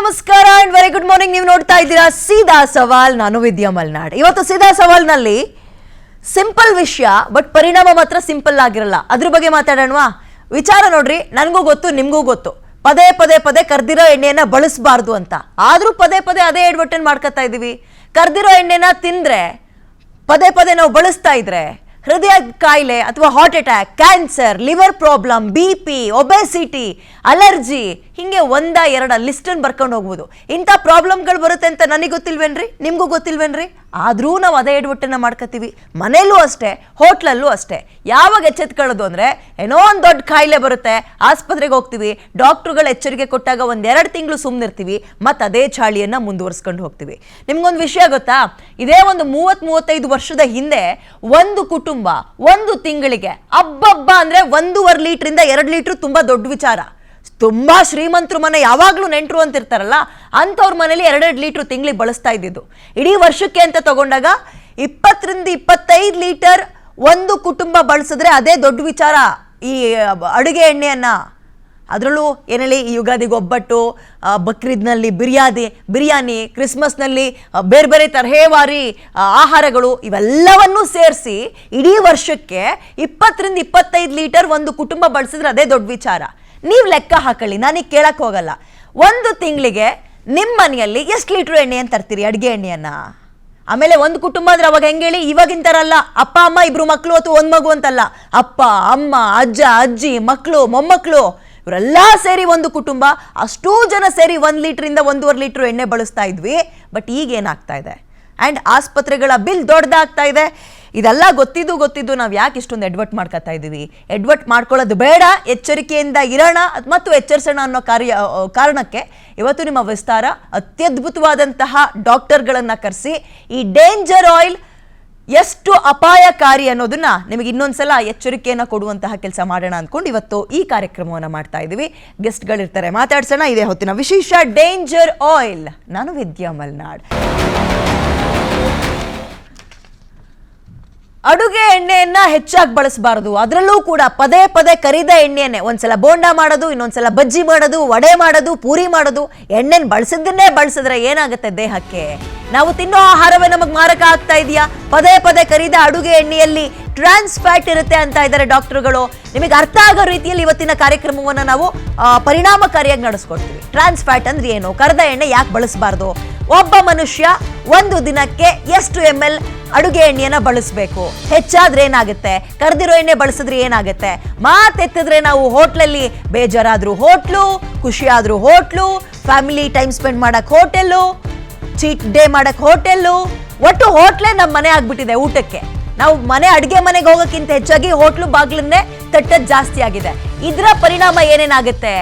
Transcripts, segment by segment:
ನಮಸ್ಕಾರ and very good morning. ನೀವು ನೋಡ್ತಾ ಇದ್ದೀರಾ ಸೀದಾ ಸವಾಲ್. ನಾನು ವಿದ್ಯಾ ಮಲ್ನಾಡ್. ಇವತ್ತು ಸೀದಾ ಸವಾಲ್ನಲ್ಲಿ ಸಿಂಪಲ್ ವಿಷಯ, ಬಟ್ ಪರಿಣಾಮ ಮಾತ್ರ ಸಿಂಪಲ್ ಆಗಿರಲ್ಲ. ಅದ್ರ ಬಗ್ಗೆ ಮಾತಾಡೋಣವಾ? ವಿಚಾರ ನೋಡ್ರಿ, ನನಗೂ ಗೊತ್ತು ನಿಮಗೂ ಗೊತ್ತು, ಪದೇ ಪದೇ ಪದೇ ಕರ್ದಿರೋ ಎಣ್ಣೆಯನ್ನ ಬಳಸಬಾರ್ದು ಅಂತ. ಆದ್ರೂ ಪದೇ ಪದೇ ಅದೇ ಎಡ್ವರ್ಟನ್ ಮಾಡ್ಕೊತಾ ಇದೀವಿ. ಕರ್ದಿರೋ ಎಣ್ಣೆನ ತಿಂದ್ರೆ ಪದೇ ಪದೇ ನಾವು ಬಳಸ್ತಾ ಇದ್ರೆ ಹೃದಯ ಕಾಯಿಲೆ ಅಥವಾ heart attack, cancer, liver problem, BP, obesity, allergy, ಹಿಂಗೆ ಒಂದ ಎರಡ ಲಿಸ್ಟ್ ಬರ್ಕೊಂಡು ಹೋಗ್ಬೋದು. ಇಂಥ ಪ್ರಾಬ್ಲಮ್ಗಳು ಬರುತ್ತೆ ಅಂತ ನನಗೆ ಗೊತ್ತಿಲ್ವೇನ್ರಿ, ನಿಮಗೂ ಗೊತ್ತಿಲ್ವೇನ್ರಿ? ಆದ್ರೂ ನಾವು ಅದೇ ಎಡ್ವಟ್ಟನ್ನ ಮಾಡ್ಕೋತೀವಿ. ಮನೇಲೂ ಅಷ್ಟೇ, ಹೋಟ್ಲಲ್ಲೂ ಅಷ್ಟೇ. ಯಾವಾಗ ಎಚ್ಚೆತ್ಕೊಳ್ಳೋದು ಅಂದ್ರೆ ಏನೋ ಒಂದು ದೊಡ್ಡ ಕಾಯಿಲೆ ಬರುತ್ತೆ, ಆಸ್ಪತ್ರೆಗೆ ಹೋಗ್ತೀವಿ, ಡಾಕ್ಟ್ರುಗಳು ಎಚ್ಚರಿಕೆ ಕೊಟ್ಟಾಗ ಒಂದೆರಡು ತಿಂಗಳು ಸುಮ್ಮನಿರ್ತೀವಿ, ಮತ್ತೆ ಅದೇ ಚಾಳಿಯನ್ನ ಮುಂದುವರ್ಸ್ಕೊಂಡು ಹೋಗ್ತೀವಿ. ನಿಮ್ಗೊಂದು ವಿಷಯ ಗೊತ್ತಾ? ಇದೇ ಒಂದು 30-35 ವರ್ಷದ ಹಿಂದೆ ಒಂದು ಕುಟುಂಬ ಒಂದು ತಿಂಗಳಿಗೆ ಅಬ್ಬಬ್ಬ ಅಂದ್ರೆ 1.5 ಲೀಟ್ರಿಂದ 2 ಲೀಟರ್ ತುಂಬಾ ದೊಡ್ಡ ವಿಚಾರ. ತುಂಬಾ ಶ್ರೀಮಂತರು ಮನೆ, ಯಾವಾಗ್ಲೂ ನೆಂಟರು ಅಂತ ಇರ್ತಾರಲ್ಲ, ಅಂತವ್ರ ಮನೇಲಿ 2 ಲೀಟರ್ ತಿಂಗಳಿಗೆ ಬಳಸ್ತಾ ಇದ್ದಿದ್ದು. ಇಡೀ ವರ್ಷಕ್ಕೆ ಅಂತ ತಗೊಂಡಾಗ 20-25 ಲೀಟರ್ ಒಂದು ಕುಟುಂಬ ಬಳಸಿದ್ರೆ ಅದೇ ದೊಡ್ಡ ವಿಚಾರ. ಈ ಅಡುಗೆ ಎಣ್ಣೆಯನ್ನ, ಅದರಲ್ಲೂ ಏನೇಳಿ ಯುಗಾದಿಗೆ ಒಬ್ಬಟ್ಟು, ಬಕ್ರೀದ್ನಲ್ಲಿ ಬಿರಿಯಾನಿ, ಕ್ರಿಸ್ಮಸ್ನಲ್ಲಿ ಬೇರೆ ಬೇರೆ ತರಹೇವಾರಿ ಆಹಾರಗಳು, ಇವೆಲ್ಲವನ್ನೂ ಸೇರಿಸಿ ಇಡೀ ವರ್ಷಕ್ಕೆ 20-25 ಲೀಟರ್ ಒಂದು ಕುಟುಂಬ ಬಳಸಿದ್ರೆ ಅದೇ ದೊಡ್ಡ ವಿಚಾರ. ನೀವು ಲೆಕ್ಕ ಹಾಕೊಳ್ಳಿ, ನಾನೀಗ ಕೇಳಕ್ಕೆ ಹೋಗಲ್ಲ. ಒಂದು ತಿಂಗಳಿಗೆ ನಿಮ್ಮ ಮನೆಯಲ್ಲಿ ಎಷ್ಟು ಲೀಟ್ರ್ ಎಣ್ಣೆ ಅಂತ ತರ್ತೀರಿ, ಅಡುಗೆ ಎಣ್ಣೆಯನ್ನ? ಆಮೇಲೆ ಒಂದು ಕುಟುಂಬ ಅಂದ್ರೆ ಅವಾಗ ಹೆಂಗೆ ಹೇಳಿ, ಇವಾಗಿನ ಥರ ಅಲ್ಲ, ಅಪ್ಪ ಅಮ್ಮ ಇಬ್ರು ಮಕ್ಕಳು ಅಥವಾ ಒಂದು ಮಗು ಅಂತಲ್ಲ. ಅಪ್ಪ ಅಮ್ಮ, ಅಜ್ಜ ಅಜ್ಜಿ, ಮಕ್ಕಳು ಮೊಮ್ಮಕ್ಕಳು ಇವರೆಲ್ಲ ಸೇರಿ ಒಂದು ಕುಟುಂಬ. ಅಷ್ಟೂ ಜನ ಸೇರಿ 1 ಲೀಟ್ರಿಂದ 1.5 ಲೀಟ್ರ್ ಎಣ್ಣೆ ಬಳಸ್ತಾ ಇದ್ವಿ. ಬಟ್ ಈಗ ಏನಾಗ್ತಾ ಇದೆ? ಆ್ಯಂಡ್ ಆಸ್ಪತ್ರೆಗಳ ಬಿಲ್ ದೊಡ್ಡದಾಗ್ತಾ ಇದೆ. ಇದೆಲ್ಲ ಗೊತ್ತಿದ್ದು ನಾವು ಯಾಕೆ ಇಷ್ಟೊಂದು ಎಡ್ವರ್ಟ್ ಮಾಡ್ಕೊತಾ ಇದ್ದೀವಿ? ಎಡ್ವರ್ಟ್ ಮಾಡ್ಕೊಳ್ಳೋದು ಬೇಡ, ಎಚ್ಚರಿಕೆಯಿಂದ ಇರೋಣ ಮತ್ತು ಎಚ್ಚರಿಸೋಣ ಅನ್ನೋ ಕಾರಣಕ್ಕೆ ಇವತ್ತು ನಿಮ್ಮ ವಿಸ್ತಾರ ಅತ್ಯದ್ಭುತವಾದಂತಹ ಡಾಕ್ಟರ್ಗಳನ್ನು ಕರೆಸಿ ಈ ಡೇಂಜರ್ ಆಯಿಲ್ ಎಷ್ಟು ಅಪಾಯಕಾರಿ ಅನ್ನೋದನ್ನ ನಿಮಗೆ ಇನ್ನೊಂದ್ಸಲ ಎಚ್ಚರಿಕೆಯನ್ನು ಕೊಡುವಂತಹ ಕೆಲಸ ಮಾಡೋಣ ಅಂದ್ಕೊಂಡು ಇವತ್ತು ಈ ಕಾರ್ಯಕ್ರಮವನ್ನು ಮಾಡ್ತಾ ಇದ್ದೀವಿ. ಗೆಸ್ಟ್ಗಳಿರ್ತಾರೆ, ಮಾತಾಡ್ಸೋಣ. ಇದೇ ಹೊತ್ತಿನ ವಿಶೇಷ ಡೇಂಜರ್ ಆಯಿಲ್. ನಾನು ವಿದ್ಯಾ ಮಲ್ನಾಡ್. ಅಡುಗೆ ಎಣ್ಣೆಯನ್ನ ಹೆಚ್ಚಾಗಿ ಬಳಸಬಾರದು. ಅದರಲ್ಲೂ ಕೂಡ ಪದೇ ಪದೇ ಕರಿದ ಎಣ್ಣೆಯನ್ನೇ, ಒಂದ್ಸಲ ಬೋಂಡ ಮಾಡೋದು, ಇನ್ನೊಂದ್ಸಲ ಬಜ್ಜಿ ಮಾಡೋದು, ವಡೆ ಮಾಡೋದು, ಪೂರಿ ಮಾಡೋದು. ಎಣ್ಣೆನ ಬಳಸಿದ್ದನ್ನೇ ಬಳಸಿದ್ರೆ ಏನಾಗುತ್ತೆ ದೇಹಕ್ಕೆ? ನಾವು ತಿನ್ನೋ ಆಹಾರವೇ ನಮಗೆ ಮಾರಕ ಆಗ್ತಾ ಇದೆಯಾ? ಪದೇ ಪದೇ ಕರಿದ ಅಡುಗೆ ಎಣ್ಣೆಯಲ್ಲಿ ಟ್ರಾನ್ಸ್ ಫ್ಯಾಟ್ ಇರುತ್ತೆ ಅಂತ ಇದ್ದಾರೆ ಡಾಕ್ಟರ್ಗಳು. ನಿಮಗೆ ಅರ್ಥ ಆಗೋ ರೀತಿಯಲ್ಲಿ ಇವತ್ತಿನ ಕಾರ್ಯಕ್ರಮವನ್ನು ನಾವು ಪರಿಣಾಮಕಾರಿಯಾಗಿ ನಡೆಸ್ಕೊಡ್ತೀವಿ. ಟ್ರಾನ್ಸ್ ಫ್ಯಾಟ್ ಅಂದ್ರೆ ಏನು? ಕರಿದ ಎಣ್ಣೆ ಯಾಕೆ ಬಳಸಬಾರ್ದು? ಒಬ್ಬ ಮನುಷ್ಯ ಒಂದು ದಿನಕ್ಕೆ ಎಷ್ಟು ml ಅಡುಗೆ ಎಣ್ಣೆಯನ್ನ ಬಳಸಬೇಕು? ಹೆಚ್ಚಾದ್ರೆ ಏನಾಗುತ್ತೆ? ಕರ್ದಿರೋ ಎಣ್ಣೆ ಬಳಸಿದ್ರೆ ಏನಾಗುತ್ತೆ? ಮಾತೆತ್ತಿದ್ರೆ ನಾವು ಹೋಟ್ಲಲ್ಲಿ ಬೇಜಾರಾದ್ರೂ ಹೋಟ್ಲು, ಖುಷಿಯಾದ್ರೂ ಹೋಟ್ಲು, ಫ್ಯಾಮಿಲಿ ಟೈಮ್ ಸ್ಪೆಂಡ್ ಮಾಡಕ್ ಹೋಟೆಲ್ಲು, ಚೀಟ್ ಡೇ ಮಾಡಕ್ ಹೋಟೆಲ್ಲು, ಒಟ್ಟು ಹೋಟ್ಲೇ ನಮ್ಮ ಮನೆ ಆಗ್ಬಿಟ್ಟಿದೆ ಊಟಕ್ಕೆ. ನಾವು ಅಡುಗೆ ಮನೆಗೆ ಹೋಗೋಕ್ಕಿಂತ ಹೆಚ್ಚಾಗಿ ಹೋಟ್ಲು ಬಾಗ್ಲನ್ನೇ ತಟ್ಟದ್ ಜಾಸ್ತಿ ಆಗಿದೆ. ಇದರ ಪರಿಣಾಮ ಏನೇನಾಗುತ್ತೆ?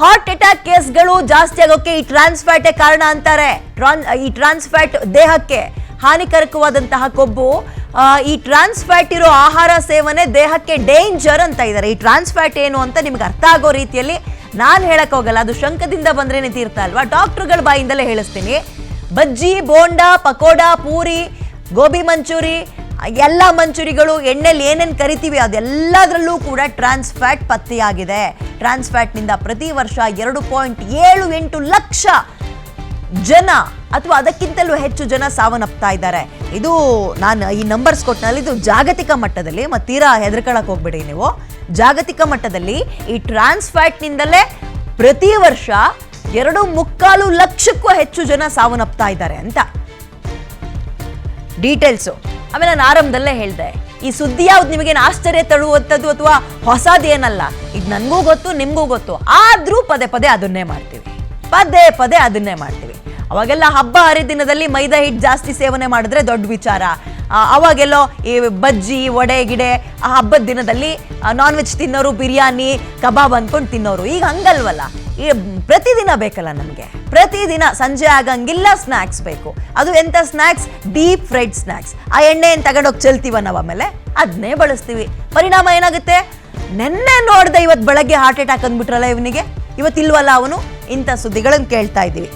ಹಾರ್ಟ್ ಅಟ್ಯಾಕ್ ಕೇಸ್ಗಳು ಜಾಸ್ತಿ ಆಗೋಕೆ ಈ ಟ್ರಾನ್ಸ್ ಫ್ಯಾಟೇ ಕಾರಣ ಅಂತಾರೆ. ಈ ಟ್ರಾನ್ಸ್ ಫ್ಯಾಟ್ ದೇಹಕ್ಕೆ ಹಾನಿಕರಕವಾದಂತಹ ಕೊಬ್ಬು. ಈ ಟ್ರಾನ್ಸ್ ಫ್ಯಾಟ್ ಇರೋ ಆಹಾರ ಸೇವನೆ ದೇಹಕ್ಕೆ ಡೇಂಜರ್ ಅಂತ ಇದ್ದಾರೆ. ಈ ಟ್ರಾನ್ಸ್ ಫ್ಯಾಟ್ ಏನು ಅಂತ ನಿಮ್ಗೆ ಅರ್ಥ ಆಗೋ ರೀತಿಯಲ್ಲಿ ನಾನು ಹೇಳಕ್ ಹೋಗಲ್ಲ, ಅದು ಶಂಕದಿಂದ ಬಂದ್ರೇನೆ ತೀರ್ಥ ಅಲ್ವಾ? ಡಾಕ್ಟರ್ಗಳ ಬಾಯಿಂದಲೇ ಹೇಳಿಸ್ತೀನಿ. ಬಜ್ಜಿ, ಬೋಂಡಾ, ಪಕೋಡಾ, ಪೂರಿ, ಗೋಬಿ ಮಂಚೂರಿ, ಎಲ್ಲ ಮಂಚೂರಿಗಳು, ಎಣ್ಣೆಲಿ ಏನೇನು ಕರಿತೀವಿ ಅದೆಲ್ಲದರಲ್ಲೂ ಕೂಡ ಟ್ರಾನ್ಸ್ ಫ್ಯಾಟ್ ಪತ್ತೆಯಾಗಿದೆ. ಟ್ರಾನ್ಸ್ ಫ್ಯಾಟ್ನಿಂದ ಪ್ರತಿ ವರ್ಷ 2.78 ಲಕ್ಷ ಜನ ಅಥವಾ ಅದಕ್ಕಿಂತಲೂ ಹೆಚ್ಚು ಜನ ಸಾವನ್ನಪ್ತಾ ಇದ್ದಾರೆ. ಇದು ನಾನು ಈ ನಂಬರ್ಸ್ ಕೊಟ್ಟನಲ್ಲಿ ಇದು ಜಾಗತಿಕ ಮಟ್ಟದಲ್ಲಿ, ಮತ್ತು ತೀರಾ ಹೆದರ್ಕೊಳ್ಳೋಕೆ ಹೋಗ್ಬೇಡಿ ನೀವು. ಜಾಗತಿಕ ಮಟ್ಟದಲ್ಲಿ ಈ ಟ್ರಾನ್ಸ್ ಫ್ಯಾಟ್ನಿಂದಲೇ ಪ್ರತಿ ವರ್ಷ 2.25 ಲಕ್ಷಕ್ಕೂ ಹೆಚ್ಚು ಜನ ಸಾವನ್ನಪ್ತಾ ಇದ್ದಾರೆ ಅಂತ ಡೀಟೇಲ್ಸು. ಆಮೇಲೆ ನಾನು ಆರಂಭದಲ್ಲೇ ಹೇಳಿದೆ, ಈ ಸುದ್ದಿ ಯಾವ್ದು ನಿಮಗೇನು ಆಶ್ಚರ್ಯ ತಳುವಂಥದ್ದು ಅಥವಾ ಹೊಸದೇನಲ್ಲ. ಇದು ನನಗೂ ಗೊತ್ತು, ನಿಮಗೂ ಗೊತ್ತು. ಆದ್ರೂ ಪದೇ ಪದೇ ಅದನ್ನೇ ಮಾಡ್ತೀವಿ. ಅವಾಗೆಲ್ಲ ಹಬ್ಬ ಹರಿದಿನದಲ್ಲಿ ಮೈದಾ ಹಿಟ್ಟು ಜಾಸ್ತಿ ಸೇವನೆ ಮಾಡಿದ್ರೆ ದೊಡ್ಡ ವಿಚಾರ. ಅವಾಗೆಲ್ಲೋ ಈ ಬಜ್ಜಿ, ವಡೆ ಗಿಡೆ ಆ ಹಬ್ಬದ ದಿನದಲ್ಲಿ ನಾನ್ ವೆಜ್ ತಿನ್ನೋರು, ಬಿರಿಯಾನಿ, ಕಬಾಬ್ ಅಂದ್ಕೊಂಡು ತಿನ್ನೋರು. ಈಗ ಹಂಗಲ್ವಲ್ಲ, ಈ ಪ್ರತಿದಿನ ಬೇಕಲ್ಲ ನಮಗೆ. ಪ್ರತಿದಿನ ಸಂಜೆ ಆಗಂಗಿಲ್ಲ ಸ್ನ್ಯಾಕ್ಸ್ ಬೇಕು. ಅದು ಎಂಥ ಸ್ನ್ಯಾಕ್ಸ್? Deep fried snacks. ಆ ಎಣ್ಣೆಯನ್ನು ತಗೊಂಡೋಗಿ ಚೆಲ್ತೀವ ನಾವು, ಆಮೇಲೆ ಅದನ್ನೇ ಬಳಸ್ತೀವಿ. ಪರಿಣಾಮ ಏನಾಗುತ್ತೆ? ನೆನ್ನೆ ನೋಡ್ದೆ ಇವತ್ತು ಬೆಳಗ್ಗೆ ಹಾರ್ಟ್ ಅಟ್ಯಾಕ್ ಅಂದ್ಬಿಟ್ರಲ್ಲ ಇವನಿಗೆ, ಇವತ್ತಿಲ್ವಲ್ಲ ಅವನು. ಇಂಥ ಸುದ್ದಿಗಳನ್ನು ಕೇಳ್ತಾ ಇದ್ದೀವಿ.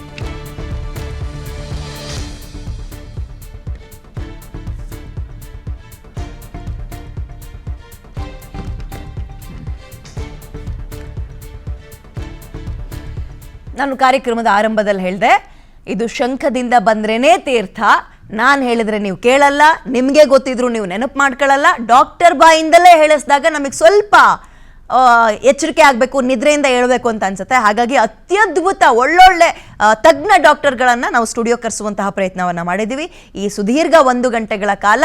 ನಾನು ಕಾರ್ಯಕ್ರಮದ ಆರಂಭದಲ್ಲಿ ಹೇಳಿದೆ, ಇದು ಶಂಖದಿಂದ ಬಂದ್ರೇನೇ ತೀರ್ಥ. ನಾನು ಹೇಳಿದ್ರೆ ನೀವು ಕೇಳಲ್ಲ, ನಿಮಗೆ ಗೊತ್ತಿದ್ರು ನೀವು ನೆನಪು ಮಾಡ್ಕೊಳ್ಳಲ್ಲ. ಡಾಕ್ಟರ್ ಬಾಯಿಂದಲೇ ಹೇಳಿಸಿದಾಗ ನಮಗೆ ಸ್ವಲ್ಪ ಎಚ್ಚರಿಕೆ ಆಗಬೇಕು, ನಿದ್ರೆಯಿಂದ ಹೇಳ್ಬೇಕು ಅಂತ ಅನ್ಸುತ್ತೆ. ಹಾಗಾಗಿ ಅತ್ಯದ್ಭುತ ಒಳ್ಳೊಳ್ಳೆ ತಜ್ಞ ಡಾಕ್ಟರ್ಗಳನ್ನು ನಾವು ಸ್ಟುಡಿಯೋ ಕರೆಸುವಂತಹ ಪ್ರಯತ್ನವನ್ನು ಮಾಡಿದ್ದೀವಿ. ಈ ಸುದೀರ್ಘ 1 ಗಂಟೆಗಳ ಕಾಲ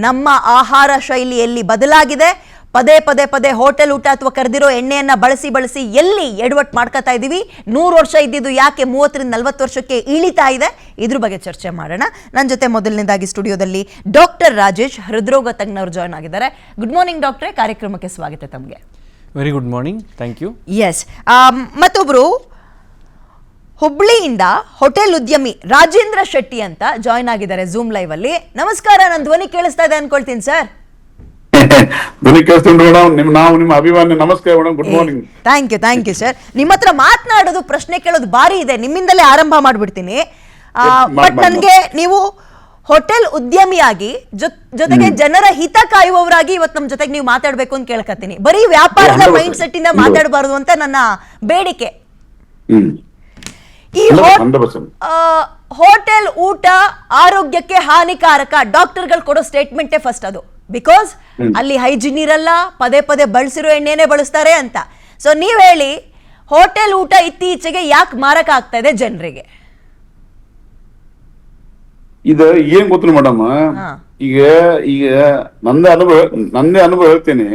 ನಮ್ಮ ಆಹಾರ ಶೈಲಿಯಲ್ಲಿ ಬದಲಾಗಿದೆ. ಪದೇ ಪದೇ ಪದೇ ಹೋಟೆಲ್ ಊಟ ಅಥವಾ ಕರೆದಿರೋ ಎಣ್ಣೆಯನ್ನು ಬಳಸಿ ಎಲ್ಲಿ ಎಡವಟ್ಟು ಮಾಡ್ಕೋತಾ ಇದ್ದೀವಿ, 100 ವರ್ಷ ಇದ್ದಿದ್ದು ಯಾಕೆ 30ರಿಂದ 40 ವರ್ಷಕ್ಕೆ ಇಳಿತಾ ಇದೆ, ಇದ್ರ ಬಗ್ಗೆ ಚರ್ಚೆ ಮಾಡೋಣ. ನನ್ನ ಜೊತೆ ಮೊದಲನೇದಾಗಿ ಸ್ಟುಡಿಯೋದಲ್ಲಿ ಡಾಕ್ಟರ್ ರಾಜೇಶ್, ಹೃದ್ರೋಗ ತಜ್ಞರು ಜಾಯ್ನ್ ಆಗಿದ್ದಾರೆ. ಗುಡ್ ಮಾರ್ನಿಂಗ್ ಡಾಕ್ಟ್ರೇ, ಕಾರ್ಯಕ್ರಮಕ್ಕೆ ಸ್ವಾಗತ ತಮಗೆ. Very good morning, thank you. Yes, ಮತ್ತೊಬ್ರು ಹುಬ್ಳಿಯಿಂದ ಹೋಟೆಲ್ ಉದ್ಯಮಿ ರಾಜೇಂದ್ರ ಶೆಟ್ಟಿ ಅಂತ ಜಾಯ್ನ್ ಆಗಿದ್ದಾರೆ ಝೂಮ್ ಲೈವ್ ಅಲ್ಲಿ. ನಮಸ್ಕಾರ, ನನ್ನ ಧ್ವನಿ ಕೇಳಿಸ್ತಾ ಇದೆ ಅನ್ಕೊಳ್ತೀನಿ ಸರ್. ಧ್ವನಿ ಕೇಳಿಸ್ಕೊಂಡು ಮೇಡಮ್, ನಾವು ನಿಮ್ಮ ಅಭಿಮಾನಿ. ನಮಸ್ಕಾರ madam, good morning. Thank you sir. ನಿಮ್ಮ ಹತ್ರ ಮಾತನಾಡೋದು, ಪ್ರಶ್ನೆ ಕೇಳೋದು ಬಾರಿ ಇದೆ, ನಿಮ್ಮಿಂದಲೇ ಆರಂಭ ಮಾಡ್ಬಿಡ್ತೀನಿ. ಬಟ್ ನನಗೆ ನೀವು ಹೋಟೆಲ್ ಉದ್ಯಮಿಯಾಗಿ ಜೊತೆಗೆ ಜನರ ಹಿತ ಕಾಯುವವರಾಗಿ ಇವತ್ತು ನಮ್ಮ ಜೊತೆಗೆ ನೀವು ಮಾತಾಡ್ಬೇಕು ಅಂತ ಕೇಳ್ಕತ್ತೀನಿ. ಬರೀ ವ್ಯಾಪಾರದ ಮೈಂಡ್ ಸೆಟ್ ಇಂದ ಮಾತಾಡಬಾರದು ಅಂತ ನನ್ನ ಬೇಡಿಕೆ. ಈ ಹೋಟೆಲ್ ಊಟ ಆರೋಗ್ಯಕ್ಕೆ ಹಾನಿಕಾರಕ, ಡಾಕ್ಟರ್ಗಳು ಕೊಡೋ ಸ್ಟೇಟ್ಮೆಂಟೇ ಫಸ್ಟ್ ಅದು. ಬಿಕಾಸ್ ಅಲ್ಲಿ ಹೈಜಿನ್ ಇರಲ್ಲ, ಪದೇ ಪದೇ ಬಳಸಿರೋ ಎಣ್ಣೆನೆ ಬಳಸ್ತಾರೆ ಅಂತ. ಸೊ ನೀವ್ ಹೇಳಿ, ಹೋಟೆಲ್ ಊಟ ಇತ್ತೀಚೆಗೆ ಯಾಕೆ ಮಾರಕ ಆಗ್ತಾ ಇದೆ ಜನರಿಗೆ? ಇದು ಏನ್ ಗೊತ್ತಿಲ್ಲ ಮೇಡಮ್, ಈಗ ನಂದೇ ಅನುಭವ ಹೇಳ್ತೇನೆ.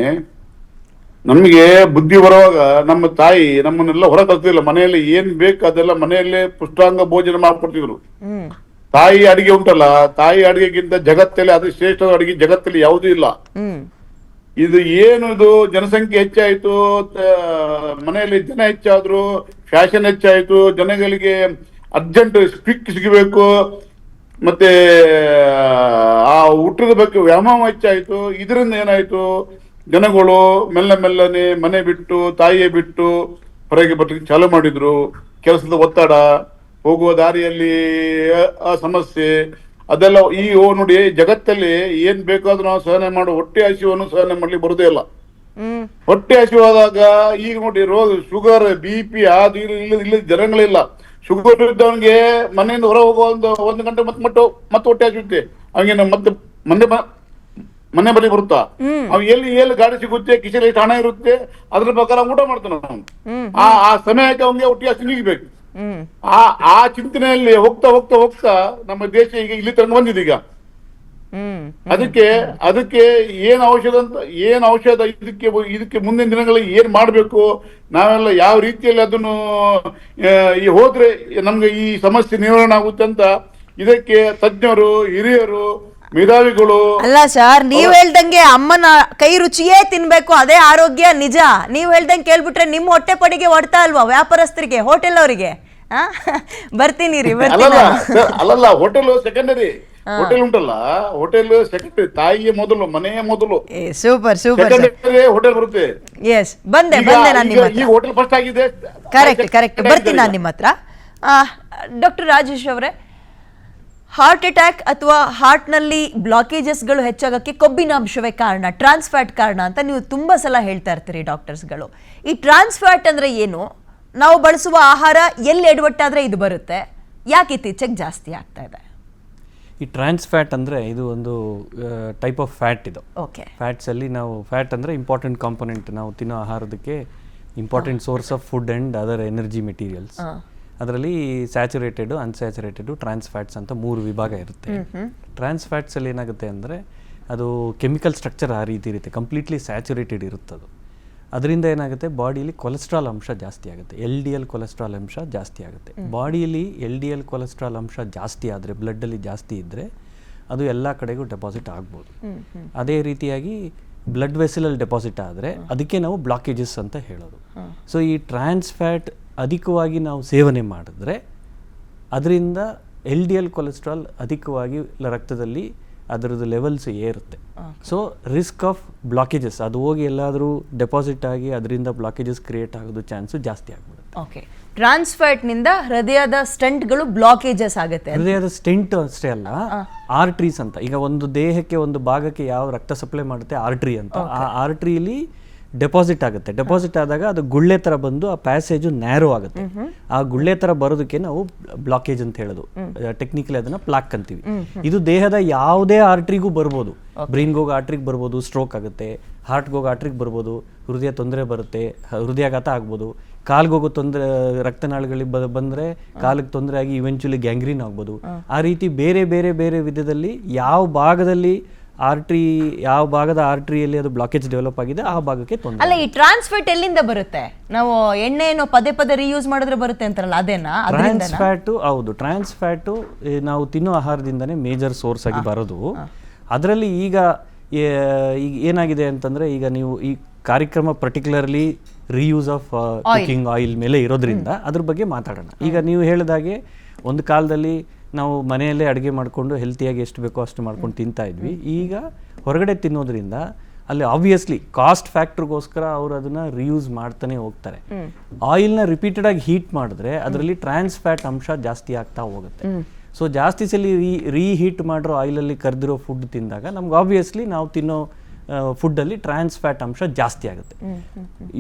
ನಮಗೆ ಬುದ್ಧಿ ಬರುವಾಗ ನಮ್ಮ ತಾಯಿ ನಮ್ಮನ್ನೆಲ್ಲ ಹೊರ ಕಲ್ತಿಲ್ಲ. ಮನೆಯಲ್ಲಿ ಏನ್ ಬೇಕು ಅದೆಲ್ಲ ಮನೆಯಲ್ಲೇ ಪುಷ್ಟಾಂಗ ಭೋಜನ ಮಾಡ್ಕೊಡ್ತಿದ್ರು. ತಾಯಿ ಅಡಿಗೆ ಉಂಟಲ್ಲ, ತಾಯಿ ಅಡಿಗೆಗಿಂತ ಜಗತ್ತಲ್ಲಿ ಅದು ಶ್ರೇಷ್ಠ ಅಡಿಗೆ ಜಗತ್ತಲ್ಲಿ ಯಾವುದೂ ಇಲ್ಲ. ಇದು ಏನು, ಇದು ಜನಸಂಖ್ಯೆ ಹೆಚ್ಚಾಯ್ತು, ಮನೆಯಲ್ಲಿ ಜನ ಹೆಚ್ಚಾದ್ರು, ಫ್ಯಾಷನ್ ಹೆಚ್ಚಾಯ್ತು, ಜನಗಳಿಗೆ ಅರ್ಜೆಂಟ್ ಕ್ವಿಕ್ ಸಿಗಬೇಕು, ಮತ್ತೆ ಆ ಊಟದ ಬಗ್ಗೆ ವ್ಯಾಮೋಹ ಹೆಚ್ಚಾಯ್ತು. ಇದರಿಂದ ಏನಾಯ್ತು, ಜನಗಳು ಮೆಲ್ಲನೆ ಮನೆ ಬಿಟ್ಟು, ತಾಯಿಯೇ ಬಿಟ್ಟು ಹೊರಗೆ ಬರ್ಲಿಕ್ಕೆ ಚಾಲು ಮಾಡಿದ್ರು. ಕೆಲಸದ ಒತ್ತಡ, ಹೋಗುವ ದಾರಿಯಲ್ಲಿ ಆ ಸಮಸ್ಯೆ ಅದೆಲ್ಲ. ಈಗ ನೋಡಿ, ಜಗತ್ತಲ್ಲಿ ಏನ್ ಬೇಕಾದ್ರೂ ನಾವು ಸಹನೆ ಮಾಡೋ, ಹೊಟ್ಟೆ ಹಸಿವನ್ನು ಸಹನೆ ಮಾಡ್ಲಿಕ್ಕೆ ಬರುದೇ ಇಲ್ಲ. ಹೊಟ್ಟೆ ಹಸಿವಾದಾಗ ಈಗ ನೋಡಿ, ರೋಗ, ಶುಗರ್, BP ಅದು ಇಲ್ಲ ಜನಗಳಿಲ್ಲ. ಶುಗರ್ ಇದ್ದವನಿಗೆ ಮನೆಯಿಂದ ಹೊರ ಹೋಗುವ ಒಂದು ಗಂಟೆ ಮತ್ತೆ ಹೊಟ್ಟೆ ಹಸಿಯುತ್ತೆ. ಅವನಿಗೆ ಮತ್ತೆ ಮನೆ ಬಳಿ ಬರುತ್ತಾ, ಅವ್ ಎಲ್ಲಿ ಗಾಡಿ ಸಿಗುತ್ತೆ, ಕಿಶನ್ ಎಷ್ಟು ಹಣ ಇರುತ್ತೆ, ಅದ್ರ ಪ್ರಕಾರ ಊಟ ಮಾಡ್ತಾನ ಅವನು. ಆ ಸಮಯಕ್ಕೆ ಅವನಿಗೆ ಹೊಟ್ಟೆ ಹಸಿ ನೀಗಬೇಕು. ಆ ಚಿಂತನೆಯಲ್ಲಿ ಹೋಗ್ತಾ ನಮ್ಮ ದೇಶ ಈಗ ಇಲ್ಲಿ ತನಕ ಬಂದಿದೆ. ಈಗ ಅದಕ್ಕೆ ಏನ್ ಔಷಧ ಇದಕ್ಕೆ ಮುಂದಿನ ದಿನಗಳಲ್ಲಿ ಏನ್ ಮಾಡ್ಬೇಕು, ನಾವೆಲ್ಲ ಯಾವ ರೀತಿಯಲ್ಲಿ ಅದನ್ನು ಹೋದ್ರೆ ನಮ್ಗೆ ಈ ಸಮಸ್ಯೆ ನಿವಾರಣೆ ಆಗುತ್ತೆ ಅಂತ ಇದಕ್ಕೆ ತಜ್ಞರು, ಹಿರಿಯರು, ಮೇಧಾವಿಗಳು. ಅಲ್ಲ ಸರ್, ನೀವ್ ಹೇಳ್ದಂಗೆ ಅಮ್ಮನ ಕೈ ರುಚಿಯೇ ತಿನ್ಬೇಕು, ಅದೇ ಆರೋಗ್ಯ, ನಿಜ. ನೀವ್ ಹೇಳ್ದಂಗೆ ಕೇಳ್ಬಿಟ್ರೆ ನಿಮ್ಮ ಹೊಟ್ಟೆ ಪಡಿಗೆ ಹೊಡ್ತಾ ಅಲ್ವಾ ವ್ಯಾಪಾರಸ್ಥರಿಗೆ, ಹೋಟೆಲ್ ಅವರಿಗೆ? ಬರ್ತೀನಿ ರೀ. ಅಲ್ಲಲ್ಲ, ಹೋಟೆಲ್ ಸೆಕೆಂಡರಿ. ಹೋಟೆಲ್ ಉಂಟಲ್ಲ, ಹೋಟೆಲ್ ಸೆಕೆಂಡರಿ, ತಾಯಿಯೇ ಮೊದಲು, ಮನೆಯೇ ಮೊದಲು. ಸೂಪರ್ ಹೋಟೆಲ್ ಬರುತ್ತೆ. ಎಸ್, ಬಂದೆ ನಾನು ನಿಮ್ಮ ಹತ್ರ. ಹೋಟೆಲ್ ಫಸ್ಟ್ ಆಗಿದೆ. ಕರೆಕ್ಟ್, ಬರ್ತೀನಿ ನಾನು ನಿಮ್ಮ ಹತ್ರ. ಡಾಕ್ಟರ್ ರಾಜೇಶ್ ಅವರೇ, ಹಾರ್ಟ್ ಅಟ್ಯಾಕ್ ಅಥವಾ ಹಾರ್ಟ್ನಲ್ಲಿ ಬ್ಲಾಕೇಜಸ್ಗಳು ಹೆಚ್ಚಾಗಕ್ಕೆ ಕೊಬ್ಬಿನಾಂಶವೇ ಕಾರಣ, ಟ್ರಾನ್ಸ್ಫ್ಯಾಟ್ ಕಾರಣ ಅಂತ ನೀವು ತುಂಬ ಸಲ ಹೇಳ್ತಾ ಇರ್ತೀರಿ ಡಾಕ್ಟರ್ಸ್ಗಳು. ಈ ಟ್ರಾನ್ಸ್ಫ್ಯಾಟ್ ಅಂದರೆ ಏನು? ನಾವು ಬಳಸುವ ಆಹಾರ ಎಲ್ಲಿ ಎಡವಟ್ಟಾದರೆ ಇದು ಬರುತ್ತೆ? ಯಾಕೆ ಇತ್ತೀಚೆಗೆ ಜಾಸ್ತಿ ಆಗ್ತಾ ಇದೆ? ಈ ಟ್ರಾನ್ಸ್ಫ್ಯಾಟ್ ಅಂದರೆ ಇದು ಒಂದು ಟೈಪ್ ಆಫ್ ಫ್ಯಾಟ್. ಇದು ಓಕೆ, ಫ್ಯಾಟ್ಸಲ್ಲಿ ನಾವು ಫ್ಯಾಟ್ ಅಂದರೆ ಇಂಪಾರ್ಟೆಂಟ್ ಕಾಂಪೊನೆಂಟ್, ನಾವು ತಿನ್ನೋ ಆಹಾರದಕ್ಕೆ important source of food and other energy materials. ಅದರಲ್ಲಿ ಸ್ಯಾಚುರೇಟೆಡು, ಅನ್ಸ್ಯಾಚುರೇಟೆಡು, ಟ್ರಾನ್ಸ್ಫ್ಯಾಟ್ಸ್ ಅಂತ 3 ವಿಭಾಗ ಇರುತ್ತೆ. ಟ್ರಾನ್ಸ್ಫ್ಯಾಟ್ಸಲ್ಲಿ ಏನಾಗುತ್ತೆ ಅಂದರೆ ಅದು ಕೆಮಿಕಲ್ ಸ್ಟ್ರಕ್ಚರ್ ಆ ರೀತಿ ಇರುತ್ತೆ, ಕಂಪ್ಲೀಟ್ಲಿ ಸ್ಯಾಚುರೇಟೆಡ್ ಇರುತ್ತದು. ಅದರಿಂದ ಏನಾಗುತ್ತೆ, ಬಾಡಿಯಲ್ಲಿ ಕೊಲೆಸ್ಟ್ರಾಲ್ ಅಂಶ ಜಾಸ್ತಿ ಆಗುತ್ತೆ, LDL ಕೊಲೆಸ್ಟ್ರಾಲ್ ಅಂಶ ಜಾಸ್ತಿ ಆಗುತ್ತೆ. ಬಾಡಿಯಲ್ಲಿ LDL ಕೊಲೆಸ್ಟ್ರಾಲ್ ಅಂಶ ಜಾಸ್ತಿ ಆದರೆ, ಬ್ಲಡ್ಡಲ್ಲಿ ಜಾಸ್ತಿ ಇದ್ದರೆ ಅದು ಎಲ್ಲ ಕಡೆಗೂ ಡೆಪಾಸಿಟ್ ಆಗ್ಬೋದು. ಅದೇ ರೀತಿಯಾಗಿ ಬ್ಲಡ್ ವೆಸಲಲ್ಲಿ ಡೆಪಾಸಿಟ್ ಆದರೆ ಅದಕ್ಕೆ ನಾವು ಬ್ಲಾಕೇಜಸ್ ಅಂತ ಹೇಳೋದು. ಸೊ ಈ ಟ್ರಾನ್ಸ್ಫ್ಯಾಟ್ ಅಧಿಕವಾಗಿ ನಾವು ಸೇವನೆ ಮಾಡಿದ್ರೆ ಅದರಿಂದ LDL ಕೊಲೆಸ್ಟ್ರಾಲ್ ಅಧಿಕವಾಗಿ ರಕ್ತದಲ್ಲಿ ಅದರದ್ದು ಲೆವೆಲ್ಸ್ ಏರುತ್ತೆ. ಸೊ ರಿಸ್ಕ್ ಆಫ್ ಬ್ಲಾಕೇಜಸ್, ಅದು ಹೋಗಿ ಎಲ್ಲಾದರೂ ಡೆಪಾಸಿಟ್ ಆಗಿ ಅದರಿಂದ ಬ್ಲಾಕೇಜಸ್ ಕ್ರಿಯೇಟ್ ಆಗೋದು ಚಾನ್ಸು ಜಾಸ್ತಿ ಆಗ್ಬಿಡುತ್ತೆ. ಓಕೆ, ಟ್ರಾನ್ಸ್ಫ್ಯಾಟ್ನಿಂದ ಹೃದಯದ ಸ್ಟೆಂಟ್ಗಳು ಬ್ಲಾಕೇಜಸ್ ಆಗುತ್ತೆ. ಹೃದಯದ ಸ್ಟೆಂಟ್ ಅಷ್ಟೇ ಅಲ್ಲ, ಆರ್ಟ್ರೀಸ್ ಅಂತ. ಈಗ ಒಂದು ದೇಹಕ್ಕೆ ಒಂದು ಭಾಗಕ್ಕೆ ಯಾವ ರಕ್ತ ಸಪ್ಲೈ ಮಾಡುತ್ತೆ, ಆರ್ಟ್ರಿ ಅಂತ. ಆ ಆರ್ಟ್ರಿಯಲ್ಲಿ ಡೆಪಾಸಿಟ್ ಆಗುತ್ತೆ. ಡೆಪಾಸಿಟ್ ಆದಾಗ ಅದು ಗುಳ್ಳೆ ಥರ ಬಂದು ಆ ಪ್ಯಾಸೇಜು ನ್ಯಾರೋ ಆಗುತ್ತೆ. ಆ ಗುಳ್ಳೆ ಥರ ಬರೋದಕ್ಕೆ ನಾವು ಬ್ಲಾಕೇಜ್ ಅಂತ ಹೇಳೋದು, ಟೆಕ್ನಿಕಲಿ ಅದನ್ನ ಪ್ಲಾಕ್ ಅಂತೀವಿ. ಇದು ದೇಹದ ಯಾವುದೇ ಆರ್ಟ್ರಿಗೂ ಬರ್ಬೋದು. ಬ್ರೈನ್ಗೆ ಹೋಗೋ ಆರ್ಟ್ರಿಗೆ ಬರ್ಬೋದು, ಸ್ಟ್ರೋಕ್ ಆಗುತ್ತೆ. ಹಾರ್ಟ್ಗೆ ಹೋಗೋ ಆರ್ಟ್ರಿಗೆ ಬರ್ಬೋದು, ಹೃದಯ ತೊಂದರೆ ಬರುತ್ತೆ, ಹೃದಯಾಘಾತ ಆಗ್ಬೋದು. ಕಾಲ್ಗೆ ಹೋಗೋ ತೊಂದರೆ, ರಕ್ತನಾಳಗಳಿಗೆ ಬಂದರೆ ಕಾಲಿಗೆ ತೊಂದರೆ ಆಗಿ ಇವೆಂಚುಲಿ ಗ್ಯಾಂಗ್ರೀನ್ ಆಗ್ಬೋದು. ಆ ರೀತಿ ಬೇರೆ ಬೇರೆ ಬೇರೆ ವಿಧದಲ್ಲಿ ಯಾವ ಭಾಗದ ಆರ್ಟ್ರಿಯಲ್ಲಿ ಅದು ಬ್ಲಾಕೇಜ್ ಡೆವಲಪ್ ಆಗಿದೆ ಆ ಭಾಗಕ್ಕೆ ತೊಂದರೆ. ಅಲ್ಲ, ಈ ಟ್ರಾನ್ಸ್ಫ್ಯಾಟ್ ಎಲ್ಲಿಂದ ಬರುತ್ತೆ? ನಾವು ಎಣ್ಣೆಯನ್ನು ಪದೇ ಪದೇ ರೀಯೂಸ್ ಮಾಡಿದ್ರೆ ಬರುತ್ತೆ ಅಂತಾರಲ್ಲ, ಅದೇನಾ? ಟ್ರಾನ್ಸ್ಫ್ಯಾಟು, ಹೌದು, ಟ್ರಾನ್ಸ್ಫ್ಯಾಟು ನಾವು ತಿನ್ನೋ ಆಹಾರದಿಂದನೇ ಮೇಜರ್ ಸೋರ್ಸ್ ಆಗಿ ಬರೋದು. ಅದರಲ್ಲಿ ಈಗ ಏನಾಗಿದೆ ಅಂತಂದ್ರೆ, ಈಗ ನೀವು ಈ ಕಾರ್ಯಕ್ರಮ particularly reuse of cooking oil ಮೇಲೆ ಇರೋದ್ರಿಂದ ಅದ್ರ ಬಗ್ಗೆ ಮಾತಾಡೋಣ. ಈಗ ನೀವು ಹೇಳಿದಾಗೆ ಒಂದು ಕಾಲದಲ್ಲಿ ನಾವು ಮನೆಯಲ್ಲೇ ಅಡುಗೆ ಮಾಡಿಕೊಂಡು ಹೆಲ್ತಿಯಾಗಿ ಎಷ್ಟು ಬೇಕೋ ಅಷ್ಟು ಮಾಡ್ಕೊಂಡು ತಿಂತಾ ಇದ್ವಿ. ಈಗ ಹೊರಗಡೆ ತಿನ್ನೋದ್ರಿಂದ ಅಲ್ಲಿ ಆಬ್ವಿಯಸ್ಲಿ ಕಾಸ್ಟ್ ಫ್ಯಾಕ್ಟ್ರಿಗೋಸ್ಕರ ಅವರು ಅದನ್ನ ರಿಯೂಸ್ ಮಾಡ್ತಾನೆ ಹೋಗ್ತಾರೆ. ಆಯಿಲ್ನ ರಿಪೀಟೆಡ್ ಆಗಿ ಹೀಟ್ ಮಾಡಿದ್ರೆ ಅದರಲ್ಲಿ ಟ್ರಾನ್ಸ್ ಫ್ಯಾಟ್ ಅಂಶ ಜಾಸ್ತಿ ಆಗ್ತಾ ಹೋಗುತ್ತೆ. ಸೊ ಜಾಸ್ತಿ ಸಲ ರೀಹೀಟ್ ಮಾಡಿರೋ ಆಯಿಲಲ್ಲಿ ಕರೆದಿರೋ ಫುಡ್ ತಿಂದಾಗ ನಮ್ಗೆ ಆಬ್ವಿಯಸ್ಲಿ ನಾವು ತಿನ್ನೋ ಫುಡ್ಡಲ್ಲಿ ಟ್ರಾನ್ಸ್ ಫ್ಯಾಟ್ ಅಂಶ ಜಾಸ್ತಿ ಆಗುತ್ತೆ.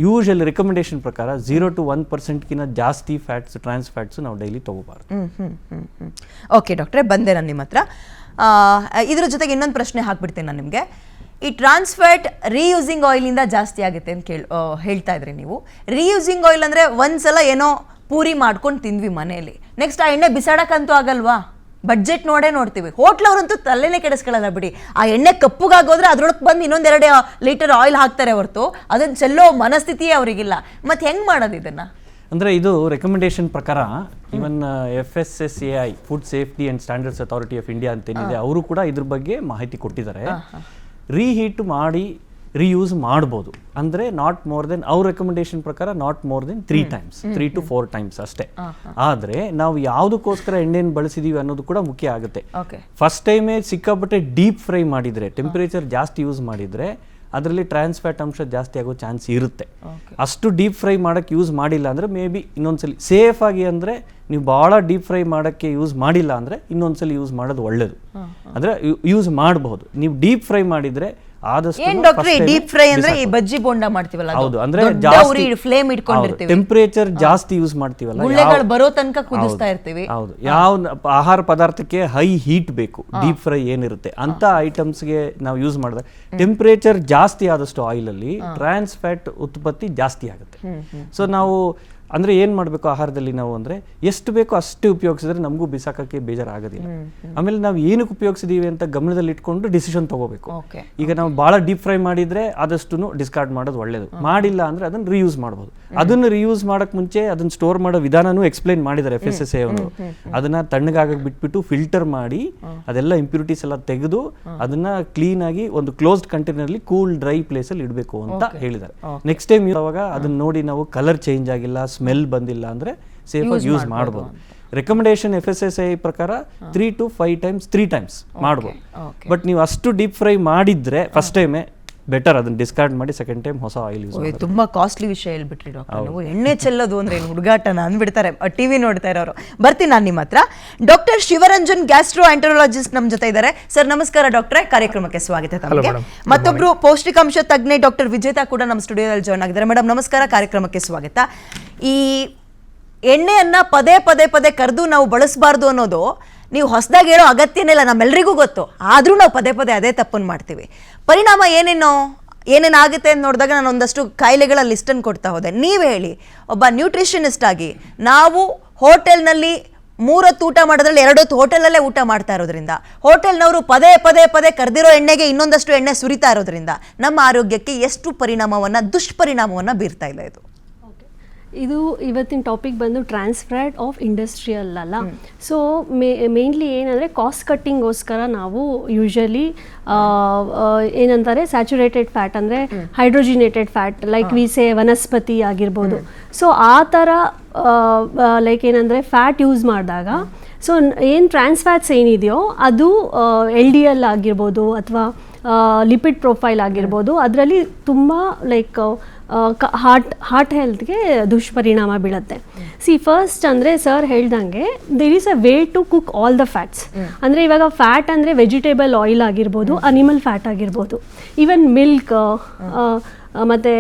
ಯೂಶಲಿ ರೆಕಮೆಂಡೇಶನ್ ಪ್ರಕಾರ 0 to 1% ಜಾಸ್ತಿ ಫ್ಯಾಟ್ಸ್, ಟ್ರಾನ್ಸ್ ಫ್ಯಾಟ್ಸ್ ನಾವು ಡೈಲಿ ತಗೋಬಾರ್ದು. ಓಕೆ ಡಾಕ್ಟ್ರೆ, ಬಂದೆ ನಾನು ನಿಮ್ಮ ಹತ್ರ. ಇದ್ರ ಜೊತೆಗೆ ಇನ್ನೊಂದು ಪ್ರಶ್ನೆ ಹಾಕ್ಬಿಡ್ತೇನೆ ನಾನು ನಿಮಗೆ. ಈ ಟ್ರಾನ್ಸ್ಫ್ಯಾಟ್ ರೀಯೂಸಿಂಗ್ ಆಯಿಲಿಂದ ಜಾಸ್ತಿ ಆಗುತ್ತೆ ಅಂತ ಹೇಳ್ತಾ ಇದ್ರಿ ನೀವು. ರೀಯೂಸಿಂಗ್ ಆಯಿಲ್ ಅಂದರೆ ಒಂದ್ಸಲ ಏನೋ ಪೂರಿ ಮಾಡ್ಕೊಂಡು ತಿಂದ್ವಿ ಮನೆಯಲ್ಲಿ, ನೆಕ್ಸ್ಟ್ ಆ ಎಣ್ಣೆ ಬಿಸಾಡಕ್ಕಂತೂ ಆಗಲ್ವಾ? ಬಡ್ಜೆಟ್ ನೋಡ್ತೀವಿ. ಹೋಟ್ಲವ್ರಂತೂ ತಲೆನೇ ಕೆಡಿಸ್ಕೊಳ್ಳಲ್ಲ ಬಿಡಿ. ಆ ಎಣ್ಣೆ ಕಪ್ಪುಗಾಗೋದ್ರೆ ಅದ್ರೊಳಗೆ ಬಂದು ಇನ್ನೊಂದೆರಡು ಲೀಟರ್ ಆಯಿಲ್ ಹಾಕ್ತಾರೆ ಹೊರತು ಅದನ್ನ ಚೆಲ್ಲೋ ಮನಸ್ಥಿತಿಯೇ ಅವರಿಗಿಲ್ಲ. ಮತ್ತೆ ಹೆಂಗ್ ಮಾಡೋದು ಇದನ್ನ? ಅಂದರೆ ಇದು ರೆಕಮೆಂಡೇಶನ್ ಪ್ರಕಾರ even FSSAI, food safety and standards authority of India ಅಂತೇನಿದೆ, ಅವರು ಕೂಡ ಇದ್ರ ಬಗ್ಗೆ ಮಾಹಿತಿ ಕೊಟ್ಟಿದ್ದಾರೆ. ರೀಹೀಟ್ ಮಾಡಿ ರೀಯೂಸ್ ಮಾಡ್ಬೋದು. ಅಂದರೆ ನಾಟ್ ಮೋರ್ ದೆನ್, ಅವ್ರ ರೆಕಮೆಂಡೇಶನ್ ಪ್ರಕಾರ not more than 3 times, 3 to 4 times ಅಷ್ಟೇ. ಆದರೆ ನಾವು ಯಾವುದಕ್ಕೋಸ್ಕರ ಎಣ್ಣೆಯನ್ನು ಬಳಸಿದೀವಿ ಅನ್ನೋದು ಕೂಡ ಮುಖ್ಯ ಆಗುತ್ತೆ. ಫಸ್ಟ್ ಟೈಮೇ ಸಿಕ್ಕಾಪಟ್ಟೆ ಡೀಪ್ ಫ್ರೈ ಮಾಡಿದರೆ, ಟೆಂಪರೇಚರ್ ಜಾಸ್ತಿ ಯೂಸ್ ಮಾಡಿದರೆ ಅದರಲ್ಲಿ ಟ್ರಾನ್ಸ್ ಫ್ಯಾಟ್ ಅಂಶ ಜಾಸ್ತಿ ಆಗೋ ಚಾನ್ಸ್ ಇರುತ್ತೆ. ಅಷ್ಟು ಡೀಪ್ ಫ್ರೈ ಮಾಡೋಕ್ಕೆ ಯೂಸ್ ಮಾಡಿಲ್ಲ ಅಂದರೆ ಮೇ ಬಿ ಇನ್ನೊಂದ್ಸಲಿ ಸೇಫ್ ಆಗಿ, ಅಂದರೆ ನೀವು ಭಾಳ ಡೀಪ್ ಫ್ರೈ ಮಾಡೋಕ್ಕೆ ಯೂಸ್ ಮಾಡಿಲ್ಲ ಅಂದರೆ ಇನ್ನೊಂದ್ಸಲಿ ಯೂಸ್ ಮಾಡೋದು ಒಳ್ಳೇದು. ಅಂದರೆ ಯೂಸ್ ಮಾಡಬಹುದು. ನೀವು ಡೀಪ್ ಫ್ೈ ಮಾಡಿದರೆ ಡೀಪ್ ಫ್ರೈ ಅಂದ್ರೆ ಈ ಬಜ್ಜಿ ಬೋಂಡ ಮಾಡ್ತೀವಲ್ಲ, ಹೌದು, ಅಂದ್ರೆ ಫ್ಲೇಮ್ ಇಟ್ಕೊಂಡಿರ್ತೀವಿ, ಟೆಂಪರೇಚರ್ ಜಾಸ್ತಿ ಯೂಸ್ ಮಾಡ್ತೀವಲ್ಲ, ಗುಳ್ಳೆಗಳು ಬರೋ ತನಕ ಕುದಿಸ್ತಾ ಇರ್ತೀವಿ. ಹೌದು, ಯಾವ ಆಹಾರ ಪದಾರ್ಥಕ್ಕೆ ಹೈ ಹೀಟ್ ಬೇಕು, ಡೀಪ್ ಫ್ರೈ ಏನಿರುತ್ತೆ ಅಂತ ಐಟಮ್ಸ್ಗೆ ನಾವು ಯೂಸ್ ಮಾಡಿದ್ರೆ ಟೆಂಪರೇಚರ್ ಜಾಸ್ತಿ ಆದಷ್ಟು ಆಯಿಲ್ ಅಲ್ಲಿ ಟ್ರಾನ್ಸ್ ಫ್ಯಾಟ್ ಉತ್ಪತ್ತಿ ಜಾಸ್ತಿ ಆಗುತ್ತೆ. ಸೊ ನಾವು ಅಂದ್ರೆ ಏನ್ ಮಾಡಬೇಕು ಆಹಾರದಲ್ಲಿ ನಾವು ಅಂದ್ರೆ ಎಷ್ಟು ಬೇಕೋ ಅಷ್ಟೇ ಉಪಯೋಗಿಸಿದ್ರೆ ನಮಗೂ ಬಿಸಾಕಕ್ಕೆ ಬೇಜಾರಾಗೋದಿಲ್ಲ. ಆಮೇಲೆ ನಾವು ಏನಕ್ಕೆ ಉಪಯೋಗಿಸಿದೀವಿ ಅಂತ ಗಮನದಲ್ಲಿ ಇಟ್ಕೊಂಡು ಡಿಸಿಷನ್ ತಗೋಬೇಕು. ಈಗ ನಾವು ಬಹಳ ಡೀಪ್ ಫ್ರೈ ಮಾಡಿದ್ರೆ ಆದಷ್ಟು ಡಿಸ್ಕಾರ್ಡ್ ಮಾಡೋದು ಒಳ್ಳೇದು. ಮಾಡಿಲ್ಲ ಅಂದ್ರೆ ಅದನ್ನ ರಿಯೂಸ್ ಮಾಡಬಹುದು. ಅದನ್ನ ರಿಯೂಸ್ ಮಾಡಕ್ ಮುಂಚೆ ಅದನ್ನ ಸ್ಟೋರ್ ಮಾಡೋ ವಿಧಾನನೂ ಎಕ್ಸ್ಪ್ಲೈನ್ ಮಾಡಿದ್ದಾರೆ FSSAI ಅವರು. ಅದನ್ನ ತಣ್ಣಗಾಗಕ್ಕೆ ಬಿಟ್ಬಿಟ್ಟು ಫಿಲ್ಟರ್ ಮಾಡಿ ಅದೆಲ್ಲ ಇಂಪ್ಯೂರಿಟೀಸ್ ಎಲ್ಲ ತೆಗೆದು ಅದನ್ನ ಕ್ಲೀನ್ ಆಗಿ ಒಂದು ಕ್ಲೋಸ್ಡ್ ಕಂಟೈನರ್ಲಿ ಕೂಲ್ ಡ್ರೈ ಪ್ಲೇಸ್ ಅಲ್ಲಿ ಇಡಬೇಕು ಅಂತ ಹೇಳಿದ್ದಾರೆ. ನೆಕ್ಸ್ಟ್ ಟೈಮ್ ಅವಾಗ ಅದನ್ನ ನೋಡಿ ನಾವು ಕಲರ್ ಚೇಂಜ್ ಆಗಿಲ್ಲ, ಸ್ಮೆಲ್ ಬಂದಿಲ್ಲ ಅಂದ್ರೆ ಸೇಫ್ ಆಗಿ ಯೂಸ್ ಮಾಡಬಹುದು. ರೆಕಮೆಂಡೇಶನ್ FSSAI ಪ್ರಕಾರ 3 to 5 times ಮಾಡಬಹುದು. ಬಟ್ ನೀವು ಅಷ್ಟು ಡೀಪ್ ಫ್ರೈ ಮಾಡಿದ್ರೆ ಫಸ್ಟ್ ಟೈಮೇ ಬೆಟರ್, ಅದನ್ನ ಡಿಸ್ಕಾರ್ಡ್ ಮಾಡಿ ಸೆಕೆಂಡ್ ಟೈಮ್ ಹೊಸ ಆಯಿಲ್ ಯೂಸ್ ಮಾಡಿ. ತುಂಬಾ ಕಾಸ್ಟ್ಲಿ ವಿಷಯ ಹೇಳ್ಬಿಟ್ರಿ ಡಾಕ್ಟರ್ ನೀವು. ಎಣ್ಣೆ ಚೆಲ್ಲೋದು ಅಂದ್ರೆ ಏನು ಹುಡುಗಾಟನ ಅಂದ್ಬಿಡ್ತಾರೆ ಟಿವಿ ನೋಡ್ತಾ ಇರೋರು. ಬರ್ತೀನಿ ನಾನು ನಿಮ್ಮ ಹತ್ರ. ಡಾಕ್ಟರ್ ಶಿವರಂಜನ್, ಗ್ಯಾಸ್ಟ್ರೋ ಎಂಟರಾಲಜಿಸ್ಟ್ ನಮ್ಮ ಜೊತೆ ಇದ್ದಾರೆ. ಸರ್ ನಮಸ್ಕಾರ ಡಾಕ್ಟ್ರೆ, ಕಾರ್ಯಕ್ರಮಕ್ಕೆ ಸ್ವಾಗತ ತಮಗೆ. ಮತ್ತೊಬ್ರು ಪೌಷ್ಟಿಕಾಂಶ ತಜ್ಞೆ ಡಾಕ್ಟರ್ ವಿಜೇತಾ ಕೂಡ ನಮ್ಮ ಸ್ಟುಡಿಯೋದಲ್ಲಿ ಜಾಯ್ನ್ ಆಗಿದ್ದಾರೆ. ಮೇಡಮ್ ನಮಸ್ಕಾರ, ಕಾರ್ಯಕ್ರಮಕ್ಕೆ ಸ್ವಾಗತ. ಈ ಎಣ್ಣೆಯನ್ನ ಪದೇ ಪದೇ ಪದೇ ಕರೆದು ನಾವು ಬಳಸಬಾರ್ದು ಅನ್ನೋದು ನೀವು ಹೊಸದಾಗಿ ಹೇಳೋ ಅಗತ್ಯನೇ ಇಲ್ಲ, ನಮ್ಮೆಲ್ಲರಿಗೂ ಗೊತ್ತು. ಆದರೂ ನಾವು ಪದೇ ಪದೇ ಅದೇ ತಪ್ಪನ್ನು ಮಾಡ್ತೀವಿ. ಪರಿಣಾಮ ಏನೇನಾಗುತ್ತೆ ಅಂತ ನೋಡಿದಾಗ ನಾನು ಒಂದಷ್ಟು ಕಾಯಿಲೆಗಳ ಲಿಸ್ಟನ್ನು ಕೊಡ್ತಾ ಹೋದೆ. ನೀವು ಹೇಳಿ, ಒಬ್ಬ ನ್ಯೂಟ್ರಿಷನಿಸ್ಟ್ ಆಗಿ ನಾವು ಹೋಟೆಲ್ನಲ್ಲಿ 3 ಹೊತ್ತು ಊಟ ಮಾಡೋದ್ರಲ್ಲಿ 2 ಹೊತ್ತು ಹೋಟೆಲಲ್ಲೇ ಊಟ ಮಾಡ್ತಾ ಇರೋದ್ರಿಂದ, ಹೋಟೆಲ್ನವರು ಪದೇ ಪದೇ ಪದೇ ಕರೆದಿರೋ ಎಣ್ಣೆಗೆ ಇನ್ನೊಂದಷ್ಟು ಎಣ್ಣೆ ಸುರಿತಾ ಇರೋದ್ರಿಂದ ನಮ್ಮ ಆರೋಗ್ಯಕ್ಕೆ ಎಷ್ಟು ದುಷ್ಪರಿಣಾಮವನ್ನು ಬೀರ್ತಾ ಇಲ್ಲ ಇದು? ಇದು ಇವತ್ತಿನ ಟಾಪಿಕ್ ಬಂದು ಟ್ರಾನ್ಸ್ ಫ್ಯಾಟ್ ಆಫ್ ಇಂಡಸ್ಟ್ರಿಯಲ್ ಅಲ್ಲ. ಸೊ ಮೇನ್ಲಿ ಏನಂದರೆ ಕಾಸ್ಟ್ ಕಟ್ಟಿಂಗೋಸ್ಕರ ನಾವು ಯೂಶಲಿ ಏನಂತಾರೆ ಸ್ಯಾಚುರೇಟೆಡ್ ಫ್ಯಾಟ್ ಅಂದರೆ ಹೈಡ್ರೋಜಿನೇಟೆಡ್ ಫ್ಯಾಟ್ ಲೈಕ್ ವಿಸೆ ವನಸ್ಪತಿ ಆಗಿರ್ಬೋದು. ಸೊ ಆ ಥರ ಲೈಕ್ ಏನಂದರೆ ಫ್ಯಾಟ್ ಯೂಸ್ ಮಾಡಿದಾಗ ಸೊ ಏನು ಟ್ರಾನ್ಸ್ ಫ್ಯಾಟ್ಸ್ ಏನಿದೆಯೋ ಅದು LDL ಆಗಿರ್ಬೋದು ಅಥವಾ ಲಿಪಿಡ್ ಪ್ರೊಫೈಲ್ ಆಗಿರ್ಬೋದು, ಅದರಲ್ಲಿ ತುಂಬ ಲೈಕ್ ಹಾರ್ಟ್ ಹೆಲ್ತ್ಗೆ ದುಷ್ಪರಿಣಾಮ ಬೀಳುತ್ತೆ. ಫಸ್ಟ್ ಅಂದರೆ ಸರ್ ಹೇಳ್ದಂಗೆ there is a way to cook all the fats. ಅಂದರೆ ಇವಾಗ ಫ್ಯಾಟ್ ಅಂದರೆ ವೆಜಿಟೇಬಲ್ ಆಯಿಲ್ ಆಗಿರ್ಬೋದು, ಅನಿಮಲ್ ಫ್ಯಾಟ್ ಆಗಿರ್ಬೋದು, ಈವನ್ ಮಿಲ್ಕ್, ಮತ್ತು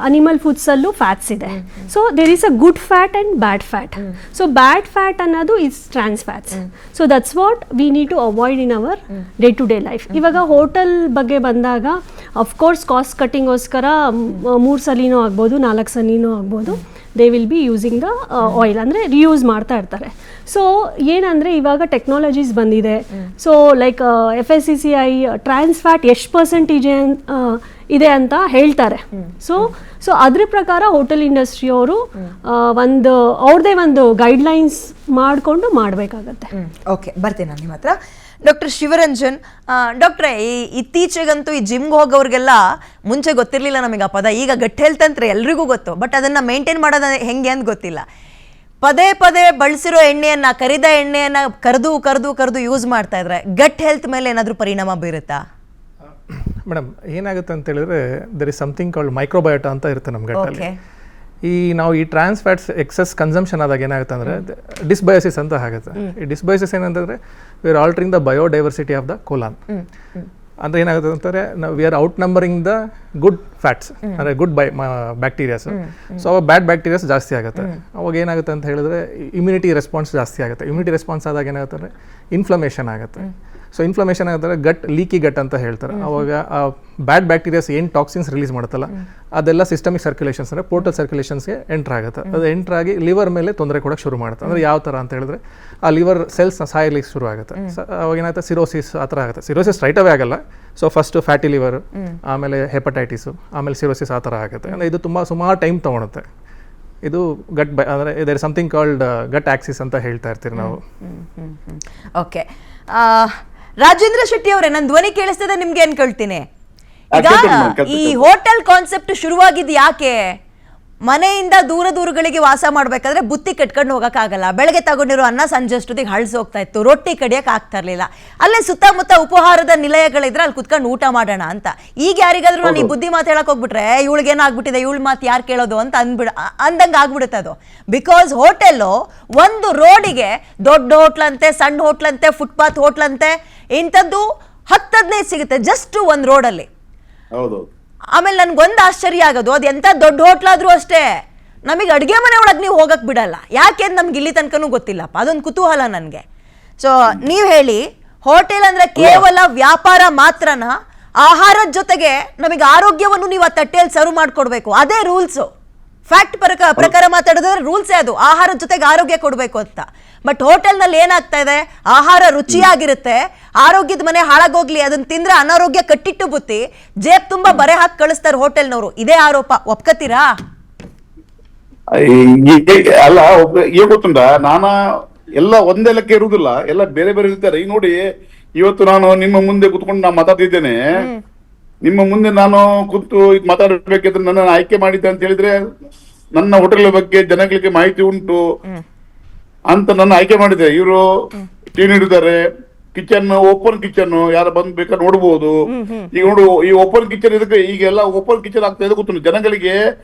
ಅನಿಮಲ್ ಫುಡ್ಸಲ್ಲೂ ಫ್ಯಾಟ್ಸ್ ಇದೆ. So there is a good fat and bad fat. So bad fat ಅನ್ನೋದು is trans fats. So that's what we need to avoid in our day to day life. ಇವಾಗ hotel ಬಗ್ಗೆ ಬಂದಾಗ of course cost ಕಟ್ಟಿಂಗೋಸ್ಕರ 3 ಸಲಿನೂ ಆಗ್ಬೋದು, 4 ಸಲಿನೂ ಆಗ್ಬೋದು, they will be using the oil, ಅಂದರೆ reuse ಮಾಡ್ತಾ ಇರ್ತಾರೆ. ಸೊ ಏನಂದರೆ ಇವಾಗ ಟೆಕ್ನಾಲಜೀಸ್ ಬಂದಿದೆ. So like FSCCI trans fat ಎಷ್ಟು ಪರ್ಸೆಂಟೇಜ್ ಇದೆ ಅಂತ ಹೇಳ್ತಾರೆ. ಸೊ ಅದ್ರ ಪ್ರಕಾರ ಹೋಟೆಲ್ ಇಂಡಸ್ಟ್ರಿಯವರು ಅವ್ರದ್ದೇ ಒಂದು ಗೈಡ್ಲೈನ್ಸ್ ಮಾಡಿಕೊಂಡು ಮಾಡಬೇಕಾಗತ್ತೆ. ಓಕೆ, ಬರ್ತೀನಿ ನಾನು ನಿಮ್ಮ ಹತ್ರ. ಡಾಕ್ಟರ್ ಶಿವರಂಜನ್, ಡಾಕ್ಟ್ರೇ, ಇತ್ತೀಚೆಗಂತೂ ಈ ಜಿಮ್ಗೆ ಹೋಗೋರಿಗೆಲ್ಲ ಮುಂಚೆ ಗೊತ್ತಿರಲಿಲ್ಲ ನಮಗೆ ಆ ಪದ. ಈಗ ಗಟ್ ಹೆಲ್ತ್ ಅಂತ ಎಲ್ರಿಗೂ ಗೊತ್ತು, ಬಟ್ ಅದನ್ನು ಮೇಂಟೈನ್ ಮಾಡೋದು ಹೆಂಗೆ ಅಂತ ಗೊತ್ತಿಲ್ಲ. ಪದೇ ಪದೇ ಬಳಸಿರೋ ಎಣ್ಣೆಯನ್ನು, ಕರಿದ ಎಣ್ಣೆಯನ್ನು ಕರೆದು ಯೂಸ್ ಮಾಡ್ತಾ ಇದ್ರೆ ಗಟ್ ಹೆಲ್ತ್ ಮೇಲೆ ಏನಾದರೂ ಪರಿಣಾಮ ಬೀರುತ್ತಾ? ಮೇಡಮ್, ಏನಾಗುತ್ತೆ ಅಂತ ಹೇಳಿದ್ರೆ ದರ್ ಇಸ್ ಸಮಥಿಂಗ್ ಕಾಲ್ಡ್ ಮೈಕ್ರೋಬಯೋಟಾ ಅಂತ ಇರುತ್ತೆ ನಮ್ಮ ಗಟ್ಟಲ್ಲಿ. ನಾವು ಈ ಟ್ರಾನ್ಸ್ ಫ್ಯಾಟ್ಸ್ ಎಕ್ಸಸ್ ಕನ್ಸಂಪ್ಷನ್ ಆದಾಗ ಏನಾಗುತ್ತೆ ಅಂದರೆ ಡಿಸ್ಬಯೋಸಿಸ್ ಅಂತ ಆಗುತ್ತೆ. ಈ ಡಿಸ್ಬಯೋಸಿಸ್ ಏನಂತಂದರೆ we are altering the biodiversity of the colon. ಅಂದರೆ ಏನಾಗುತ್ತೆ ಅಂತಂದರೆ we are out numbering the good fats, ಅಂದರೆ ಗುಡ್ ಬ್ಯಾಕ್ಟೀರಿಯಾಸ್. ಸೊ ಅವಾಗ ಬ್ಯಾಡ್ ಬ್ಯಾಕ್ಟೀರಿಯಾಸ್ ಜಾಸ್ತಿ ಆಗುತ್ತೆ. ಅವಾಗ ಏನಾಗುತ್ತೆ ಅಂತ ಹೇಳಿದ್ರೆ ಇಮ್ಯುನಿಟಿ ರೆಸ್ಪಾನ್ಸ್ ಜಾಸ್ತಿ ಆಗುತ್ತೆ. ಇಮ್ಯುನಿಟಿ ರೆಸ್ಪಾನ್ಸ್ ಆದಾಗ ಏನಾಗುತ್ತೆ ಅಂದರೆ ಇನ್ಫ್ಲಮೇಷನ್ ಆಗುತ್ತೆ. ಸೊ ಇನ್ಫ್ಲಮೇಷನ್ ಆಗುತ್ತೆ ಗಟ್ ಲೀಕಿ ಗಟ್ ಅಂತ ಹೇಳ್ತಾರೆ. ಅವಾಗ ಆ ಬ್ಯಾಡ್ ಬ್ಯಾಕ್ಟೀರಿಯಾಸ್ ಏನು ಟಾಕ್ಸಿನ್ಸ್ ರಿಲೀಸ್ ಮಾಡುತ್ತಲ್ಲ ಅದೆಲ್ಲ ಸಿಸ್ಟಮಿಕ್ ಸರ್ಕ್ಯುಲೇಷನ್ಸ್ ಅಂದರೆ ಪೋರ್ಟಲ್ ಸರ್ಕ್ಯುಲೇಷನ್ಸ್ಗೆ ಎಂಟ್ರ್ ಆಗುತ್ತೆ. ಅದು ಎಂಟ್ರ್ ಆಗಿ ಲಿವರ್ ಮೇಲೆ ತೊಂದರೆ ಕೊಡೋಕ್ಕೆ ಶುರು ಮಾಡುತ್ತೆ. ಅಂದರೆ ಯಾವ ಥರ ಅಂತ ಹೇಳಿದ್ರೆ ಆ ಲಿವರ್ ಸೆಲ್ಸ್ನ ಸಾಯಲಿಕ್ಕೆ ಶುರು ಆಗುತ್ತೆ. ಅವಾಗ ಏನಾಗುತ್ತೆ ಸಿರೋಸಿಸ್ ಆ ಥರ ಆಗುತ್ತೆ. ಸಿರೋಸಿಸ್ ಸ್ಟ್ರೈಟ್ ಅವೇ ಆಗಲ್ಲ. ಸೊ ಫಸ್ಟು ಫ್ಯಾಟಿ ಲಿವರ್, ಆಮೇಲೆ ಹೆಪಟೈಟಿಸು, ಆಮೇಲೆ ಸಿರೋಸಿಸ್ ಆ ಥರ ಆಗುತ್ತೆ. ಅಂದರೆ ಇದು ಸುಮಾರು ಟೈಮ್ ತೊಗೊಳುತ್ತೆ. ಇದು ಗಟ್ ಅಂದರೆ there something called gut axis ಅಂತ ಹೇಳ್ತಾ ಇರ್ತೀವಿ ನಾವು. ಓಕೆ, ರಾಜೇಂದ್ರ ಶೆಟ್ಟಿ ಅವರೇ, ನನ್ನ ಧ್ವನಿ ಕೇಳಿಸ್ತದೆ ನಿಮ್ಗೆ ಅನ್ಕೊಳ್ತೀನಿ. ಈಗ ಈ ಹೋಟೆಲ್ ಕಾನ್ಸೆಪ್ಟ್ ಶುರುವಾಗಿದ್ದು ಯಾಕೆ? ಮನೆಯಿಂದ ದೂರಗಳಿಗೆ ವಾಸ ಮಾಡ್ಬೇಕಾದ್ರೆ ಬುತ್ತಿ ಕಟ್ಕೊಂಡು ಹೋಗಕ್ಕಾಗಲ್ಲ. ಬೆಳಗ್ಗೆ ತಗೊಂಡಿರೋ ಅನ್ನ ಸಂಜೆ ಅಷ್ಟೊತ್ತಿಗೆ ಹಳ್ಸಿ ಹೋಗ್ತಾ ಇತ್ತು. ರೊಟ್ಟಿ ಕಡಿಯಕ್ಕೆ ಆಗ್ತಾ ಇರ್ಲಿಲ್ಲ. ಅಲ್ಲೇ ಸುತ್ತಮುತ್ತ ಉಪಹಾರದ ನಿಲಯಗಳಿದ್ರೆ ಅಲ್ಲಿ ಕುತ್ಕೊಂಡು ಊಟ ಮಾಡೋಣ ಅಂತ. ಈಗ ಯಾರಿಗಾದ್ರೂ ನಾನು ಈ ಬುದ್ಧಿ ಮಾತು ಹೇಳಕ್ ಹೋಗ್ಬಿಟ್ರೆ ಇವಳಿಗೇನಾಗ್ಬಿಟ್ಟಿದೆ, ಇವಳ ಮಾತು ಯಾರು ಕೇಳೋದು ಅಂತ ಅಂದಂಗೆ ಆಗ್ಬಿಡುತ್ತೆ ಅದು. ಬಿಕಾಸ್ ಹೋಟೆಲ್ಲು ಒಂದು ರೋಡಿಗೆ ದೊಡ್ಡ ಹೋಟ್ಲಂತೆ, ಸಣ್ಣ ಹೋಟ್ಲಂತೆ, ಫುಟ್ಪಾತ್ ಹೋಟ್ಲಂತೆ, ಇಂಥದ್ದು 10-15 ಸಿಗುತ್ತೆ ಜಸ್ಟ್ ಒಂದು ರೋಡಲ್ಲಿ. ಹೌದು. ಆಮೇಲೆ ನನ್ಗೊಂದು ಆಶ್ಚರ್ಯ ಆಗೋದು, ಅದು ಎಂತ ದೊಡ್ಡ ಹೋಟ್ಲಾದ್ರೂ ಅಷ್ಟೇ ನಮಗೆ ಅಡುಗೆ ಮನೆ ಒಳಗೆ ನೀವು ಹೋಗಕ್ ಬಿಡಲ್ಲ. ಯಾಕೆ ಅಂತ ನಮ್ಗೆ ಇಲ್ಲಿ ತನಕನೂ ಗೊತ್ತಿಲ್ಲಪ್ಪ. ಅದೊಂದು ಕುತೂಹಲ ನನಗೆ. ಸೊ ನೀವು ಹೇಳಿ, ಹೋಟೆಲ್ ಅಂದ್ರೆ ಕೇವಲ ವ್ಯಾಪಾರ ಮಾತ್ರನ? ಆಹಾರದ ಜೊತೆಗೆ ನಮಗೆ ಆರೋಗ್ಯವನ್ನು ನೀವು ಆ ತಟ್ಟೆಯಲ್ಲಿ ಸರ್ವ್ ಮಾಡ್ಕೊಡ್ಬೇಕು, ಅದೇ ರೂಲ್ಸು. ಫ್ಯಾಕ್ಟ್ ಪ್ರಕಾರ ಮಾತಾಡಿದ್ರೆ ರೂಲ್ಸೇ ಅದು, ಆಹಾರದ ಜೊತೆಗೆ ಆರೋಗ್ಯ ಕೊಡಬೇಕು ಅಂತ. ಬಟ್ ಹೋಟೆಲ್ನಲ್ಲಿ ಏನಾಗ್ತಾ ಇದೆ, ಆಹಾರ ರುಚಿಯಾಗಿರುತ್ತೆ, ಆರೋಗ್ಯದ ಮನೆ ಹಾಳಾಗೋಗ್ಲಿ, ಅದನ್ನ ತಿಂದ್ರೆ ಅನಾರೋಗ್ಯ ಕಟ್ಟಿಟ್ಟು ಬುತ್ತಿ, ಜೇಬ್ ತುಂಬಾ ಬರೆ ಹಾಕಿ ಕಳಿಸ್ತಾರೆ ಹೋಟೆಲ್ನವರು. ಇದೇ ಆರೋಪ, ಒಪ್ಕತ್ತೀರಾ? ಅಲ್ಲ, ಏನ್ ಗೊತ್ತುಂಟ, ಎಲ್ಲ ಒಂದೇ ಲೆಕ್ಕ ಇರುವುದಿಲ್ಲ, ಎಲ್ಲ ಬೇರೆ ಬೇರೆ ಇರ್ತಾರೆ. ಈಗ ನೋಡಿ, ಇವತ್ತು ನಾನು ನಿಮ್ಮ ಮುಂದೆ ಕುತ್ಕೊಂಡು ನಾನು ಮಾತಾಡ್ತಿದ್ದೇನೆ. ನಿಮ್ಮ ಮುಂದೆ ನಾನು ಕೂತು ಮಾತಾಡಬೇಕಿದ್ರೆ ನನ್ನ ಆಯ್ಕೆ ಮಾಡಿದ್ದೆ ಅಂತ ಹೇಳಿದ್ರೆ ನನ್ನ ಹೋಟೆಲ್ ಬಗ್ಗೆ ಜನಗಳಿಗೆ ಮಾಹಿತಿ ಉಂಟು ಅಂತ ನನ್ನ ಆಯ್ಕೆ ಮಾಡಿದೆ. ಇವರು ಟೀ ನೀಡಿದ್ದಾರೆ, ಕಿಚನ್ ಓಪನ್ ಕಿಚನ್, ಯಾರು ಬಂದ್ ಬೇಕಾದ್ರೆ ನೋಡ್ಬೋದು. ಈಗ ನೋಡು, ಈ ಓಪನ್ ಕಿಚನ್ ಇದಕ್ಕೆ ಈಗೆಲ್ಲ ಓಪನ್ ಕಿಚನ್ ಆಗ್ತಾ ಇದೆ ಗೊತ್ತು ಜನಗಳಿಗೆ.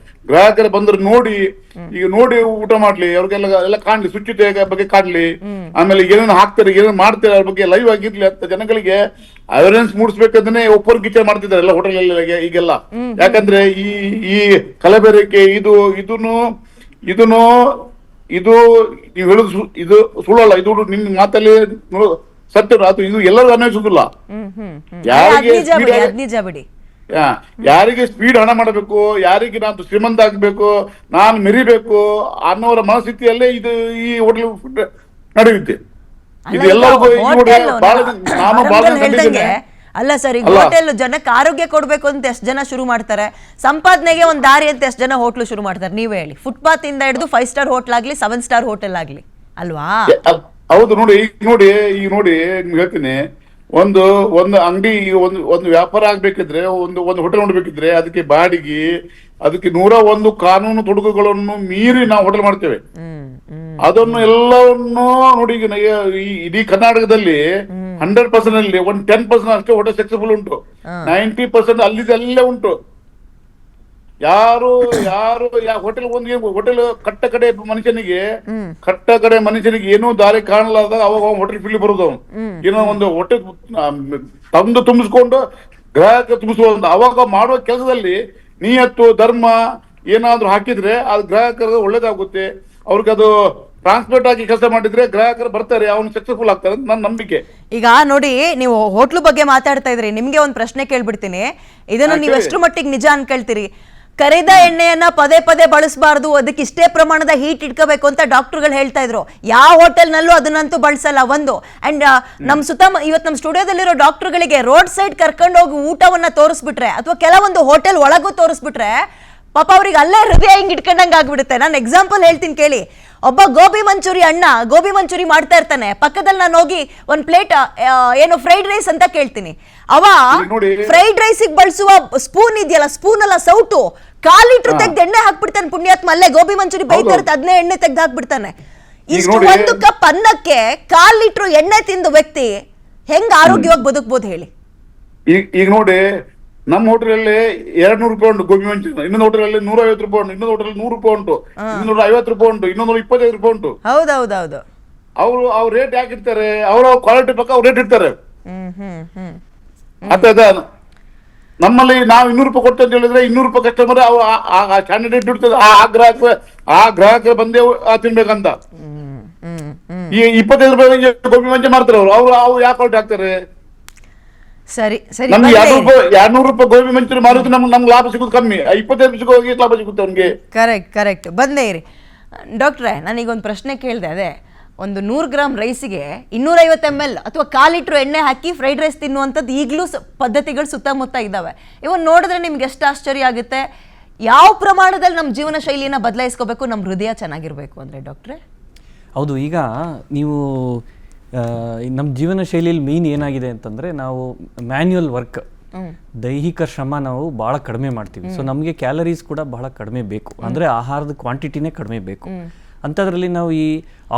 ಗ್ರಾಹಕರು ಬಂದ್ರೆ ನೋಡಿ ಊಟ ಮಾಡ್ಲಿ, ಅವ್ರಿಗೆಲ್ಲ ಕಾಣ್ಲಿ, ಶುಚಿತೆ ಬಗ್ಗೆ ಕಾಣ್ಲಿ, ಆಮೇಲೆ ಏನೇನು ಹಾಕ್ತಾರೆ, ಏನೇನು ಮಾಡ್ತಾರೆ ಅದ್ರ ಬಗ್ಗೆ ಲೈವ್ ಆಗಿರ್ಲಿ ಅಂತ ಜನಗಳಿಗೆ ಅವೇರ್ನೆಸ್ ಮೂಡಿಸ್ಬೇಕಂದ್ರೆ ಓಪನ್ ಕಿಚನ್ ಮಾಡ್ತಿದ್ದಾರೆ ಎಲ್ಲ ಹೋಟೆಲ್ ಈಗೆಲ್ಲ. ಯಾಕಂದ್ರೆ ಈ ಕಲಬೆರಕೆ ಇದು ನೀವು ಹೇಳುದು ಇದು ಸುಳ್ಳಲ್ಲ, ಇದು ನಿಮ್ ಮಾತಲ್ಲಿ ಸತ್ಯ, ಅದು ಇದು ಎಲ್ಲರಿಗೂ ಅನ್ವಯಿಸುದಿಲ್ಲ. ಯಾರಿಗೆ ಸ್ಪೀಡ್ ಹಣ ಮಾಡಬೇಕು, ಯಾರಿಗೆ ನಾನು ಶ್ರೀಮಂತ ಆಗ್ಬೇಕು, ನಾನು ಮೆರಿಬೇಕು ಅನ್ನೋರ ಮನಸ್ಥಿತಿಯಲ್ಲೇ ಇದು ಈ ಹೋಟೆಲ್ ನಡೆಯುತ್ತೆ. ಇದು ಎಲ್ಲರಿಗೂ ನಾನು ಬಹಳ ಕಂಡಿದ್ದೇನೆ. ಅಲ್ಲ ಸರ್, ಈಗ ಹೋಟೆಲ್ ಜನಕ್ಕೆ ಆರೋಗ್ಯ ಕೊಡ್ಬೇಕು ಅಂತ ಎಷ್ಟು ಜನ ಶುರು ಮಾಡ್ತಾರೆ, ಸಂಪಾದನೆಗೆ ಒಂದು ದಾರಿ ಅಂತ ಎಷ್ಟು ಜನ ಹೋಟ್ಲು ಶುರು ಮಾಡ್ತಾರೆ. ನೀವೇ ಹೇಳಿ, ಫುಟ್ಪಾತ್ ಇಂದ ಹಿಡಿದು 5 ಸ್ಟಾರ್ ಹೋಟ್ಲ್ ಆಗ್ಲಿ, 7 ಸ್ಟಾರ್ ಹೋಟೆಲ್ ಆಗ್ಲಿ, ಅಲ್ವಾ? ಹೌದು. ಈಗ ನೋಡಿ ನಿಮ್ಗೆ ಹೇಳ್ತೀನಿ, ಒಂದು ಅಂಗಡಿ, ಒಂದು ವ್ಯಾಪಾರ ಆಗ್ಬೇಕಿದ್ರೆ, ಒಂದು ಹೋಟೆಲ್ ನೋಡ್ಬೇಕಿದ್ರೆ ಅದಕ್ಕೆ ಬಾಡಿಗೆ, ಅದಕ್ಕೆ 101 ಕಾನೂನು ತೊಡಕುಗಳನ್ನು ಮೀರಿ ನಾವು ಹೋಟೆಲ್ ಮಾಡ್ತೇವೆ. ಅದನ್ನು ಎಲ್ಲವನ್ನು ನೋಡಿ, ಇಡೀ ಕರ್ನಾಟಕದಲ್ಲಿ 100% ಅಲ್ಲಿ 10% ಅಷ್ಟೇ ಹೋಟೆಲ್ ಸಕ್ಸಸ್ಫುಲ್ ಉಂಟು. 90% ಅಲ್ಲೇ ಉಂಟು. ಯಾರು ಹೋಟೆಲ್ ಕಟ್ಟ ಕಡೆ ಮನುಷ್ಯನಿಗೆ ಏನೋ ದಾರಿ ಕಾಣಲಾರ್ದಾಗ ಅವಾಗ ಹೋಟೆಲ್ ಫೀಲ್ಡ್ ಬರೋದು. ಏನೋ ಒಂದು ಹೋಟೆಲ್ ತಂದು ತುಂಬಿಸ್ಕೊಂಡು ಗ್ರಾಹಕ ತುಂಬಿಸುವ, ಅವಾಗ ಮಾಡುವ ಕೆಲಸದಲ್ಲಿ ನಿಯತ್ತು ಧರ್ಮ ಏನಾದ್ರೂ ಹಾಕಿದ್ರೆ ಅದು ಗ್ರಾಹಕರಿಗೆ ಒಳ್ಳೇದಾಗುತ್ತೆ. ಅವ್ರಿಗೆ ಅದು ಟ್ರಾನ್ಸ್ಪೋರ್ಟ್ ಆಗಿ ಕೆಲಸ ಮಾಡಿದ್ರೆ ಗ್ರಾಹಕರು ಬರ್ತಾರೆ, ಅವನು ಸಕ್ಸಸ್ಫುಲ್ ಆಗ್ತಾರೆ ಅಂತ ನನ್ನ ನಂಬಿಕೆ. ಈಗ ನೋಡಿ, ನೀವು ಹೋಟ್ಲು ಬಗ್ಗೆ ಮಾತಾಡ್ತಾ ಇದ್ರಿ, ನಿಮ್ಗೆ ಒಂದು ಪ್ರಶ್ನೆ ಕೇಳ್ಬಿಡ್ತೀನಿ. ಇದನ್ನ ನೀವು ಎಷ್ಟು ಮಟ್ಟಿಗೆ ನಿಜ ಅನ್ಕೊಳ್ತೀರಿ? ಕರಿದ ಎಣ್ಣೆಯನ್ನ ಪದೇ ಪದೇ ಬಳಸಬಾರ್ದು, ಅದಕ್ಕೆ ಇಷ್ಟೇ ಪ್ರಮಾಣದ ಹೀಟ್ ಇಟ್ಕೋಬೇಕು ಅಂತ ಡಾಕ್ಟರ್ಗಳು ಹೇಳ್ತಾ ಇದ್ರು. ಯಾವ ಹೋಟೆಲ್ನಲ್ಲೂ ಅದನ್ನಂತೂ ಬಳಸಲ್ಲ ಒಂದು. ಅಂಡ್ ನಮ್ಮ ಇವತ್ತು ನಮ್ಮ ಸ್ಟುಡಿಯೋದಲ್ಲಿರೋ ಡಾಕ್ಟರ್ಗಳಿಗೆ ರೋಡ್ ಸೈಡ್ ಕರ್ಕೊಂಡು ಹೋಗಿ ಊಟವನ್ನ ತೋರಿಸ್ಬಿಟ್ರೆ ಅಥವಾ ಕೆಲವೊಂದು ಹೋಟೆಲ್ ಒಳಗೂ ತೋರಿಸ್ಬಿಟ್ರೆ ಪಾಪ ಅವ್ರಿಗೆ ಅಲ್ಲೇ ಹೃದಯ ಹಿಂಗ್ ಇಟ್ಕೊಂಡಂಗೆ ಆಗ್ಬಿಡುತ್ತೆ. ನಾನು ಎಕ್ಸಾಂಪಲ್ ಹೇಳ್ತೀನಿ ಕೇಳಿ. ಒಬ್ಬ ಗೋಬಿ ಮಂಚೂರಿ ಮಾಡ್ತಾ ಇರ್ತಾನೆ, ಪಕ್ಕದಲ್ಲಿ ನಾನು ಹೋಗಿ ಒಂದ್ ಪ್ಲೇಟ್ ಏನು ಫ್ರೈಡ್ ರೈಸ್ ಅಂತ ಕೇಳ್ತೀನಿ. ಅವ ಫ್ರೈಡ್ ರೈಸಿಗೆ ಬಳಸುವ ಸ್ಪೂನ್ ಇದೆಯಲ್ಲ, ಸ್ಪೂನ್ ಅಲ್ಲ ಸೌಟು, 1/4 ಲೀಟರ್ ತೆಗ್ದು ಎಣ್ಣೆ ಹಾಕ್ಬಿಡ್ತಾನೆ ಪುಣ್ಯಾತ್ಮ. ಅಲ್ಲೇ ಗೋಬಿ ಮಂಚೂರಿ ಬೈತಾ ಇರುತ್ತೆ, ಅದನ್ನೇ ಎಣ್ಣೆ ತೆಗ್ದು ಹಾಕ್ಬಿಡ್ತಾನೆ. ಇಷ್ಟು ಒಂದು ಕಪ್ ಅನ್ನಕ್ಕೆ 1/4 ಲೀಟರ್ ಎಣ್ಣೆ ತಿಂದು ವ್ಯಕ್ತಿ ಹೆಂಗ್ ಆರೋಗ್ಯವಾಗಿ ಬದುಕಬಹುದು ಹೇಳಿ? ಈಗ ನೋಡಿ, ನಮ್ಮ ಹೋಟೆಲಲ್ಲಿ 200 ರೂಪಾಯಿ ಉಂಟು ಗೋಬಿ ಮಂಚೂರಿ, ಇನ್ನೊಂದು ಹೋಟೆಲಲ್ಲಿ 150 ರೂಪಾಯಿ ಉಂಟು, ಇನ್ನೊಂದು ಹೋಟೆಲ್ 100 ರೂಪಾಯಿ ಉಂಟು, 250 ರೂಪಾಯಿ ಉಂಟು, ಇನ್ನೊಂದು 25 ರೂಪಾಯಿ ಉಂಟು. ಹೌದೌದೌದು. ಅವ್ರು ರೇಟ್ ಯಾಕಿರ್ತಾರೆ, ಅವ್ರ ಕ್ವಾಲಿಟಿ ಪಕ್ಕ ಅವ್ರು ರೇಟ್ ಇರ್ತಾರೆ. ಅರ್ಥ ನಮ್ಮಲ್ಲಿ ನಾವು 200 ರೂಪಾಯಿ ಕೊಡ್ತೇವೆ ಅಂತ ಹೇಳಿದ್ರೆ 200 ರೂಪಾಯಿ ಕಸ್ಟಮರ್ ಕ್ಯಾಂಡಿಡೇಟ್ ಇರ್ತದೆ, ಆ ಗ್ರಾಹಕರು ಬಂದೇ ತಿನ್ಬೇಕಂತ. ಈ 25 ರೂಪಾಯಿ ಗೋಬಿ ಮಂಚೂರಿ ಮಾಡ್ತಾರೆ ಅವ್ರು ಯಾಕೆ ಕ್ವಾಲಿಟಿ ಹಾಕ್ತಾರೆ? ಸರಿ ಸರಿ. ನಮ್ಗೆ 200 ರೂಪಾಯಿ ಗೋಬಿ ಮಂಚೂರಿ ಮಾರೋದು ನಮ್ಗೆ ಲಾಭ ಸಿಗೋದು ಕಮ್ಮಿ, 25 ರೂಪಾಯಿ ಹೋಗಿ ಲಾಭ ಸಿಗುತ್ತೆ ಅವ್ನಿಗೆ. ಕರೆಕ್ಟ್ ಬಂದೇ ಇರಿ. ಡಾಕ್ಟ್ರೇ, ನಾನೀಗೊಂದು ಪ್ರಶ್ನೆ ಕೇಳಿದೆ. ಅದೇ ಒಂದು 100 ಗ್ರಾಮ್ ರೈಸಿಗೆ 250 ml ಅಥವಾ 1/4 ಲೀಟರ್ ಎಣ್ಣೆ ಹಾಕಿ ಫ್ರೈಡ್ ರೈಸ್ ತಿನ್ನುವಂಥದ್ದು ಈಗಲೂ ಪದ್ಧತಿಗಳು ಸುತ್ತಮುತ್ತ ಇದ್ದಾವೆ. ಇವನ್ ನೋಡಿದ್ರೆ ನಿಮ್ಗೆ ಎಷ್ಟು ಆಶ್ಚರ್ಯ ಆಗುತ್ತೆ. ಯಾವ ಪ್ರಮಾಣದಲ್ಲಿ ನಮ್ಮ ಜೀವನ ಶೈಲಿಯನ್ನು ಬದಲಾಯಿಸ್ಕೋಬೇಕು, ನಮ್ಮ ಹೃದಯ ಚೆನ್ನಾಗಿರ್ಬೇಕು ಅಂದರೆ ಡಾಕ್ಟ್ರೇ? ಹೌದು. ಈಗ ನೀವು ನಮ್ಮ ಜೀವನ ಶೈಲಿಯಲ್ಲಿ ಮೇನ್ ಏನಾಗಿದೆ ಅಂತಂದರೆ, ನಾವು ಮ್ಯಾನ್ಯುಯಲ್ ವರ್ಕ್, ದೈಹಿಕ ಶ್ರಮ ನಾವು ಭಾಳ ಕಡಿಮೆ ಮಾಡ್ತೀವಿ. ಸೊ ನಮಗೆ ಕ್ಯಾಲರೀಸ್ ಕೂಡ ಬಹಳ ಕಡಿಮೆ ಬೇಕು, ಅಂದರೆ ಆಹಾರದ ಕ್ವಾಂಟಿಟಿನೇ ಕಡಿಮೆ ಬೇಕು. ಅಂಥದ್ರಲ್ಲಿ ನಾವು ಈ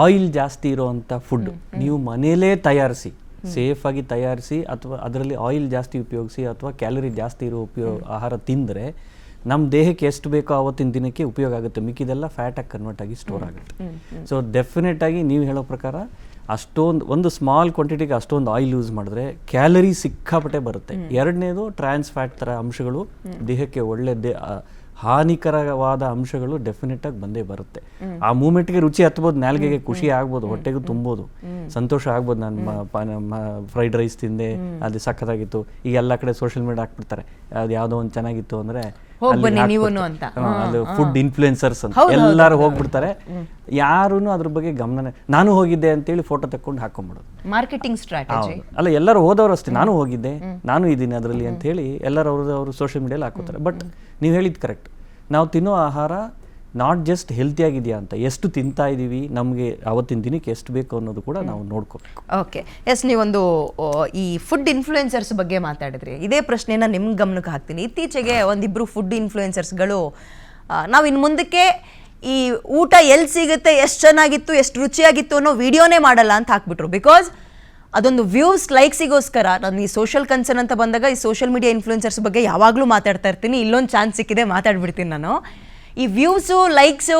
ಆಯಿಲ್ ಜಾಸ್ತಿ ಇರೋವಂಥ ಫುಡ್ ನೀವು ಮನೇಲೇ ತಯಾರಿಸಿ, ಸೇಫಾಗಿ ತಯಾರಿಸಿ, ಅಥವಾ ಅದರಲ್ಲಿ ಆಯಿಲ್ ಜಾಸ್ತಿ ಉಪಯೋಗಿಸಿ ಅಥವಾ ಕ್ಯಾಲರಿ ಜಾಸ್ತಿ ಇರೋ ಆಹಾರ ತಿಂದರೆ ನಮ್ಮ ದೇಹಕ್ಕೆ ಎಷ್ಟು ಬೇಕೋ ಆವತ್ತಿನ ದಿನಕ್ಕೆ ಉಪಯೋಗ ಆಗುತ್ತೆ, ಮಿಕ್ಕಿದೆಲ್ಲ ಫ್ಯಾಟಾಗಿ ಕನ್ವರ್ಟ್ ಆಗಿ ಸ್ಟೋರ್ ಆಗುತ್ತೆ. ಸೊ ಡೆಫಿನೆಟ್ ಆಗಿ ನೀವು ಹೇಳೋ ಪ್ರಕಾರ ಒಂದು ಸ್ಮಾಲ್ ಕ್ವಾಂಟಿಟಿಗೆ ಅಷ್ಟೊಂದು ಆಯಿಲ್ ಯೂಸ್ ಮಾಡಿದ್ರೆ ಕ್ಯಾಲರಿ ಸಿಕ್ಕಾಪಟ್ಟೆ ಬರುತ್ತೆ. ಎರಡನೇದು ಟ್ರಾನ್ಸ್ ಫ್ಯಾಟ್ ಥರ ಅಂಶಗಳು ದೇಹಕ್ಕೆ ಒಳ್ಳೆ ಹಾನಿಕರವಾದ ಅಂಶಗಳು ಡೆಫಿನೆಟ್ ಆಗಿ ಬಂದೇ ಬರುತ್ತೆ. ಆ ಮೂಮೆಂಟ್ಗೆ ರುಚಿ ಹತ್ಬೋದು, ನಾಲ್ಗೆಗೆ ಖುಷಿ ಆಗ್ಬೋದು, ಹೊಟ್ಟೆಗೂ ತುಂಬೋದು, ಸಂತೋಷ ಆಗ್ಬೋದು. ನಾನು ಫ್ರೈಡ್ ರೈಸ್ ತಿಂದೆ, ಅದು ಸಖತ್ತಾಗಿತ್ತು. ಈಗ ಎಲ್ಲ ಕಡೆ ಸೋಷಿಯಲ್ ಮೀಡಿಯಾ ಹಾಕ್ಬಿಡ್ತಾರೆ, ಅದು ಯಾವುದೋ ಒಂದು ಚೆನ್ನಾಗಿತ್ತು ಅಂದರೆ ಅದು ಫುಡ್ ಇನ್ಫ್ಲುಯೆನ್ಸರ್ಸ್ ಅಂತ ಎಲ್ಲರೂ ಹೋಗ್ಬಿಡ್ತಾರೆ. ಯಾರೂ ಅದ್ರ ಬಗ್ಗೆ ಗಮನ, ನಾನು ಹೋಗಿದ್ದೆ ಅಂತೇಳಿ ಫೋಟೋ ತಕೊಂಡು ಹಾಕೊಂಡ್ಬಿಡೋದು, ಮಾರ್ಕೆಟಿಂಗ್ ಸ್ಟ್ರಾಟಜಿ. ಅಲ್ಲ, ಎಲ್ಲರೂ ಹೋದವರು ಅಷ್ಟೇ, ನಾನು ಹೋಗಿದ್ದೆ, ನಾನು ಇದ್ದೀನಿ ಅದರಲ್ಲಿ ಅಂತ ಹೇಳಿ ಎಲ್ಲರೂ ಅವರು ಸೋಷಿಯಲ್ ಮೀಡಿಯಲ್ಲಿ ಹಾಕೋತಾರೆ. ಬಟ್ ನೀವು ಹೇಳಿದ್ದು ಕರೆಕ್ಟ್. ನಾವು ತಿನ್ನೋ ಆಹಾರ ನಾಟ್ ಜಸ್ಟ್ ಹೆಲ್ತಿ ಆಗಿದೆಯಾ ಅಂತ, ಎಷ್ಟು ತಿಂತಾ ಇದ್ದೀವಿ, ನಮಗೆ ಅವತ್ತಿನ ದಿನಕ್ಕೆ ಎಷ್ಟು ಬೇಕು ಅನ್ನೋದು ಕೂಡ ನಾವು ನೋಡ್ಕೋಬೇಕು. Okay, yes. ನೀವೊಂದು ಈ ಫುಡ್ ಇನ್ಫ್ಲೂಯೆನ್ಸರ್ಸ್ ಬಗ್ಗೆ ಮಾತಾಡಿದ್ರಿ. ಇದೇ ಪ್ರಶ್ನೆನ ನಿಮ್ಮ ಗಮನಕ್ಕೆ ಹಾಕ್ತೀನಿ. ಇತ್ತೀಚೆಗೆ ಒಂದಿಬ್ಬರು ಫುಡ್ ಇನ್ಫ್ಲೂಯೆನ್ಸರ್ಸ್ಗಳು ನಾವು ಇನ್ನು ಮುಂದಕ್ಕೆ ಈ ಊಟ ಎಲ್ಲಿ ಸಿಗುತ್ತೆ, ಎಷ್ಟು ಚೆನ್ನಾಗಿತ್ತು, ಎಷ್ಟು ರುಚಿಯಾಗಿತ್ತು ಅನ್ನೋ ವಿಡಿಯೋನೇ ಮಾಡಲ್ಲ ಅಂತ ಹಾಕ್ಬಿಟ್ರು. ಬಿಕಾಸ್ ಅದೊಂದು ವ್ಯೂಸ್ ಲೈಕ್ಸಿಗೋಸ್ಕರ. ನಾನು ಈ ಸೋಷಿಯಲ್ ಕನ್ಸರ್ನ್ ಅಂತ ಬಂದಾಗ ಈ ಸೋಷಿಯಲ್ ಮೀಡಿಯಾ ಇನ್ಫ್ಲೂಯೆನ್ಸರ್ಸ್ ಬಗ್ಗೆ ಯಾವಾಗಲೂ ಮಾತಾಡ್ತಾ ಇರ್ತೀನಿ. ಇಲ್ಲೊಂದು ಚಾನ್ಸ್ ಸಿಕ್ಕಿದೆ, ಮಾತಾಡ್ಬಿಡ್ತೀನಿ ನಾನು. ಈ ವ್ಯೂಸು, ಲೈಕ್ಸು,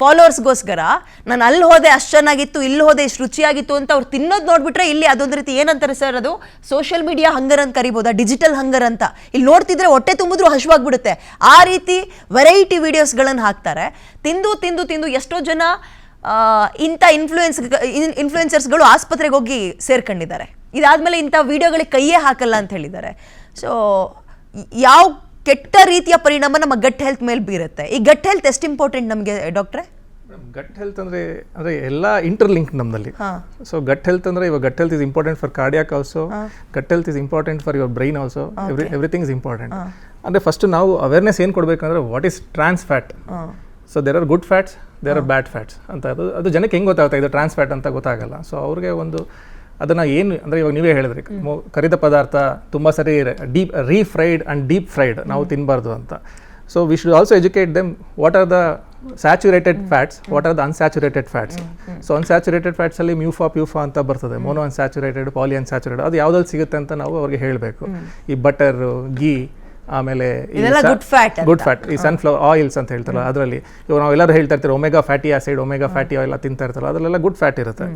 ಫಾಲೋವರ್ಸ್ಗೋಸ್ಕರ ನಾನು ಅಲ್ಲಿ ಹೋದೆ ಅಷ್ಟು ಚೆನ್ನಾಗಿತ್ತು, ಇಲ್ಲಿ ಹೋದೆ ಇಷ್ಟು ರುಚಿಯಾಗಿತ್ತು ಅಂತ ಅವ್ರು ತಿನ್ನೋದು ನೋಡ್ಬಿಟ್ರೆ, ಇಲ್ಲಿ ಅದೊಂದು ರೀತಿ ಏನಂತಾರೆ ಸರ್, ಅದು ಸೋಷಿಯಲ್ ಮೀಡಿಯಾ ಹಂಗರ್ ಅಂತ ಕರಿಬೋದಾ, ಡಿಜಿಟಲ್ ಹಂಗರ್ ಅಂತ. ಇಲ್ಲಿ ನೋಡ್ತಿದ್ರೆ ಹೊಟ್ಟೆ ತುಂಬಿದ್ರು ಹಶ್ವಾಗ್ಬಿಡುತ್ತೆ. ಆ ರೀತಿ ವೆರೈಟಿ ವಿಡಿಯೋಸ್ಗಳನ್ನು ಹಾಕ್ತಾರೆ. ತಿಂದು ತಿಂದು ತಿಂದು ಎಷ್ಟೋ ಜನ ಇಂಥ ಇನ್ಫ್ಲೂಯೆನ್ಸರ್ಸ್ಗಳು ಆಸ್ಪತ್ರೆಗೆ ಹೋಗಿ ಸೇರ್ಕೊಂಡಿದ್ದಾರೆ. ಇದಾದ್ಮೇಲೆ ಇಂಥ ವಿಡಿಯೋಗಳಿಗೆ ಕೈಯೇ ಹಾಕಲ್ಲ ಅಂತ ಹೇಳಿದ್ದಾರೆ. ಸೊ ಯಾವ ಕೆಟ್ಟ ರೀತಿಯ ಪರಿಣಾಮ ನಮ್ಮ ಗಟ್ ಹೆಲ್ತ್ ಮೇಲೆ ಬೀರುತ್ತೆ. ಈ ಗಟ್ ಹೆಲ್ತ್ ಎಷ್ಟು ಇಂಪಾರ್ಟೆಂಟ್ ನಮಗೆ ಡಾಕ್ಟ್ರೆ? ಗಟ್ ಹೆಲ್ತ್ ಅಂದರೆ ಎಲ್ಲ ಇಂಟರ್ಲಿಂಕ್ ನಮ್ಮಲ್ಲಿ. ಸೊ ಗಟ್ ಹೆಲ್ತ್ ಅಂದರೆ ಇವಾಗ gut health is important for cardiac also, gut health is important for your brain also, everything is important. ಅಂದರೆ ಫಸ್ಟ್ ನಾವು ಅವೇರ್ನೆಸ್ ಏನು ಕೊಡಬೇಕಂದ್ರೆ what is trans fat. So there are good fats, there are bad fats ಅಂತ. ಅದು ಜನಕ್ಕೆ ಹೆಂಗೆ ಗೊತ್ತಾಗುತ್ತೆ ಇದು ಟ್ರಾನ್ಸ್ ಫ್ಯಾಟ್ ಅಂತ ಗೊತ್ತಾಗಲ್ಲ. ಸೊ ಅವ್ರಿಗೆ ಒಂದು ಅದನ್ನು ಏನು ಅಂದರೆ ಇವಾಗ ನೀವೇ ಹೇಳಿದ್ರಿ, ಕರಿದ ಪದಾರ್ಥ ತುಂಬ ಸರಿ ರೀಫ್ರೈಡ್ ಆ್ಯಂಡ್ ಡೀಪ್ ಫ್ರೈಡ್ ನಾವು ತಿನ್ನಬಾರ್ದು ಅಂತ. So we should also educate them what are the saturated fats, what are the unsaturated fats. So unsaturated ಫ್ಯಾಟ್ಸಲ್ಲಿ ಪ್ಯೂಫಾ ಅಂತ ಬರ್ತದೆ, ಮೋನೋ ಅನ್ಸ್ಯಾಚುರೇಟೆಡ್, ಪಾಲಿ ಅನ್ಸ್ಯಾಚುರೇಟೆಡ್, ಅದು ಯಾವುದಲ್ಲಿ ಸಿಗುತ್ತೆ ಅಂತ ನಾವು ಅವ್ರಿಗೆ ಹೇಳಬೇಕು. ಈ ಬಟರು, ಗೀ, ಆಮೇಲೆ ಗುಡ್ ಫ್ಯಾಟ್, ಈ ಸನ್ಫ್ಲವರ್ ಆಯಿಲ್ಸ್ ಅಂತ ಹೇಳ್ತಾರಲ್ಲ ಅದರಲ್ಲಿ, ಇವಾಗ ನಾವೆಲ್ಲರೂ ಹೇಳ್ತಾ ಇರ್ತಾರೆ omega fatty acid, omega fatty oil ತಿಂತಾ ಇರ್ತಾರಲ್ಲ, ಅದರಲ್ಲೆಲ್ಲ ಗುಡ್ ಫ್ಯಾಟ್ ಇರುತ್ತೆ.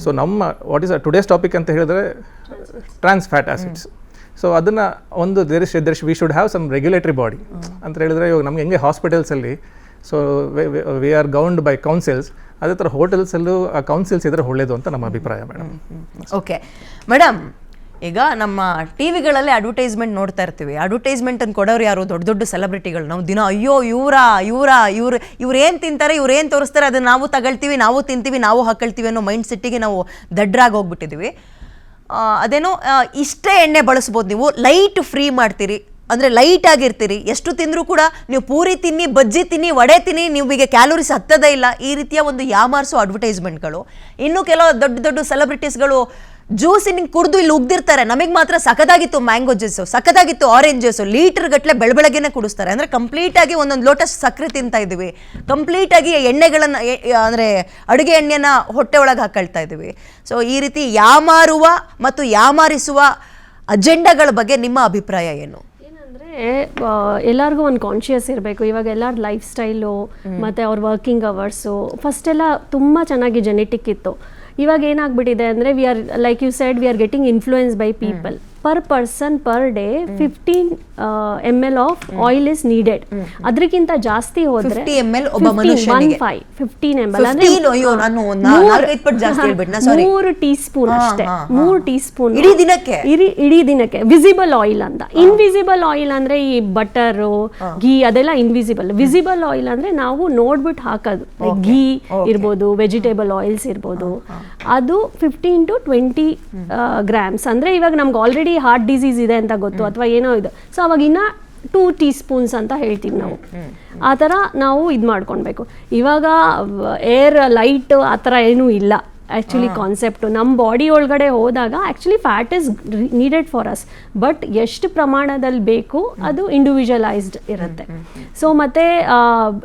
ಸೊ ನಮ್ಮ ವಾಟ್ ಈಸ್ ಟುಡೇಸ್ ಟಾಪಿಕ್ ಅಂತ ಹೇಳಿದ್ರೆ ಟ್ರಾನ್ಸ್ ಫ್ಯಾಟ್ ಆಸಿಡ್ಸ್. ಸೊ ಅದನ್ನು ಒಂದು we should have some regulatory body ಅಂತ ಹೇಳಿದ್ರೆ ಇವಾಗ ನಮ್ಗೆ ಹೆಂಗೆ ಹಾಸ್ಪಿಟಲ್ಸಲ್ಲಿ so we are governed by councils, ಅದೇ ಥರ ಹೋಟೆಲ್ಸಲ್ಲೂ ಆ ಕೌನ್ಸಿಲ್ಸ್ ಇದ್ರೆ ಒಳ್ಳೇದು ಅಂತ ನಮ್ಮ ಅಭಿಪ್ರಾಯ ಮೇಡಮ್. ಓಕೆ ಮೇಡಮ್, ಈಗ ನಮ್ಮ ಟಿವಿಗಳಲ್ಲಿ ಅಡ್ವರ್ಟೈಸ್ಮೆಂಟ್ ನೋಡ್ತಾ ಇರ್ತೀವಿ. ಅಡ್ವರ್ಟೈಸ್ಮೆಂಟ್ ಅಂತ ಕೊಡೋರು ಯಾರು? ದೊಡ್ಡ ದೊಡ್ಡ ಸೆಲೆಬ್ರಿಟಿಗಳು. ನಾವು ದಿನ ಅಯ್ಯೋ ಇವ್ರು ಏನು ತಿಂತಾರೆ, ಇವ್ರು ಏನು ತೋರಿಸ್ತಾರೆ ಅದನ್ನ ನಾವು ತಗೊಳ್ತೀವಿ, ನಾವು ತಿಂತೀವಿ, ನಾವು ಹಾಕೊಳ್ತೀವಿ ಅನ್ನೋ ಮೈಂಡ್ ಸೆಟ್ಟಿಗೆ ನಾವು ದಡ್ರಾಗಿ ಹೋಗ್ಬಿಟ್ಟಿದ್ದೀವಿ. ಅದೇನೋ ಇಷ್ಟೇ ಎಣ್ಣೆ ಬಳಸ್ಬೋದು, ನೀವು ಲೈಟ್ ಫ್ರೀ ಮಾಡ್ತೀರಿ ಅಂದರೆ ಲೈಟ್ ಆಗಿರ್ತೀರಿ, ಎಷ್ಟು ತಿಂದರೂ ಕೂಡ ನೀವು ಪೂರಿ ತಿನ್ನಿ, ಬಜ್ಜಿ ತಿನ್ನಿ, ವಡೆ ತಿನ್ನಿ, ನಿಮಗೆ ಕ್ಯಾಲೋರೀಸ್ ಹತ್ತದೇ ಇಲ್ಲ, ಈ ರೀತಿಯ ಒಂದು ಯಾಮಾರಿಸೋ ಅಡ್ವರ್ಟೈಸ್ಮೆಂಟ್ಗಳು. ಇನ್ನು ಕೆಲವು ದೊಡ್ಡ ದೊಡ್ಡ ಸೆಲೆಬ್ರಿಟೀಸ್ಗಳು ಜ್ಯೂಸ್ ನಿಂಗೆ ಕುಡಿದು ಇಲ್ಲಿ ಉಗ್ದಿರ್ತಾರೆ, ನಮಗೆ ಮಾತ್ರ ಸಖದಾಗಿತ್ತು ಮ್ಯಾಂಗೋ ಜ್ಯೂಸು, ಸಖದಾಗಿತ್ತು ಆರೆಂಜ್ ಜ್ಯೂಸು, ಲೀಟರ್ ಗಟ್ಟಲೆ ಬೆಳಬೆಳಗ್ಗೆನೆ ಕುಡಿಸ್ತಾರೆ. ಅಂದರೆ ಕಂಪ್ಲೀಟಾಗಿ ಒಂದೊಂದು ಲೋಟ ಸಕ್ಕರೆ ತಿಂತಾ ಇದ್ದೀವಿ, ಕಂಪ್ಲೀಟಾಗಿ ಎಣ್ಣೆಗಳನ್ನು ಅಂದರೆ ಅಡುಗೆ ಎಣ್ಣೆನ ಹೊಟ್ಟೆ ಒಳಗೆ ಹಾಕೊಳ್ತಾ ಇದ್ದೀವಿ. ಸೊ ಈ ರೀತಿ ಯಾಮಾರುವ ಮತ್ತು ಯಾಮಾರಿಸುವ ಅಜೆಂಡಾಗಳ ಬಗ್ಗೆ ನಿಮ್ಮ ಅಭಿಪ್ರಾಯ ಏನು? ಎಲ್ಲರಿಗೂ ಒಂದು ಕಾನ್ಷಿಯಸ್ ಇರಬೇಕು. ಇವಾಗ ಎಲ್ಲರ ಲೈಫ್ ಸ್ಟೈಲು ಮತ್ತು ಅವ್ರ ವರ್ಕಿಂಗ್ ಅವರ್ಸು ಫಸ್ಟ್ ಎಲ್ಲ ತುಂಬ ಚೆನ್ನಾಗಿ ಜೆನೆಟಿಕ್ ಇತ್ತು. ಇವಾಗ ಏನಾಗ್ಬಿಟ್ಟಿದೆ ಅಂದರೆ we are like you said we are getting influence by people. Per person per day 15 ml of oil is needed. ಅದಕ್ಕಿಂತ ಜಾಸ್ತಿ ಹೋದ್ರೆ 50 ml ಒಬ್ಬ ಮನುಷ್ಯನಿಗೆ 15 ml ಅಂದ್ರೆ 3 ಟೀ ಸ್ಪೂನ್ ಅಷ್ಟೇ. 3 ಟೀ ಸ್ಪೂನ್ ಇಡೀ ದಿನಕ್ಕೆ ವಿಸಿಬಲ್ ಆಯಿಲ್ ಅಂತ. ಇನ್ವಿಸಿಬಲ್ ಆಯಿಲ್ ಅಂದ್ರೆ ಈ ಬಟರು, ಘೀ ಅದೆಲ್ಲ ಇನ್ವಿಸಿಬಲ್. ವಿಸಿಬಲ್ ಆಯಿಲ್ ಅಂದ್ರೆ ನಾವು ನೋಡ್ಬಿಟ್ಟು ಹಾಕೋದು, ಘೀ ಇರ್ಬೋದು, ವೆಜಿಟೇಬಲ್ ಆಯಿಲ್ಸ್ ಇರ್ಬೋದು. ಅದು 15 to 20 ಗ್ರಾಮ್ಸ್. ಅಂದ್ರೆ ಇವಾಗ ನಮ್ಗೆ ಆಲ್ರೆಡಿ ಹಾರ್ಟ್ ಡಿಸೀಸ್ ಇದೆ ಅಂತ ಗೊತ್ತು ಅಥವಾ ಏನೋ ಇದೆ, ಸೊ ಅವಾಗ ಇನ್ನ 2 ಟೀ ಸ್ಪೂನ್ಸ್ ಅಂತ ಹೇಳ್ತೀವಿ ನಾವು. ಆ ಥರ ನಾವು ಇದು ಮಾಡ್ಕೊಳ್ಬೇಕು. ಇವಾಗ ಏರ್ ಲೈಟ್ ಆ ಥರ ಏನೂ ಇಲ್ಲ ಆ್ಯಕ್ಚುಲಿ ಕಾನ್ಸೆಪ್ಟು. ನಮ್ಮ ಬಾಡಿ ಒಳಗಡೆ ಹೋದಾಗ actually fat is needed for us, but ಎಷ್ಟು ಪ್ರಮಾಣದಲ್ಲಿ ಬೇಕು ಅದು ಇಂಡಿವಿಜುವಲೈಸ್ಡ್ ಇರುತ್ತೆ. ಸೊ ಮತ್ತು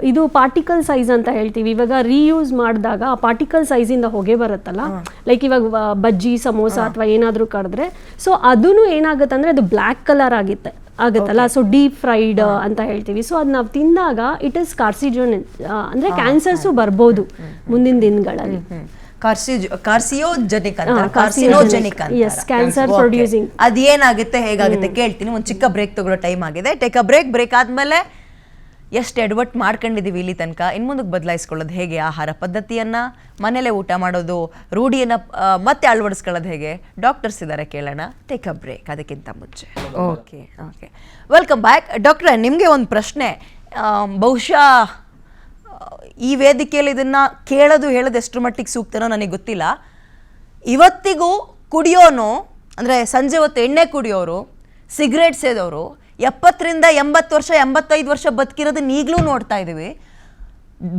ಇದು ಪಾರ್ಟಿಕಲ್ ಸೈಜ್ ಅಂತ ಹೇಳ್ತೀವಿ. ಇವಾಗ ರೀಯೂಸ್ ಮಾಡಿದಾಗ ಆ ಪಾರ್ಟಿಕಲ್ ಸೈಜಿಂದ ಹೊಗೆ ಬರುತ್ತಲ್ಲ, ಲೈಕ್ ಇವಾಗ ಬಜ್ಜಿ, ಸಮೋಸ ಅಥವಾ ಏನಾದರೂ ಕರೆದ್ರೆ, ಸೊ ಅದೂ ಏನಾಗುತ್ತೆ ಅಂದರೆ ಅದು ಬ್ಲ್ಯಾಕ್ ಕಲರ್ ಆಗುತ್ತಲ್ಲ, ಸೊ ಡೀಪ್ ಫ್ರೈಡ್ ಅಂತ ಹೇಳ್ತೀವಿ. ಸೊ ಅದು ನಾವು ತಿಂದಾಗ ಇಟ್ ಇಸ್ ಕಾರ್ಸಿಜೋನಿಕ್, ಅಂದರೆ ಕ್ಯಾನ್ಸರ್ಸು ಬರ್ಬೋದು ಮುಂದಿನ ದಿನಗಳಲ್ಲಿ. ಕಾರ್ಸಿಯೋಜೆನಿಕ್ ಅಂತ, ಕಾರ್ಸಿನೋಜೆನಿಕ್ ಅಂತ. Yes, cancer producing. ಅದೇನಾಗುತ್ತೆ, ಹೇಗಾಗುತ್ತೆ ಕೇಳ್ತೀನಿ. ಒಂದು ಚಿಕ್ಕ ಬ್ರೇಕ್ ತಗೊಳ್ಳೋ ಟೈಮ್ ಆಗಿದೆ. ಟೇಕ್ ಅ ಬ್ರೇಕ್ ಆದ್ಮೇಲೆ ಎಷ್ಟು ಎಡವಟ್ ಮಾಡ್ಕೊಂಡಿದ್ದೀವಿ ಇಲ್ಲಿ ತನಕ, ಇನ್ನು ಮುಂದಕ್ಕೆ ಬದಲಾಯಿಸ್ಕೊಳ್ಳೋದು ಹೇಗೆ, ಆಹಾರ ಪದ್ಧತಿಯನ್ನು, ಮನೇಲೆ ಊಟ ಮಾಡೋದು ರೂಢಿಯನ್ನು ಮತ್ತೆ ಅಳವಡಿಸ್ಕೊಳ್ಳೋದು ಹೇಗೆ, ಡಾಕ್ಟರ್ಸ್ ಇದ್ದಾರೆ ಕೇಳೋಣ. ಟೇಕ್ ಅ ಬ್ರೇಕ್ ಅದಕ್ಕಿಂತ ಮುಂಚೆ. Okay, welcome back. ಡಾಕ್ಟ್ರೆ, ನಿಮಗೆ ಒಂದು ಪ್ರಶ್ನೆ. ಬಹುಶಃ ಈ ವೇದಿಕೆಯಲ್ಲಿ ಇದನ್ನು ಹೇಳೋದು ಎಷ್ಟರ ಮಟ್ಟಿಗೆ ಸೂಕ್ತನೋ ನನಗೆ ಗೊತ್ತಿಲ್ಲ. ಇವತ್ತಿಗೂ ಕುಡಿಯೋನು ಅಂದರೆ ಸಂಜೆ ಹೊತ್ತು ಎಣ್ಣೆ ಕುಡಿಯೋರು, ಸಿಗರೇಟ್ ಸೇದೋರು 70 ರಿಂದ 80 ವರ್ಷ 85 ವರ್ಷ ಬದುಕಿರೋದನ್ನ ಈಗಲೂ ನೋಡ್ತಾ ಇದ್ದೀವಿ.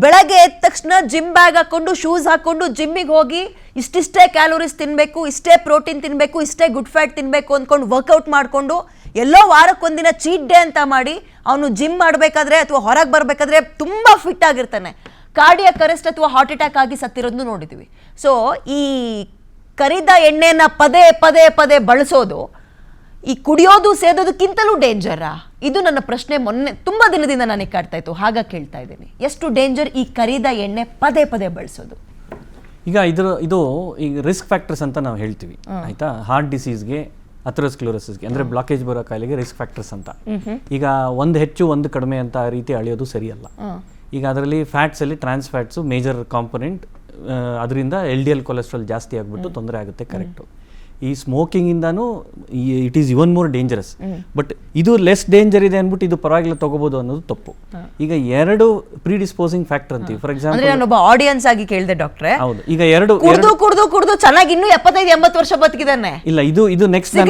ಬೆಳಗ್ಗೆ ಎದ್ದ ತಕ್ಷಣ ಜಿಮ್ ಬ್ಯಾಗ್ ಹಾಕ್ಕೊಂಡು, ಶೂಸ್ ಹಾಕ್ಕೊಂಡು ಜಿಮ್ಮಿಗೆ ಹೋಗಿ ಇಷ್ಟಿಷ್ಟೇ ಕ್ಯಾಲೋರೀಸ್ ತಿನ್ನಬೇಕು, ಇಷ್ಟೇ ಪ್ರೋಟೀನ್ ತಿನ್ನಬೇಕು, ಇಷ್ಟೇ ಗುಡ್ ಫ್ಯಾಟ್ ತಿನ್ನಬೇಕು ಅಂದ್ಕೊಂಡು ವರ್ಕೌಟ್ ಮಾಡಿಕೊಂಡು ಎಲ್ಲೋ ವಾರಕ್ಕೊಂದಿನ ಚೀಟ್ ಡೇ ಅಂತ ಮಾಡಿ ಅವನು ಜಿಮ್ ಮಾಡಬೇಕಾದ್ರೆ ಅಥವಾ ಹೊರಗೆ ಬರಬೇಕಾದ್ರೆ ತುಂಬ ಫಿಟ್ ಆಗಿರ್ತಾನೆ. ಕಾರ್ಡಿಯಾಕ್ ಅರೆಸ್ಟ್ ಅಥವಾ ಹಾರ್ಟ್ ಅಟ್ಯಾಕ್ ಆಗಿ ಸತ್ತಿರೋದನ್ನು ನೋಡಿದ್ದೀವಿ. ಸೊ ಈ ಕರಿದ ಎಣ್ಣೆನ ಪದೇ ಪದೇ ಪದೇ ಬಳಸೋದು ಈ ಕುಡಿಯೋದು ಸೇದೋದಕ್ಕಿಂತಲೂ ಡೇಂಜರಾ? ಇದು ನನ್ನ ಪ್ರಶ್ನೆ. ಮೊನ್ನೆ ತುಂಬ ದಿನದಿಂದ ನನಗೆ ಕಾಡ್ತಾ ಇತ್ತು, ಹಾಗ ಕೇಳ್ತಾ ಇದ್ದೀನಿ. ಎಷ್ಟು ಡೇಂಜರ್ ಈ ಕರಿದ ಎಣ್ಣೆ ಪದೇ ಪದೇ ಬಳಸೋದು? ಈಗ ಇದು ಈಗ ರಿಸ್ಕ್ ಫ್ಯಾಕ್ಟರ್ಸ್ ಅಂತ ನಾವು ಹೇಳ್ತೀವಿ, ಆಯ್ತಾ? ಹಾರ್ಟ್ ಡಿಸೀಸ್ಗೆ, ಅಥೆರೋಸ್ಕ್ಲೆರೋಸಿಸ್ಗೆ ಅಂದರೆ ಬ್ಲಾಕೇಜ್ ಬರೋ ಕಾಯಿಲೆಗೆ ರಿಸ್ಕ್ ಫ್ಯಾಕ್ಟರ್ಸ್ ಅಂತ. ಈಗ ಒಂದು ಹೆಚ್ಚು ಒಂದು ಕಡಿಮೆ ಅಂತ ಆ ರೀತಿ ಅಳೆಯೋದು ಸರಿಯಲ್ಲ. ಈಗ ಅದರಲ್ಲಿ ಫ್ಯಾಟ್ಸಲ್ಲಿ ಟ್ರಾನ್ಸ್ ಫ್ಯಾಟ್ಸು ಮೇಜರ್ ಕಾಂಪೊನೆಂಟ್. ಅದರಿಂದ LDL ಕೊಲೆಸ್ಟ್ರಾಲ್ ಜಾಸ್ತಿ ಆಗಿಬಿಟ್ಟು ತೊಂದರೆ ಆಗುತ್ತೆ, ಕರೆಕ್ಟು. ಈ ಸ್ಮೋಕಿಂಗಿಂದಾನು it is even more dangerous. But ಇದು ಲೆಸ್ ಡೇಂಜರ್ ಇದೆ ಅಂದ್ಬಿಟ್ಟು ಇದು ಪರವಾಗಿಲ್ಲ ತಗೋಬಹುದು ಅನ್ನೋದು ತಪ್ಪು. ಈಗ ಎರಡು ಪ್ರಿಡಿಸ್ಪೋಸಿಂಗ್ ಫ್ಯಾಕ್ಟರ್ ಅಂತೀವಿ. ಫಾರ್ ಎಕ್ಸಾಂಪಲ್, ನಾನೊಬ್ಬ ಆಡಿಯನ್ಸ್ ಆಗಿ ಕೇಳಿದೆ ಡಾಕ್ಟ್ರೆ. ಹೌದು, ಈಗ ಎರಡು ಕುಡ್ದು ಚೆನ್ನಾಗಿ ಇನ್ನೂ 75-80 ವರ್ಷ ಬದುಕಿದಾನೆ. ಇಲ್ಲ, ಇದು ನೆಕ್ಸ್ಟ್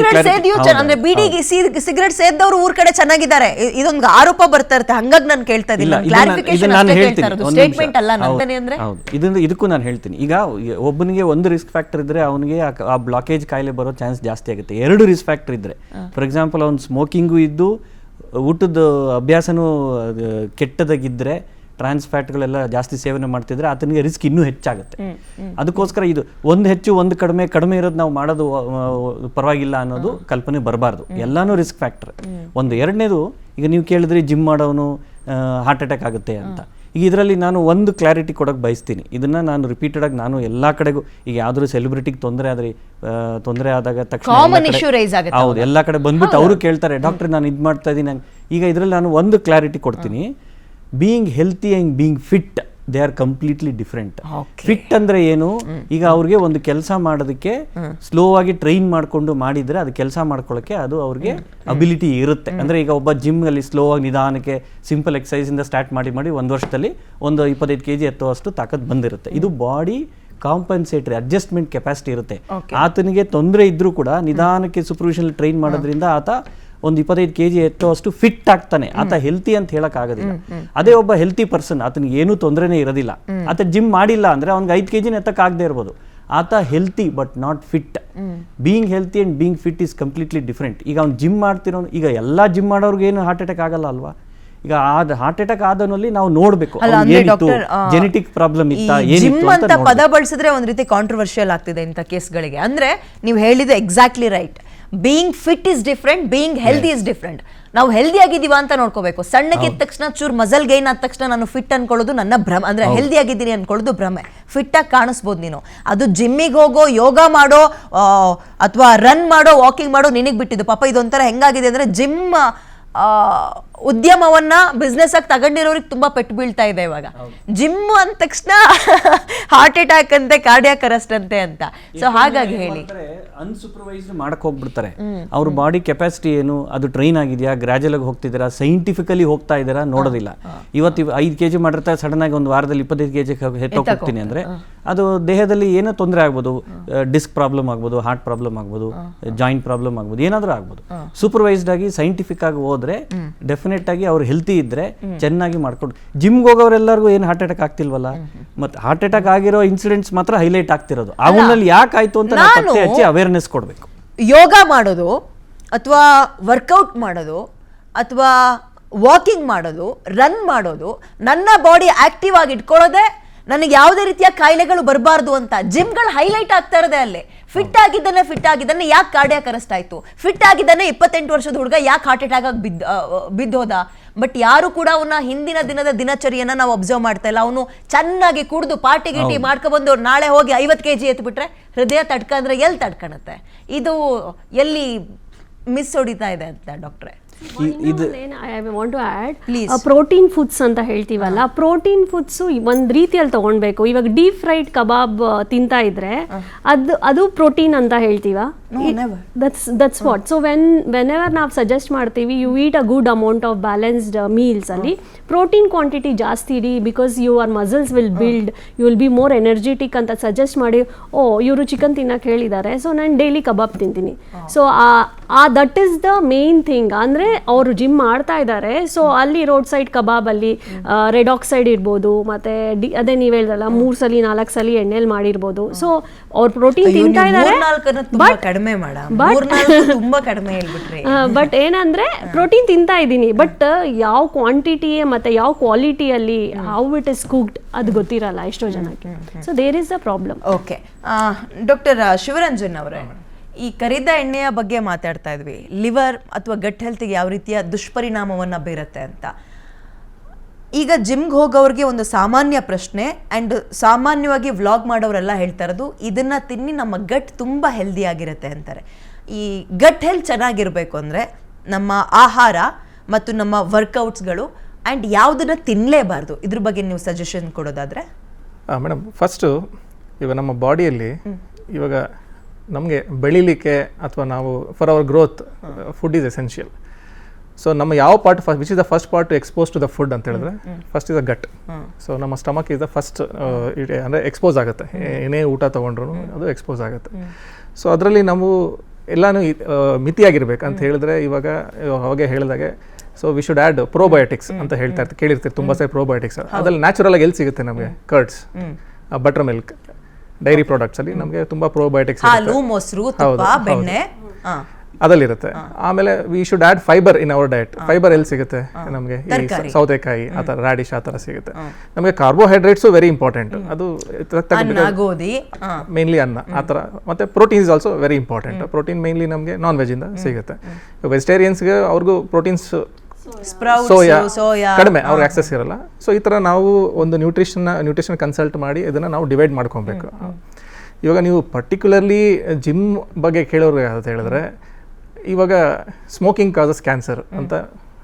ಅಂದ್ರೆ ಬೀಡಿಗೆ ಸಿಗರೇಟ್ ಸೇದವ್ರು ಊರ್ ಕಡೆ ಚೆನ್ನಾಗಿದ್ದಾರೆ, ಇದೊಂದು ಆರೋಪ ಬರ್ತಾ ಇರುತ್ತೆ. ಹಂಗಾಗಿ ನಾನು ಕೇಳ್ತಾ ಇದ್ದೀನಿ, ಕ್ಲಾರಿಫಿಕೇಶನ್ ಸ್ಟೇಟ್ಮೆಂಟ್ ಅಲ್ಲ ನಂತನೇ ಅಂದ್ರೆ. ಹೌದು, ಇದಕ್ಕೂ ನಾನು ಹೇಳ್ತೀನಿ. ಈಗ ಒಬ್ಬನಿಗೆ ಒಂದು ರಿಸ್ಕ್ ಫ್ಯಾಕ್ಟರ್ ಇದ್ರೆ ಅವನಿಗೆ ಆ ಬ್ಲಾಕೇಜ್ ಕಾಯಿಲೆ ಬರೋ ಚಾನ್ಸ್ ಜಾಸ್ತಿ ಆಗುತ್ತೆ. ಎರಡು ರಿಸ್ಕ್ ಫ್ಯಾಕ್ಟರ್ ಇದ್ರೆ, ಫಾರ್ ಎಕ್ಸಾಂಪಲ್ ಅವ್ನು ಸ್ಮೋಕಿಂಗು ಇದ್ದು ಊಟದ ಅಭ್ಯಾಸನೂ ಕೆಟ್ಟದಾಗಿದ್ದರೆ, ಟ್ರಾನ್ಸ್ ಫ್ಯಾಟ್ಗಳೆಲ್ಲ ಜಾಸ್ತಿ ಸೇವನೆ ಮಾಡ್ತಿದ್ರೆ ಆತನಿಗೆ ರಿಸ್ಕ್ ಇನ್ನೂ ಹೆಚ್ಚಾಗುತ್ತೆ. ಅದಕ್ಕೋಸ್ಕರ ಇದು ಒಂದು ಹೆಚ್ಚು ಒಂದು ಕಡಿಮೆ ಇರೋದು ನಾವು ಮಾಡೋದು ಪರವಾಗಿಲ್ಲ ಅನ್ನೋದು ಕಲ್ಪನೆ ಬರಬಾರ್ದು. ಎಲ್ಲಾನು ರಿಸ್ಕ್ ಫ್ಯಾಕ್ಟರ್. ಒಂದು ಎರಡನೇದು, ಈಗ ನೀವು ಕೇಳಿದ್ರಿ ಜಿಮ್ ಮಾಡೋನು ಹಾರ್ಟ್ ಅಟ್ಯಾಕ್ ಆಗುತ್ತೆ ಅಂತ. ಈಗ ಇದರಲ್ಲಿ ನಾನು ಒಂದು ಕ್ಲಾರಿಟಿ ಕೊಡೋಕೆ ಬಯಸ್ತೀನಿ, ಇದನ್ನು ನಾನು ರಿಪೀಟೆಡಾಗಿ ನಾನು ಎಲ್ಲ ಕಡೆಗೂ, ಈಗ ಯಾವ್ದಾದ್ರು ಸೆಲೆಬ್ರಿಟಿಗೆ ತೊಂದರೆ ಆದಾಗ ತಕ್ಷಣ ಕಾಮನ್ ಇಶ್ಯೂ ರೈಸ್ ಆಗುತ್ತೆ. ಹೌದು, ಎಲ್ಲ ಕಡೆ ಬಂದ್ಬಿಟ್ಟು ಅವರು ಕೇಳ್ತಾರೆ, ಡಾಕ್ಟರ್ ನಾನು ಇದು ಮಾಡ್ತಾ ಇದ್ದೀನಿ. ಈಗ ಇದರಲ್ಲಿ ನಾನು ಒಂದು ಕ್ಲಾರಿಟಿ ಕೊಡ್ತೀನಿ, being healthy and being fit they are completely different. Fit ಅಂದ್ರೆ ಏನು, ಈಗ ಅವ್ರಿಗೆ ಒಂದು ಕೆಲಸ ಮಾಡೋದಕ್ಕೆ ಸ್ಲೋ ಆಗಿ ಟ್ರೈನ್ ಮಾಡ್ಕೊಂಡು ಮಾಡಿದ್ರೆ ಅದು ಕೆಲಸ ಮಾಡ್ಕೊಳ್ಳೋಕೆ ಅದು ಅವ್ರಿಗೆ ಅಬಿಲಿಟಿ ಇರುತ್ತೆ. ಅಂದ್ರೆ ಈಗ ಒಬ್ಬ ಜಿಮ್ ಅಲ್ಲಿ ಸ್ಲೋ ಆಗಿ ನಿಧಾನಕ್ಕೆ ಸಿಂಪಲ್ ಎಕ್ಸಸೈಸ್ ಇಂದ ಸ್ಟಾರ್ಟ್ ಮಾಡಿ ಒಂದು ವರ್ಷದಲ್ಲಿ ಒಂದು 25 kg ಎತ್ತುವಷ್ಟು ತಾಕತ್ ಬಂದಿರುತ್ತೆ. ಇದು ಬಾಡಿ ಕಾಂಪನ್ಸೇಟರಿ ಅಡ್ಜಸ್ಟ್ಮೆಂಟ್ ಕೆಪಾಸಿಟಿ ಇರುತ್ತೆ. ಆತನಿಗೆ ತೊಂದರೆ ಇದ್ರೂ ಕೂಡ ನಿಧಾನಕ್ಕೆ ಸೂಪರ್ವಿಷನ್ ಟ್ರೈನ್ ಮಾಡೋದ್ರಿಂದ ಆತ ಒಂದು 25 kg ಎತ್ತುವಷ್ಟು ಫಿಟ್ ಆಗ್ತಾನೆ. ಆತ ಹೆಲ್ತಿ ಅಂತ ಹೇಳಕ್ ಆಗೋದಿಲ್ಲ. ಅದೇ ಒಬ್ಬ ಹೆಲ್ತಿ ಪರ್ಸನ್, ಆತನಿಗೆ ಏನೂ ತೊಂದರೆನೇ ಇರೋದಿಲ್ಲ, ಆತ ಜಿಮ್ ಮಾಡಿಲ್ಲ ಅಂದ್ರೆ ಅವ್ನಿಗೆ 5 kg ಎತ್ತಕ್ಕೆ ಆಗದೆ ಇರ್ಬೋದು, ಆತ healthy but not fit. Being healthy and being fit is completely different. ಈಗ ಅವ್ನು ಜಿಮ್ ಮಾಡ್ತಿರೋ, ಈಗ ಎಲ್ಲ ಜಿಮ್ ಮಾಡೋರ್ಗೆ ಏನು ಹಾರ್ಟ್ ಅಟ್ಯಾಕ್ ಆಗಲ್ಲ ಅಲ್ವಾ? ಈಗ ಹಾರ್ಟ್ ಅಟ್ಯಾಕ್ ಆದನಲ್ಲಿ ನಾವು ನೋಡ್ಬೇಕು ಜೆನೆಟಿಕ್ ಪ್ರಾಬ್ಲಮ್ ಇತ್ತಾ ಜಿಮ್ ಅಂತ ಪದ ಬಳಸಿದ್ರೆ ಒಂದ್ ರೀತಿ ಕಾಂಟ್ರವರ್ಷಿಯಲ್ ಆಗ್ತಿದೆ ಇಂಥ ಕೇಸ್ಗಳಿಗೆ. ಅಂದ್ರೆ ನೀವು ಹೇಳಿದ್ದು exactly right. Being fit is different, being healthy is different. ನಾವು ಹೆಲ್ದಿ ಆಗಿದ್ದೀವ ಅಂತ ನೋಡ್ಕೋಬೇಕು. ಸಣ್ಣಕ್ಕಿದ್ದ ತಕ್ಷಣ ಚೂರ್ ಮಸಲ್ ಗೈನ್ ಆದ ತಕ್ಷಣ ನಾನು ಫಿಟ್ ಅನ್ಕೊಳ್ಳೋದು ನನ್ನ ಭ್ರಮ, ಅಂದ್ರೆ ಹೆಲ್ದಿ ಆಗಿದ್ದೀನಿ ಅನ್ಕೊಳ್ಳೋದು ಭ್ರಮೆ. ಫಿಟ್ ಆಗಿ ಕಾಣಿಸ್ಬೋದು ನೀನು, ಅದು ಜಿಮ್ಮಿಗೆ ಹೋಗೋ, ಯೋಗ ಮಾಡೋ ಅಥವಾ ರನ್ ಮಾಡೋ, ವಾಕಿಂಗ್ ಮಾಡೋ ನಿನಗ್ ಬಿಟ್ಟಿದ್ದು. ಪಾಪ ಇದೊಂಥರ ಹೆಂಗಾಗಿದೆ ಅಂದ್ರೆ ಜಿಮ್ ಉದ್ಯಮವನ್ನ ಬಿಸ್ನೆಸ್ ಆಗಿ ತಗೊಂಡಿರೋರಿಗೆ ತುಂಬಾ ಪೆಟ್ಟು ಬೀಳ್ತಾ ಇದೆ ಇವಾಗ. ಜಿಮ್ ಅಂದ ತಕ್ಷಣ ಹಾರ್ಟ್ ಅಟ್ಯಾಕ್ ಅಂತೆ, ಕಾರ್ಡಿಯಾಕ್ ಅರೆಸ್ಟ್ ಅಂತೆ ಅಂತ. ಸೊ ಹಾಗಾಗಿ ಹೇಳಿ, ಅನ್ಸೂಪರ್ವೈಸ್ಡ್ ಮಾಡಕ್ ಹೋಗ್ಬಿಡ್ತಾರೆ. ಅವ್ರ ಬಾಡಿ ಕೆಪಾಸಿಟಿ ಏನು, ಅದು ಟ್ರೈನ್ ಆಗಿದೆಯಾ, ಗ್ರಾಜುಯಲ್ ಆಗಿ ಹೋಗ್ತಿದ್ದೀರಾ, ಸೈಂಟಿಫಿಕಲಿ ಹೋಗ್ತಾ ಇದ್ದೀರಾ ನೋಡೋದಿಲ್ಲ. ಇವತ್ತು 5 kg ಮಾಡಿರ್ತಾರೆ, ಸಡನ್ ಆಗಿ ಒಂದು ವಾರದಲ್ಲಿ 25 kg ಎತ್ತೋಗ್ತೀನಿ ಅಂದ್ರೆ ಅದು ದೇಹದಲ್ಲಿ ಏನೋ ತೊಂದರೆ ಆಗ್ಬೋದು, ಡಿಸ್ಕ್ ಪ್ರಾಬ್ಲಮ್ ಆಗ್ಬೋದು, ಹಾರ್ಟ್ ಪ್ರಾಬ್ಲಮ್ ಆಗ್ಬೋದು, ಜಾಯಿಂಟ್ ಪ್ರಾಬ್ಲಮ್ ಆಗ್ಬೋದು, ಏನಾದ್ರೂ ಆಗ್ಬೋದು. ಸೂಪರ್ವೈಸ್ಡ್ ಆಗಿ ಸೈಂಟಿಫಿಕ್ ಆಗಿ ಹೋದ್ರೆ ಡೆಫಿನೆಟ್ ಆಗಿ ಅವ್ರು ಹೆಲ್ತಿ ಇದ್ರೆ ಚೆನ್ನಾಗಿ ಮಾಡ್ಕೊಂಡು. ಜಿಮ್ಗೆ ಹೋಗೋರೆಲ್ಲರಿಗೂ ಏನು ಹಾರ್ಟ್ ಅಟ್ಯಾಕ್ ಆಗ್ತಿಲ್ವಲ್ಲ, ಮತ್ತೆ ಹಾರ್ಟ್ ಅಟ್ಯಾಕ್ ಆಗಿರೋ ಇನ್ಸಿಡೆಂಟ್ಸ್ ಮಾತ್ರ ಹೈಲೈಟ್ ಆಗ್ತಿರೋದು. ಅವನಲ್ಲಿ ಯಾಕೆ ಆಯ್ತು ಅಂತ ಪತ್ತೆ ಹಚ್ಚಿ ಅವೇರ್ನೆಸ್ ಕೊಡ್ಬೇಕು. ಯೋಗ ಮಾಡೋದು ಅಥವಾ ವರ್ಕೌಟ್ ಮಾಡೋದು ಅಥವಾ ವಾಕಿಂಗ್ ಮಾಡೋದು, ರನ್ ಮಾಡೋದು, ನನ್ನ ಬಾಡಿ ಆಕ್ಟಿವ್ ಆಗಿ ಇಟ್ಕೊಳ್ಳೋದೇ ನನಗೆ ಯಾವುದೇ ರೀತಿಯ ಕಾಯಿಲೆಗಳು ಬರಬಾರ್ದು ಅಂತ ಜಿಮ್ಗಳು ಹೈಲೈಟ್ ಆಗ್ತಾ ಇರೋದೇ ಅಲ್ಲೇ. ಫಿಟ್ ಆಗಿದ್ದಾನೆ ಯಾಕೆ ಕಾರ್ಡಿಯಾಕ್ ಅರೆಸ್ಟ್ ಆಯ್ತು, ಫಿಟ್ ಆಗಿದ್ದಾನೆ 28 ವರ್ಷದ ಹುಡುಗ ಯಾಕೆ ಹಾರ್ಟ್ ಅಟ್ಯಾಕ್ ಆಗಿ ಬಿದ್ದೋದ. ಬಟ್ ಯಾರು ಕೂಡ ಅವನ ಹಿಂದಿನ ದಿನದ ದಿನಚರಿಯನ್ನ ನಾವು ಅಬ್ಸರ್ವ್ ಮಾಡ್ತಾ ಇಲ್ಲ. ಅವನು ಚೆನ್ನಾಗಿ ಕುಡಿದು ಪಾರ್ಟಿ ಗಿಟಿ ಮಾಡ್ಕೊಬಂದು ನಾಳೆ ಹೋಗಿ 50 kg ಎತ್ಬಿಟ್ರೆ ಹೃದಯ ತಡ್ಕಂದ್ರೆ ಎಲ್ಲಿ ತಡ್ಕಣತ್ತೆ? ಇದು ಎಲ್ಲಿ ಮಿಸ್ ಹೊಡಿತಾ ಇದೆ ಅಂತ ಡಾಕ್ಟ್ರೆ? I want to add, protein foods ಅಂತ ಹೇಳ್ತೀವಲ್ಲ, ಪ್ರೋಟೀನ್ ಫುಡ್ಸು ಒಂದು ರೀತಿಯಲ್ಲಿ ತಗೊಳ್ಬೇಕು. ಇವಾಗ ಡೀಪ್ ಫ್ರೈಡ್ ಕಬಾಬ್ ತಿಂತಾ ಇದ್ರೆ ಅದು ಪ್ರೋಟೀನ್ ಅಂತ ಹೇಳ್ತೀವ? That's what. ಸೊ ವೆನೆವರ್ ನಾವು ಸಜೆಸ್ಟ್ ಮಾಡ್ತೀವಿ, you eat a good amount of balanced meals ಅಲ್ಲಿ ಪ್ರೋಟೀನ್ ಕ್ವಾಂಟಿಟಿ ಜಾಸ್ತಿ ಇಡಿ, because your muscles will build, you will be more energetic ಅಂತ ಸಜೆಸ್ಟ್ ಮಾಡಿ. ಇವರು ಚಿಕನ್ ತಿನ್ನಕ್ಕೆ ಹೇಳಿದ್ದಾರೆ, ಸೊ ನಾನು ಡೈಲಿ ಕಬಾಬ್ ತಿಂತೀನಿ. So that is the main thing. ಅಂದರೆ ಅವರು ಜಿಮ್ ಮಾಡ್ತಾ ಇದ್ದಾರೆ, ಸೊ ಅಲ್ಲಿ ರೋಡ್ ಸೈಡ್ ಕಬಾಬಲ್ಲಿ ರೆಡ್ ಆಕ್ಸೈಡ್ ಇರ್ಬೋದು, ಮತ್ತೆ ಅದೇ ನೀವು ಹೇಳಿದ್ರಲ್ಲ 3 ಸಲ 4 ಸಲ ಎಣ್ಣೆಲಿ ಮಾಡಿರ್ಬೋದು. ಸೊ ಅವ್ರು ಪ್ರೋಟೀನ್ ತಿಂತಾ ಇದ್ದಾರೆ, ಬಟ್ ಏನಂದ್ರೆ ಪ್ರೋಟೀನ್ ತಿಂತಾ ಇದ್ದೀನಿ, ಬಟ್ ಯಾವ ಕ್ವಾಂಟಿಟಿ ಮತ್ತೆ ಯಾವ ಕ್ವಾಲಿಟಿಯಲ್ಲಿ, ಹೌ ಇಟ್ ಇಸ್ ಕುಕ್ಡ್ ಅದು ಗೊತ್ತಿರಲ್ಲ ಎಷ್ಟೋ ಜನಕ್ಕೆ. So there is the problem. Okay, doctor Shivaranjan ಅವರೇ, ಈ ಕರಿದ ಎಣ್ಣೆಯ ಬಗ್ಗೆ ಮಾತಾಡ್ತಾ ಇದ್ವಿ. ಲಿವರ್ ಅಥವಾ ಗಟ್ ಹೆಲ್ತ್ಗೆ ಯಾವ ರೀತಿಯ ದುಷ್ಪರಿಣಾಮವನ್ನ ಬೀರುತ್ತೆ ಅಂತ. ಈಗ ಜಿಮ್ಗೆ ಹೋಗೋರಿಗೆ ಒಂದು ಸಾಮಾನ್ಯ ಪ್ರಶ್ನೆ, ಆ್ಯಂಡ್ ಸಾಮಾನ್ಯವಾಗಿ ವ್ಲಾಗ್ ಮಾಡೋರೆಲ್ಲ ಹೇಳ್ತಾ ಇರೋದು, ಇದನ್ನ ತಿನ್ನಿ ನಮ್ಮ ಗಟ್ ತುಂಬ ಹೆಲ್ದಿ ಆಗಿರುತ್ತೆ ಅಂತಾರೆ. ಈ ಗಟ್ ಹೆಲ್ತ್ ಚೆನ್ನಾಗಿರಬೇಕು ಅಂದರೆ ನಮ್ಮ ಆಹಾರ ಮತ್ತು ನಮ್ಮ ವರ್ಕೌಟ್ಸ್ಗಳು ಆ್ಯಂಡ್ ಯಾವುದನ್ನ ತಿನ್ನಲೇಬಾರ್ದು, ಇದ್ರ ಬಗ್ಗೆ ನೀವು ಸಜೆಷನ್ ಕೊಡೋದಾದರೆ? ಮೇಡಮ್, ಫಸ್ಟು ಇವಾಗ ನಮ್ಮ ಬಾಡಿಯಲ್ಲಿ ಇವಾಗ ನಮಗೆ ಬೆಳಿಲಿಕ್ಕೆ ಅಥವಾ ನಾವು for our growth food is essential. So ನಮ್ಮ ಯಾವ part which is the first part to expose to the food ಅಂತ ಹೇಳಿದ್ರೆ first is a gut. So ನಮ್ಮ ಸ್ಟಮಕ್ ಇಸ್ ದ ಫಸ್ಟ್, ಅಂದರೆ ಎಕ್ಸ್ಪೋಸ್ ಆಗುತ್ತೆ, ಏನೇ ಊಟ ತೊಗೊಂಡ್ರು ಅದು ಎಕ್ಸ್ಪೋಸ್ ಆಗುತ್ತೆ. ಸೊ ಅದರಲ್ಲಿ ನಾವು ಎಲ್ಲನೂ ಮಿತಿಯಾಗಿರ್ಬೇಕು ಅಂತ ಹೇಳಿದ್ರೆ, ಇವಾಗ ಅವಾಗೆ ಹೇಳಿದಾಗೆ, so we should add probiotics ಅಂತ ಹೇಳ್ತಾ ಇರ್ತೀವಿ, ಕೇಳಿರ್ತೀವಿ ತುಂಬ ಸಾರಿ ಪ್ರೋಬಯೋಟಿಕ್ಸ್. ಅದ್ರಲ್ಲಿ ನ್ಯಾಚುರಲ್ ಆಗಿ ಎಲ್ಲಿ ಸಿಗುತ್ತೆ ನಮಗೆ? Curds, buttermilk, dairy products ಅಲ್ಲಿ ನಮಗೆ ತುಂಬಾ ಪ್ರೋಬಯೋಟಿಕ್ಸ್ ಅದಲ್ಲಿರುತ್ತೆ. ಆಮೇಲೆ we should add fibre in our diet. Fibre ಎಲ್ಲಿ ಸಿಗುತ್ತೆ ನಮಗೆ? ಸೌತೆಕಾಯಿ ಆ ಥರ, ರಾಡಿಶ್ ಆ ಥರ ಸಿಗುತ್ತೆ. ನಮಗೆ ಕಾರ್ಬೋಹೈಡ್ರೇಟ್ಸು ವೆರಿ ಇಂಪಾರ್ಟೆಂಟ್, ಅದು ಮೇನ್ಲಿ ಅನ್ನ ಆ ಥರ. ಮತ್ತೆ protein is also very important. Protein mainly ನಮಗೆ ನಾನ್ ವೆಜ್ ಇಂದ ಸಿಗುತ್ತೆ. ವೆಜಿಟೇರಿಯನ್ಸ್ಗೆ ಅವ್ರಿಗೂ ಪ್ರೋಟೀನ್ಸ್ ಸ್ಪ್ರೌಟ್ಸ್ ಸೋಯಾ ಸೋಯಾ ಕಡಿಮೆ ಅವ್ರಿಗೆ ಆಕ್ಸೆಸ್ ಇರಲ್ಲ. ಸೊ ಈ ಥರ ನಾವು ಒಂದು ನ್ಯೂಟ್ರಿಷನ್ ಕನ್ಸಲ್ಟ್ ಮಾಡಿ ಇದನ್ನು ನಾವು ಡಿವೈಡ್ ಮಾಡ್ಕೊಬೇಕು. ಇವಾಗ ನೀವು ಪರ್ಟಿಕ್ಯುಲರ್ಲಿ ಜಿಮ್ ಬಗ್ಗೆ ಕೇಳೋರು ಅಂತ ಹೇಳಿದ್ರೆ, ಇವಾಗ ಸ್ಮೋಕಿಂಗ್ ಕಾಸಸ್ ಕ್ಯಾನ್ಸರ್ ಅಂತ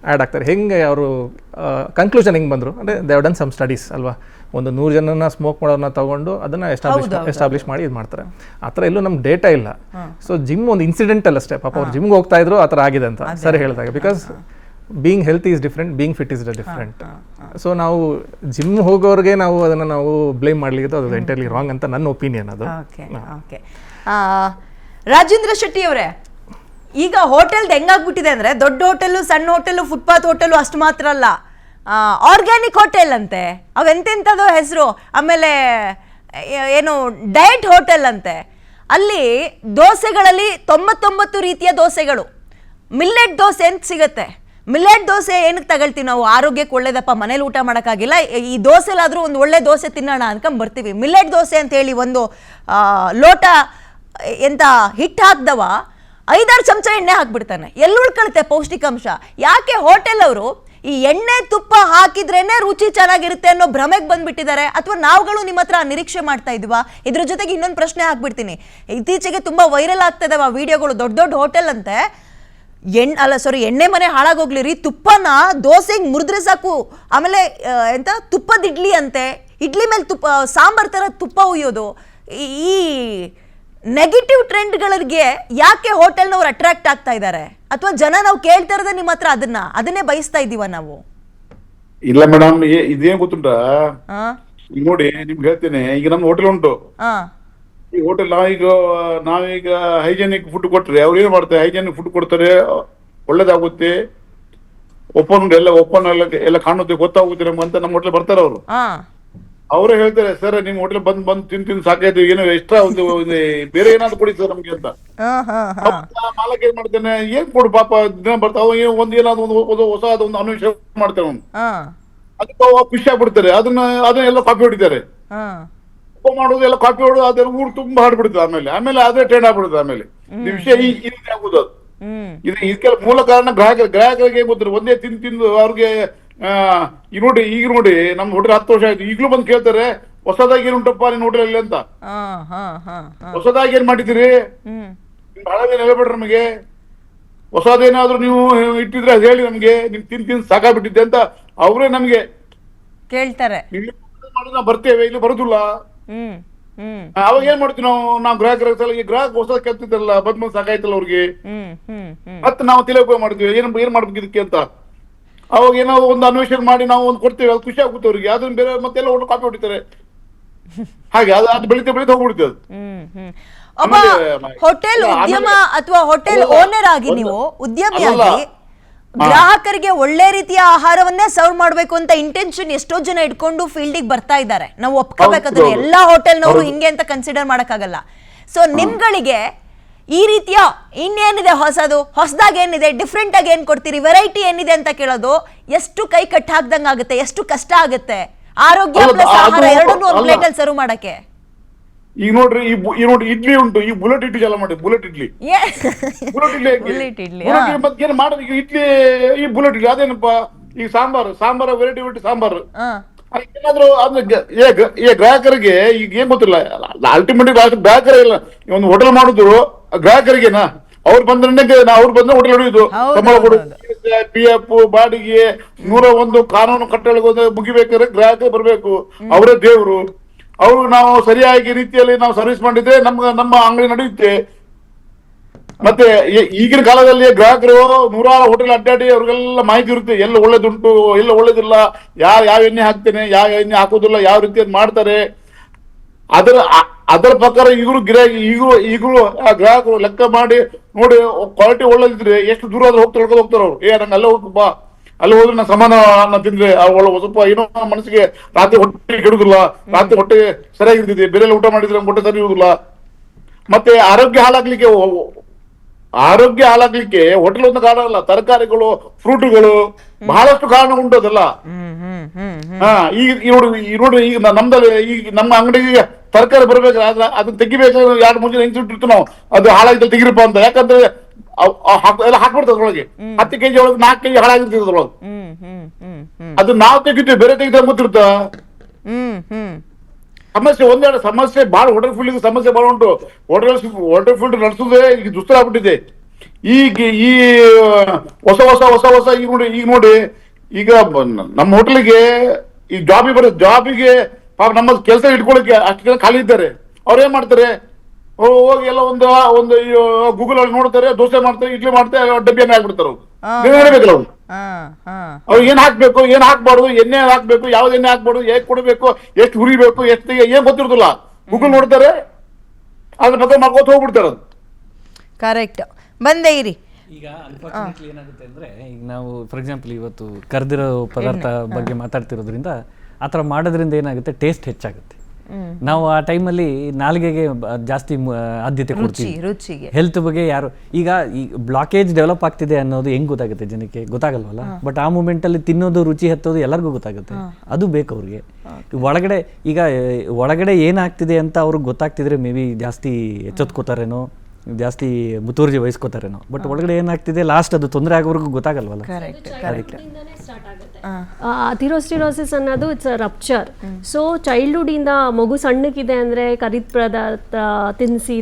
ಆ್ಯಡ್ ಆಗ್ತಾರೆ. ಹೆಂಗೆ ಅವರು ಕನ್ಕ್ಲೂಷನ್ ಹೆಂಗೆ ಬಂದರು ಅಂದರೆ they have done some studies ಅಲ್ವಾ. ಒಂದು 100 ಜನನ ಸ್ಮೋಕ್ ಮಾಡೋರನ್ನ ತಗೊಂಡು ಅದನ್ನು ಎಸ್ಟಾಬ್ಲಿಷ್ ಮಾಡಿ ಇದು ಮಾಡ್ತಾರೆ. ಆ ಥರ ಎಲ್ಲೂ ನಮ್ಗೆ ಡೇಟಾ ಇಲ್ಲ. ಸೊ ಜಿಮ್ ಒಂದು ಇನ್ಸಿಡೆಂಟಲ್ ಅಷ್ಟೇ. ಪಾಪ ಅವ್ರು ಜಿಮ್ಗೆ ಹೋಗ್ತಾ ಇದ್ರು ಆ ಥರ ಆಗಿದೆ ಅಂತ ಸರಿ ಹೇಳಿದಾಗ. Because being healthy is different, being fit is different. So ನಾವು ಜಿಮ್ ಹೋಗೋರಿಗೆ ನಾವು ಅದನ್ನು ನಾವು ಬ್ಲೇಮ್ ಮಾಡಲಿಕ್ಕೆ ಅದು ಎಂಟೈರ್ಲಿ ರಾಂಗ್ ಅಂತ ನನ್ನ ಒಪಿನಿಯನ್ ಅದು. ಓಕೆ ರಾಜೇಂದ್ರ ಶೆಟ್ಟಿ ಅವರೇ, ಈಗ ಹೋಟೆಲ್ದು ಹೆಂಗಾಗ್ಬಿಟ್ಟಿದೆ ಅಂದರೆ ದೊಡ್ಡ ಹೋಟೆಲ್ಲು, ಸಣ್ಣ ಹೋಟೆಲ್ಲು, ಫುಟ್ಪಾತ್ ಹೋಟೆಲ್ಲು ಅಷ್ಟು ಮಾತ್ರ ಅಲ್ಲ, ಆರ್ಗ್ಯಾನಿಕ್ ಹೋಟೆಲ್ ಅಂತೆ, ಅವೆಂತೆಂಥದ್ದು ಹೆಸರು, ಆಮೇಲೆ ಏನು ಡಯಟ್ ಹೋಟೆಲ್ ಅಂತೆ. ಅಲ್ಲಿ ದೋಸೆಗಳಲ್ಲಿ 99 ರೀತಿಯ ದೋಸೆಗಳು, ಮಿಲ್ಲೆಟ್ ದೋಸೆ ಅಂತ ಸಿಗುತ್ತೆ. ಮಿಲ್ಲೆಟ್ ದೋಸೆ ಏನಕ್ಕೆ ತಗೊಳ್ತೀವಿ ನಾವು? ಆರೋಗ್ಯಕ್ಕೆ ಒಳ್ಳೇದಪ್ಪ, ಮನೇಲಿ ಊಟ ಮಾಡೋಕ್ಕಾಗಿಲ್ಲ, ಈ ದೋಸೆಲಾದರೂ ಒಂದು ಒಳ್ಳೆ ದೋಸೆ ತಿನ್ನೋಣ ಅನ್ಕೊಂಡ್ ಬರ್ತೀವಿ. ಮಿಲ್ಲೆಟ್ ದೋಸೆ ಅಂತ ಹೇಳಿ ಒಂದು ಲೋಟ ಎಂತ ಹಿಟ್ಟು ಹಾಕ್ದವ 5-6 ಚಮಚ ಎಣ್ಣೆ ಹಾಕ್ಬಿಡ್ತಾನೆ. ಎಲ್ಲಿ ಉಳ್ಕೊಳುತ್ತೆ ಪೌಷ್ಟಿಕಾಂಶ? ಯಾಕೆ ಹೋಟೆಲ್ ಅವರು ಈ ಎಣ್ಣೆ ತುಪ್ಪ ಹಾಕಿದ್ರೇನೆ ರುಚಿ ಚೆನ್ನಾಗಿರುತ್ತೆ ಅನ್ನೋ ಭ್ರಮೆಗೆ ಬಂದ್ಬಿಟ್ಟಿದ್ದಾರೆ? ಅಥವಾ ನಾವುಗಳು ನಿಮ್ಮ ಹತ್ರ ನಿರೀಕ್ಷೆ ಮಾಡ್ತಾ ಇದ್ವಾ? ಇದ್ರ ಜೊತೆಗೆ ಇನ್ನೊಂದು ಪ್ರಶ್ನೆ ಹಾಕ್ಬಿಡ್ತೀನಿ. ಇತ್ತೀಚೆಗೆ ತುಂಬಾ ವೈರಲ್ ಆಗ್ತಾ ಇದಾವ ವಿಡಿಯೋಗಳು, ದೊಡ್ಡ ದೊಡ್ಡ ಹೋಟೆಲ್ ಅಂತೆ ಎಣ್ಣೆ ಮನೆ ಹಾಳಾಗೋಗ್ಲಿರಿ, ತುಪ್ಪನ ದೋಸೆಗೆ ಮುರಿದ್ರೆ ಸಾಕು, ಆಮೇಲೆ ಎಂತ ತುಪ್ಪದ ಇಡ್ಲಿ ಅಂತೆ, ಇಡ್ಲಿ ಮೇಲೆ ತುಪ್ಪ, ಸಾಂಬಾರ್ ತರ ತುಪ್ಪ ಉಯ್ಯೋದು. ಈ ನೆಗೆಟಿವ್ ಟ್ರೆಂಡ್ಗಳಿಗೆ ಯಾಕೆ ಹೋಟೆಲ್ನವ್ರು ಅಟ್ರಾಕ್ಟ್ ಆಗ್ತಾ ಇದ್ದಾರೆ? ಅಥವಾ ಜನ ನಾವು ಕೇಳ್ತಾ ಇರೋದೇ ನಿಮ್ಮ ಹತ್ರ ಅದನ್ನೇ ಬಯಸ್ತಾ ಇದೀವ ನಾವು? ಇಲ್ಲ ಮೇಡಮ್, ಇದೇನ್ ಗೊತ್ತುಂಟ, ಈಗ ನೋಡಿ ನಿಮ್ಗೆ ಹೇಳ್ತೇನೆ. ಈಗ ನಮ್ಮ ಹೋಟೆಲ್ ಉಂಟು, ಈ ಹೋಟೆಲ್ ನಾವೀಗ ಹೈಜೆನಿಕ್ ಫುಡ್ ಕೊಟ್ರೆ ಅವ್ರು ಏನ್ ಮಾಡ್ತಾರೆ, ಹೈಜೆನಿಕ್ ಫುಡ್ ಕೊಡ್ತಾರೆ, ಒಳ್ಳೇದಾಗುತ್ತೆ, ಓಪನ್ ಎಲ್ಲ ಕಾಣುತ್ತೆ, ಗೊತ್ತಾಗುತ್ತೆ ನಮ್ಗೆ ಅಂತ ನಮ್ಮ ಹೋಟೆಲ್ ಬರ್ತಾರೆ ಅವರು. ಅವರೇ ಹೇಳ್ತಾರೆ, ಸರ್ ನಿಮ್ ಹೋಟೆಲ್ ಬಂದ್ ತಿಂದು ಸಾಕಾಯ್ತು, ಏನೋ ಎಕ್ಸ್ಟ್ರಾ ಒಂದು ಬೇರೆ ಏನಾದ್ರು ಕೊಡಿ ಸರ್ ನಮ್ಗೆ ಅಂತ. ಮಾಲಕ್ ಏನ್ ಮಾಡ್ತೇನೆ, ಏನ್ ಕೊಡು ಪಾಪ, ದಿನ ಬರ್ತಾವ ಏನಾದ್ರು ಹೊಸ ಒಂದು ಅನ್ವೇಷಣೆ ಮಾಡ್ತೇವೆ ಅವ್ನು, ಅದಕ್ಕೆ ಖುಷಿ ಆಗ್ಬಿಡ್ತಾರೆ. ಅದನ್ನೆಲ್ಲ ಕಾಪಿ ಹೊಡಿತಾರೆ, ಮಾಡೋದು ಎಲ್ಲ ಕಾಪಿ ಹೊಡೋದು, ಅದೆಲ್ಲ ಊರು ತುಂಬಾ ಹಾಡ್ಬಿಡ್ತದೆ. ಆಮೇಲೆ ಅದೇ ಟ್ರೆಂಡ್ ಆಗ್ಬಿಡುತ್ತೆ. ಆಮೇಲೆ ವಿಷಯ ಈ ರೀತಿ ಆಗುದು. ಇದಕ್ಕೆಲ್ಲ ಮೂಲ ಕಾರಣ ಗ್ರಾಹಕರಿಗೆ ಗೊತ್ತಿರ, ಒಂದೇ ತಿಂದು ಅವ್ರಿಗೆ ಈಗ ನೋಡಿ ನಮ್ ಹೋಟೆಲ್ 10 ವರ್ಷ ಆಯ್ತು, ಈಗ್ಲೂ ಬಂದು ಕೇಳ್ತಾರೆ ಹೊಸದಾಗಿ ಏನುಂಟಪ್ಪ ನಿನ್ ಹೋಟೆಲ್ ಅಲ್ಲಿ ಅಂತ. ಹೊಸದಾಗಿ ಏನ್ ಮಾಡಿದ್ದೀರಿ, ಹಳೇದೇನು ಹೇಳ್ಬೇಡ್ರಿ ನಮಗೆ, ಹೊಸದೇನಾದ್ರೂ ನೀವು ಇಟ್ಟಿದ್ರೆ ಅದು ಹೇಳಿ ನಮ್ಗೆ, ನಿಮ್ ತಿಂದು ಸಾಕಾಗ್ಬಿಟ್ಟಿದ್ದೆ ಅಂತ ಅವರೇ ನಮ್ಗೆ ಕೇಳ್ತಾರೆ. ನಾವು ಬರ್ತೇವೆ, ಇಲ್ಲಿ ಬರುದಿಲ್ಲ. ಅವಾಗ ಏನ್ ಮಾಡ್ತೀವಿ ನಾವು ಗ್ರಾಹಕ ಹೊಸ ಕೇಳ್ತಿದ್ದಾರಲ್ಲ, ಬಂದ್ ಸಾಕಾಯ್ತಲ್ಲ ಅವ್ರಿಗೆ, ಮತ್ತೆ ನಾವು ತಿಳಕ ಮಾಡ್ತೀವಿ ಏನ್ ಮಾಡ್ಬೇಕು ಇದಕ್ಕೆ ಅಂತ. ಅವಾಗ ಏನೋ ಒಂದು ಅನ್ವೇಷಣೆ ಮಾಡಿ ನಾವು ಒಂದು ಕೊಡ್ತೇವೆ, ಅದು ಖುಷಿ ಆಗುತ್ತೆ ಅವ್ರಿಗೆ. ಅದನ್ನ ಬೇರೆ ಮತ್ತೆಲ್ಲ ಒಟ್ಟು ಕಾಪಿ ಹೊಡಿತಾರೆ. ಹಾಗೆ ಅದು ಬೆಳಿತೆ ಹೋಗ್ಬಿಡುತ್ತೆ ಅದು. ಹೋಟೆಲ್ ಉದ್ಯಮ ಅಥವಾ ಹೋಟೆಲ್ ಓನರ್ ಆಗಿ ನೀವು ಉದ್ಯಮಿಯಾಗಿ ಗ್ರಾಹಕರಿಗೆ ಒಳ್ಳೆ ರೀತಿಯ ಆಹಾರವನ್ನೇ ಸರ್ವ್ ಮಾಡ್ಬೇಕು ಅಂತ ಇಂಟೆನ್ಷನ್ ಎಷ್ಟೋ ಜನ ಇಟ್ಕೊಂಡು ಫೀಲ್ಡಿಗೆ ಬರ್ತಾ ಇದ್ದಾರೆ. ನಾವು ಒಪ್ಕೋಬೇಕಾದ್ರೆ ಎಲ್ಲಾ ಹೋಟೆಲ್ನವರು ಹಿಂಗೆ ಅಂತ ಕನ್ಸಿಡರ್ ಮಾಡಕ್ಕಾಗಲ್ಲ. ಸೊ ನಿಮ್ಗಳಿಗೆ ಈ ರೀತಿಯ ಇನ್ನೇನಿದೆ ಹೊಸದಾಗಿ ಏನಿದೆ, ಡಿಫ್ರೆಂಟ್ ಆಗಿ ಏನ್ ಕೊಡ್ತೀರಿ, ವೆರೈಟಿ ಏನಿದೆ ಅಂತ ಕೇಳೋದು ಎಷ್ಟು ಕೈ ಕಟ್ಟ ಹಾಕ್ದಂಗ ಆಗುತ್ತೆ, ಎಷ್ಟು ಕಷ್ಟ ಆಗುತ್ತೆ ಆರೋಗ್ಯ ಪ್ಲಸ್ ಆಹಾರ ಎರಡನ್ನೂ ಒಂದು ಪ್ಲೇಟ್ ಅಲ್ಲಿ ಸರ್ವ್ ಮಾಡಕ್ಕೆ. ಈಗ ನೋಡ್ರಿ, ಈ ನೋಡಿ ಇಡ್ಲಿ ಉಂಟು, ಈ ಬುಲೆಟ್ ಇಡ್ಲಿ ಚಾಲ ಮಾಡಿ, ಬುಲೆಟ್ ಇಡ್ಲಿ ಮತ್ತೆ ಏನ್ ಮಾಡೋದು? ಈಗ ಇಡ್ಲಿ, ಈ ಬುಲೆಟ್ ಇಡ್ಲಿ ಅದೇನಪ್ಪ, ಈಗ ಸಾಂಬಾರ್ ವೆರೈಟಿ ಸಾಂಬಾರ್ ಏನಾದ್ರು ಗ್ರಾಹಕರಿಗೆ ಈಗ ಏನ್ ಗೊತ್ತಿಲ್ಲ. ಅಲ್ಟಿಮೇಟ್ ಗ್ರಾಹಕರೇ ಇಲ್ಲ. ಒಂದು ಹೋಟೆಲ್ ಮಾಡುದು ಗ್ರಾಹಕರಿಗೆನಾ, ಅವ್ರು ಬಂದ್ರೆ ಹೋಟೆಲ್ ಹೊಡೆಯುದು, ಸಂಬಳ ಕೊಡುದು, PF ಬಾಡಿಗೆ 101 ಕಾನೂನು ಕಟ್ಟಳೆಗೆ ಮುಗಿಬೇಕಾದ್ರೆ ಗ್ರಾಹಕರೇ ಬರ್ಬೇಕು, ಅವರೇ ದೇವ್ರು. ಅವರು ನಾವು ಸರಿಯಾಗಿ ರೀತಿಯಲ್ಲಿ ನಾವು ಸರ್ವಿಸ್ ಮಾಡಿದ್ರೆ ನಮ್ಮ ಅಂಗಡಿ ನಡೆಯುತ್ತೆ. ಮತ್ತೆ ಈಗಿನ ಕಾಲದಲ್ಲಿ ಗ್ರಾಹಕರು 100 ಹೋಟೆಲ್ ಅಡ್ಡಾಡಿ ಅವ್ರಿಗೆಲ್ಲ ಮಾಹಿತಿ ಇರುತ್ತೆ, ಎಲ್ಲ ಒಳ್ಳೇದುಂಟು, ಎಲ್ಲ ಒಳ್ಳೇದಿಲ್ಲ, ಯಾವ ಎಣ್ಣೆ ಹಾಕ್ತೇನೆ, ಯಾವ ಎಣ್ಣೆ ಹಾಕೋದಿಲ್ಲ, ಯಾವ ರೀತಿ ಮಾಡ್ತಾರೆ. ಅದರ ಪ್ರಕಾರ ಈಗಲೂ ಆ ಗ್ರಾಹಕರು ಲೆಕ್ಕ ಮಾಡಿ ನೋಡಿ, ಕ್ವಾಲಿಟಿ ಒಳ್ಳೇದಿದ್ರೆ ಎಷ್ಟು ದೂರ ಆದ್ರೂ ಹೋಗ್ತಾರೆ ಅವ್ರು. ನಂಗೆ ಅಲ್ಲೇ ಹೋಗ್ತಪ್ಪ, ಅಲ್ಲಿ ಹೋದ್ರೆ ನಾ ಸಮಾನ ತಿಂದ್ರೆ ಸ್ವಲ್ಪ ಏನೋ ಮನಸ್ಸಿಗೆ ರಾತ್ರಿ ಹೊಟ್ಟೆ ಕೆಡುದಿಲ್ಲ, ರಾತ್ರಿ ಹೊಟ್ಟೆ ಸರಿಯಾಗಿರ್ತದೆ, ಬೇರೆ ಊಟ ಮಾಡಿದ್ರೆ ಹೊಟ್ಟೆ ಸರಿ ಇರುವುದಿಲ್ಲ. ಮತ್ತೆ ಆರೋಗ್ಯ ಹಾಳಾಗ್ಲಿಕ್ಕೆ ಹೋಟೆಲ್ ಒಂದು ಕಾರಣ ಅಲ್ಲ, ತರಕಾರಿಗಳು, ಫ್ರೂಟ್ಗಳು ಬಹಳಷ್ಟು ಕಾರಣ ಉಂಟು ಅದೆಲ್ಲ. ಈಗ ನೋಡಿ ಈಗ ನಮ್ದಲ್ಲಿ ಈಗ ನಮ್ಮ ಅಂಗಡಿಗೆ ತರಕಾರಿ ಬರ್ಬೇಕಾದ್ರೆ ಅದನ್ನ ತೆಗಿಬೇಕಾದ್ರೆ 2-3 ಜನ ಹೆಂಗ್ ನಾವು ಅದು ಹಾಳಾಗಿದ್ದಲ್ಲಿ ತೆಗಿರಪ್ಪ ಅಂತ. ಯಾಕಂದ್ರೆ ಎಲ್ಲ ಹಾಕ್ಬಿಡ್ತಾರೆ ಅದ್ರೊಳಗೆ. 10 kg ಒಳಗೆ 4 kg ಹಾಳಾಗಿರ್ತದೆ ಅದ್ರೊಳಗೆ. ಅದು ನಾವು ತೆಗಿತೀವಿ, ಬೇರೆ ತೆಗಿತಾರೆ ಗೊತ್ತಿರುತ್ತ. ಸಮಸ್ಯೆ ಒಂದೆರಡು ಸಮಸ್ಯೆ ಬಹಳ, ವಾಟರ್ ಫೀಲ್ಡ್ ಸಮಸ್ಯೆ ಬಹಳ ಉಂಟು. ವಾಟರ್ ಫೀಲ್ಡ್ ನಡೆಸೋದೇ ಈಗ ದುಸ್ತರ ಆಗ್ಬಿಟ್ಟಿದೆ. ಈಗ ಈ ಹೊಸ ಈಗ ನೋಡಿ ಈಗ ನಮ್ಮ ಹೋಟೆಲ್ಗೆ ಈ ಜಾಬಿಗೆ ನಮ್ಮ ಕೆಲಸ ಇಟ್ಕೊಳ್ಳಿಕ್ಕೆ ಅಷ್ಟು ಜನ ಖಾಲಿ ಇದ್ದಾರೆ. ಅವ್ರು ಏನ್ ಮಾಡ್ತಾರೆ, ಹೋಗಿ ಎಲ್ಲ ಒಂದು ಗೂಗಲ್ ಅಲ್ಲಿ ನೋಡ್ತಾರೆ, ದೋಸೆ ಮಾಡ್ತಾರೆ, ಇಡ್ಲಿ ಮಾಡ್ತಾರೆ, ಡಬ್ಬಿಯನ್ನ ಹಾಕ್ಬಿಡ್ತಾರೆ. ನೀವು ಹೇಳ್ಬೇಕಲ್ಲ ಅವ್ರು, ಅವ್ರು ಏನ್ ಹಾಕ್ಬೇಕು, ಏನ್ ಹಾಕ್ಬಾರ್ದು, ಎಣ್ಣೆ ಹಾಕ್ಬೇಕು, ಯಾವ್ದು ಎಣ್ಣೆ ಹಾಕ್ಬಾರ್ದು, ಹೇಗ್ ಕೊಡಬೇಕು, ಎಷ್ಟು ಹುರಿಬೇಕು, ಎಷ್ಟು ಏನ್ ಗೊತ್ತಿರುದಿಲ್ಲ. ಗೂಗಲ್ ನೋಡ್ತಾರೆ, ಅದ್ರ ಬಗ್ಗೆ ಮಾಡ್ಕೋತ ಹೋಗ್ಬಿಡ್ತಾರೆ. ಅದು ಕರೆಕ್ಟ್. ಬಂದೇ ಇರಿ. ಈಗ ಅನ್ಫಾರ್ಚುನೇಟ್ಲಿ ಏನಾಗುತ್ತೆ ಅಂದರೆ, ಈಗ ನಾವು ಫಾರ್ ಎಕ್ಸಾಂಪಲ್ ಇವತ್ತು ಕರೆದಿರೋ ಪದಾರ್ಥ ಬಗ್ಗೆ ಮಾತಾಡ್ತಿರೋದ್ರಿಂದ ಆ ಥರ ಮಾಡೋದ್ರಿಂದ ಏನಾಗುತ್ತೆ, ಟೇಸ್ಟ್ ಹೆಚ್ಚಾಗುತ್ತೆ. ನಾವು ಆ ಟೈಮಲ್ಲಿ ನಾಲಿಗೆಗೆ ಜಾಸ್ತಿ ಆದ್ಯತೆ ಕೊಡ್ತೀವಿ, ರುಚಿಗೆ. ಹೆಲ್ತ್ ಬಗ್ಗೆ ಯಾರು ಈಗ ಈ ಬ್ಲಾಕೇಜ್ ಡೆವಲಪ್ ಆಗ್ತಿದೆ ಅನ್ನೋದು ಹೆಂಗ್ ಗೊತ್ತಾಗುತ್ತೆ ಜನಕ್ಕೆ? ಗೊತ್ತಾಗಲ್ವಲ್ಲ. ಬಟ್ ಆ ಮೂಮೆಂಟಲ್ಲಿ ತಿನ್ನೋದು, ರುಚಿ ಹತ್ತೋದು ಎಲ್ಲರಿಗೂ ಗೊತ್ತಾಗುತ್ತೆ. ಅದು ಬೇಕು ಅವ್ರಿಗೆ. ಒಳಗಡೆ ಏನಾಗ್ತಿದೆ ಅಂತ ಅವ್ರಿಗೆ ಗೊತ್ತಾಗ್ತಿದ್ರೆ ಮೇ ಬಿ ಜಾಸ್ತಿ ಎಚ್ಚೆತ್ಕೋತಾರೇನೋ, ಜಾಸ್ತಿ ಮುತುವರ್ಜಿ ವಹಿಸ್ಕೋತಾರೇನೋ. ಬಟ್ ಒಳಗಡೆ ಏನಾಗ್ತಿದೆ ಲಾಸ್ಟ್ ಅದು ತೊಂದರೆ ಆಗೋವರೆಗೂ ಗೊತ್ತಾಗಲ್ವಲ್ಲ. ಅಥಿರೋಸ್ಕ್ಲೆರೋಸಿಸ್ ಅನ್ನೋದು ಇಟ್ಸ್ ರಪ್ಚರ್. ಸೊ ಚೈಲ್ಡ್ಹುಡ್ ಇಂದ ಮಗು ಸಣ್ಣಕ್ಕಿದೆ ಅಂದ್ರೆ ಕರಿದ ಪದಾರ್ಥ ತಿನ್ಸಿ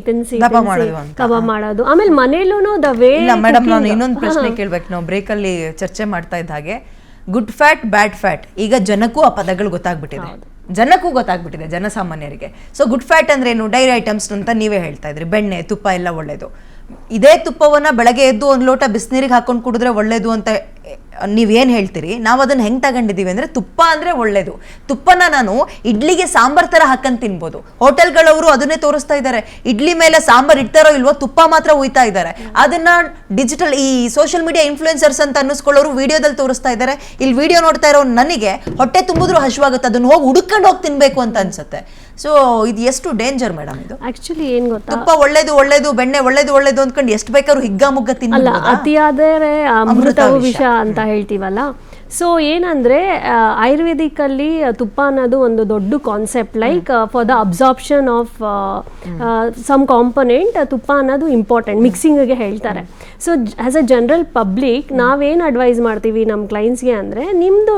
ಕಬಾಬ್ ಮಾಡೋದು. ಆಮೇಲೆ ಮನೇಲೂ ದ ವೇ. ಮೇಡಮ್, ನಾನು ಇನ್ನೊಂದು ಪ್ರಶ್ನೆ ಕೇಳ್ಬೇಕು. ನಾವು ಬ್ರೇಕ್ ಅಲ್ಲಿ ಚರ್ಚೆ ಮಾಡ್ತಾ ಇದ್ದ ಹಾಗೆ ಗುಡ್ ಫ್ಯಾಟ್, ಬ್ಯಾಡ್ ಫ್ಯಾಟ್, ಈಗ ಜನಕ್ಕೂ ಆ ಪದಗಳು ಗೊತ್ತಾಗ್ಬಿಟ್ಟಿದೆ, ಜನಸಾಮಾನ್ಯರಿಗೆ. ಸೊ ಗುಡ್ ಫ್ಯಾಟ್ ಅಂದ್ರೆ ಏನು? ಡೈರಿ ಐಟಮ್ಸ್ ಅಂತ ನೀವೇ ಹೇಳ್ತಾ ಇದ್ರಿ, ಬೆಣ್ಣೆ, ತುಪ್ಪ ಎಲ್ಲ ಒಳ್ಳೇದು. ಇದೇ ತುಪ್ಪವನ್ನ ಬೆಳಗ್ಗೆ ಎದ್ದು ಒಂದು ಲೋಟ ಬಿಸಿನೀರಿಗೆ ಹಾಕೊಂಡು ಕುಡಿದ್ರೆ ಒಳ್ಳೇದು ಅಂತ ನೀವೇನು ಹೇಳ್ತೀರಿ? ನಾವು ಅದನ್ನ ಹೆಂಗೆ ತಗೊಂಡಿದ್ದೀವಿ ಅಂದ್ರೆ, ತುಪ್ಪ ಅಂದ್ರೆ ಒಳ್ಳೇದು. ತುಪ್ಪನ ನಾನು ಇಡ್ಲಿಗೆ ಸಾಂಬಾರ್ ತರ ಹಾಕೊಂಡು ತಿನ್ಬೋದು. ಹೋಟೆಲ್ಗಳವರು ಅದನ್ನೇ ತೋರಿಸ್ತಾ ಇದ್ದಾರೆ. ಇಡ್ಲಿ ಮೇಲೆ ಸಾಂಬಾರ್ ಇಡ್ತಾರೋ ಇಲ್ವೋ, ತುಪ್ಪ ಮಾತ್ರ ಉಯ್ತಾ ಇದ್ದಾರೆ. ಅದನ್ನ ಡಿಜಿಟಲ್ ಈ ಸೋಷಿಯಲ್ ಮೀಡಿಯಾ ಇನ್ಫ್ಲೂಯೆನ್ಸರ್ಸ್ ಅಂತ ಅನ್ನಿಸ್ಕೊಳ್ಳೋರು ವಿಡಿಯೋದಲ್ಲಿ ತೋರಿಸ್ತಾ ಇದ್ದಾರೆ. ಇಲ್ಲಿ ವಿಡಿಯೋ ನೋಡ್ತಾ ಇರೋ ನನಗೆ ಹೊಟ್ಟೆ ತುಂಬಿದ್ರು ಹಶ್ವಾಗುತ್ತೆ, ಅದನ್ನ ಹೋಗಿ ಹುಡುಕೊಂಡು ಹೋಗಿ ತಿನ್ಬೇಕು ಅಂತ ಅನ್ಸುತ್ತೆ. ಸೊ ಇದು ಎಷ್ಟು ಡೇಂಜರ್ ಮೇಡಮ್ ಇದು? ಆಕ್ಚುಲಿ ಏನ್ ಗೊತ್ತಾ, ತುಪ್ಪ ಒಳ್ಳೇದು, ಬೆಣ್ಣೆ ಒಳ್ಳೇದು ಅಂದ್ಕೊಂಡು ಎಷ್ಟು ಬೇಕಾದ್ರೂ ಹಿಗ್ಗಾಮುಗ್ಗ ತಿನ್ನಲ್ಲ. ಅತಿಯಾದರೆ ಅಮೃತವು ವಿಷ ಅಂತ ಹೇಳ್ತೀವಲ್ಲ. ಸೊ ಏನಂದರೆ ಆಯುರ್ವೇದಿಕಲ್ಲಿ ತುಪ್ಪ ಅನ್ನೋದು ಒಂದು ದೊಡ್ಡ concept. Like for the absorption of some component ತುಪ್ಪ ಅನ್ನೋದು ಇಂಪಾರ್ಟೆಂಟ್, ಮಿಕ್ಸಿಂಗ್ಗೆ ಹೇಳ್ತಾರೆ. So as a general public ನಾವೇನು ಅಡ್ವೈಸ್ ಮಾಡ್ತೀವಿ ನಮ್ಮ ಕ್ಲೈಂಟ್ಸ್ಗೆ ಅಂದರೆ, ನಿಮ್ಮದು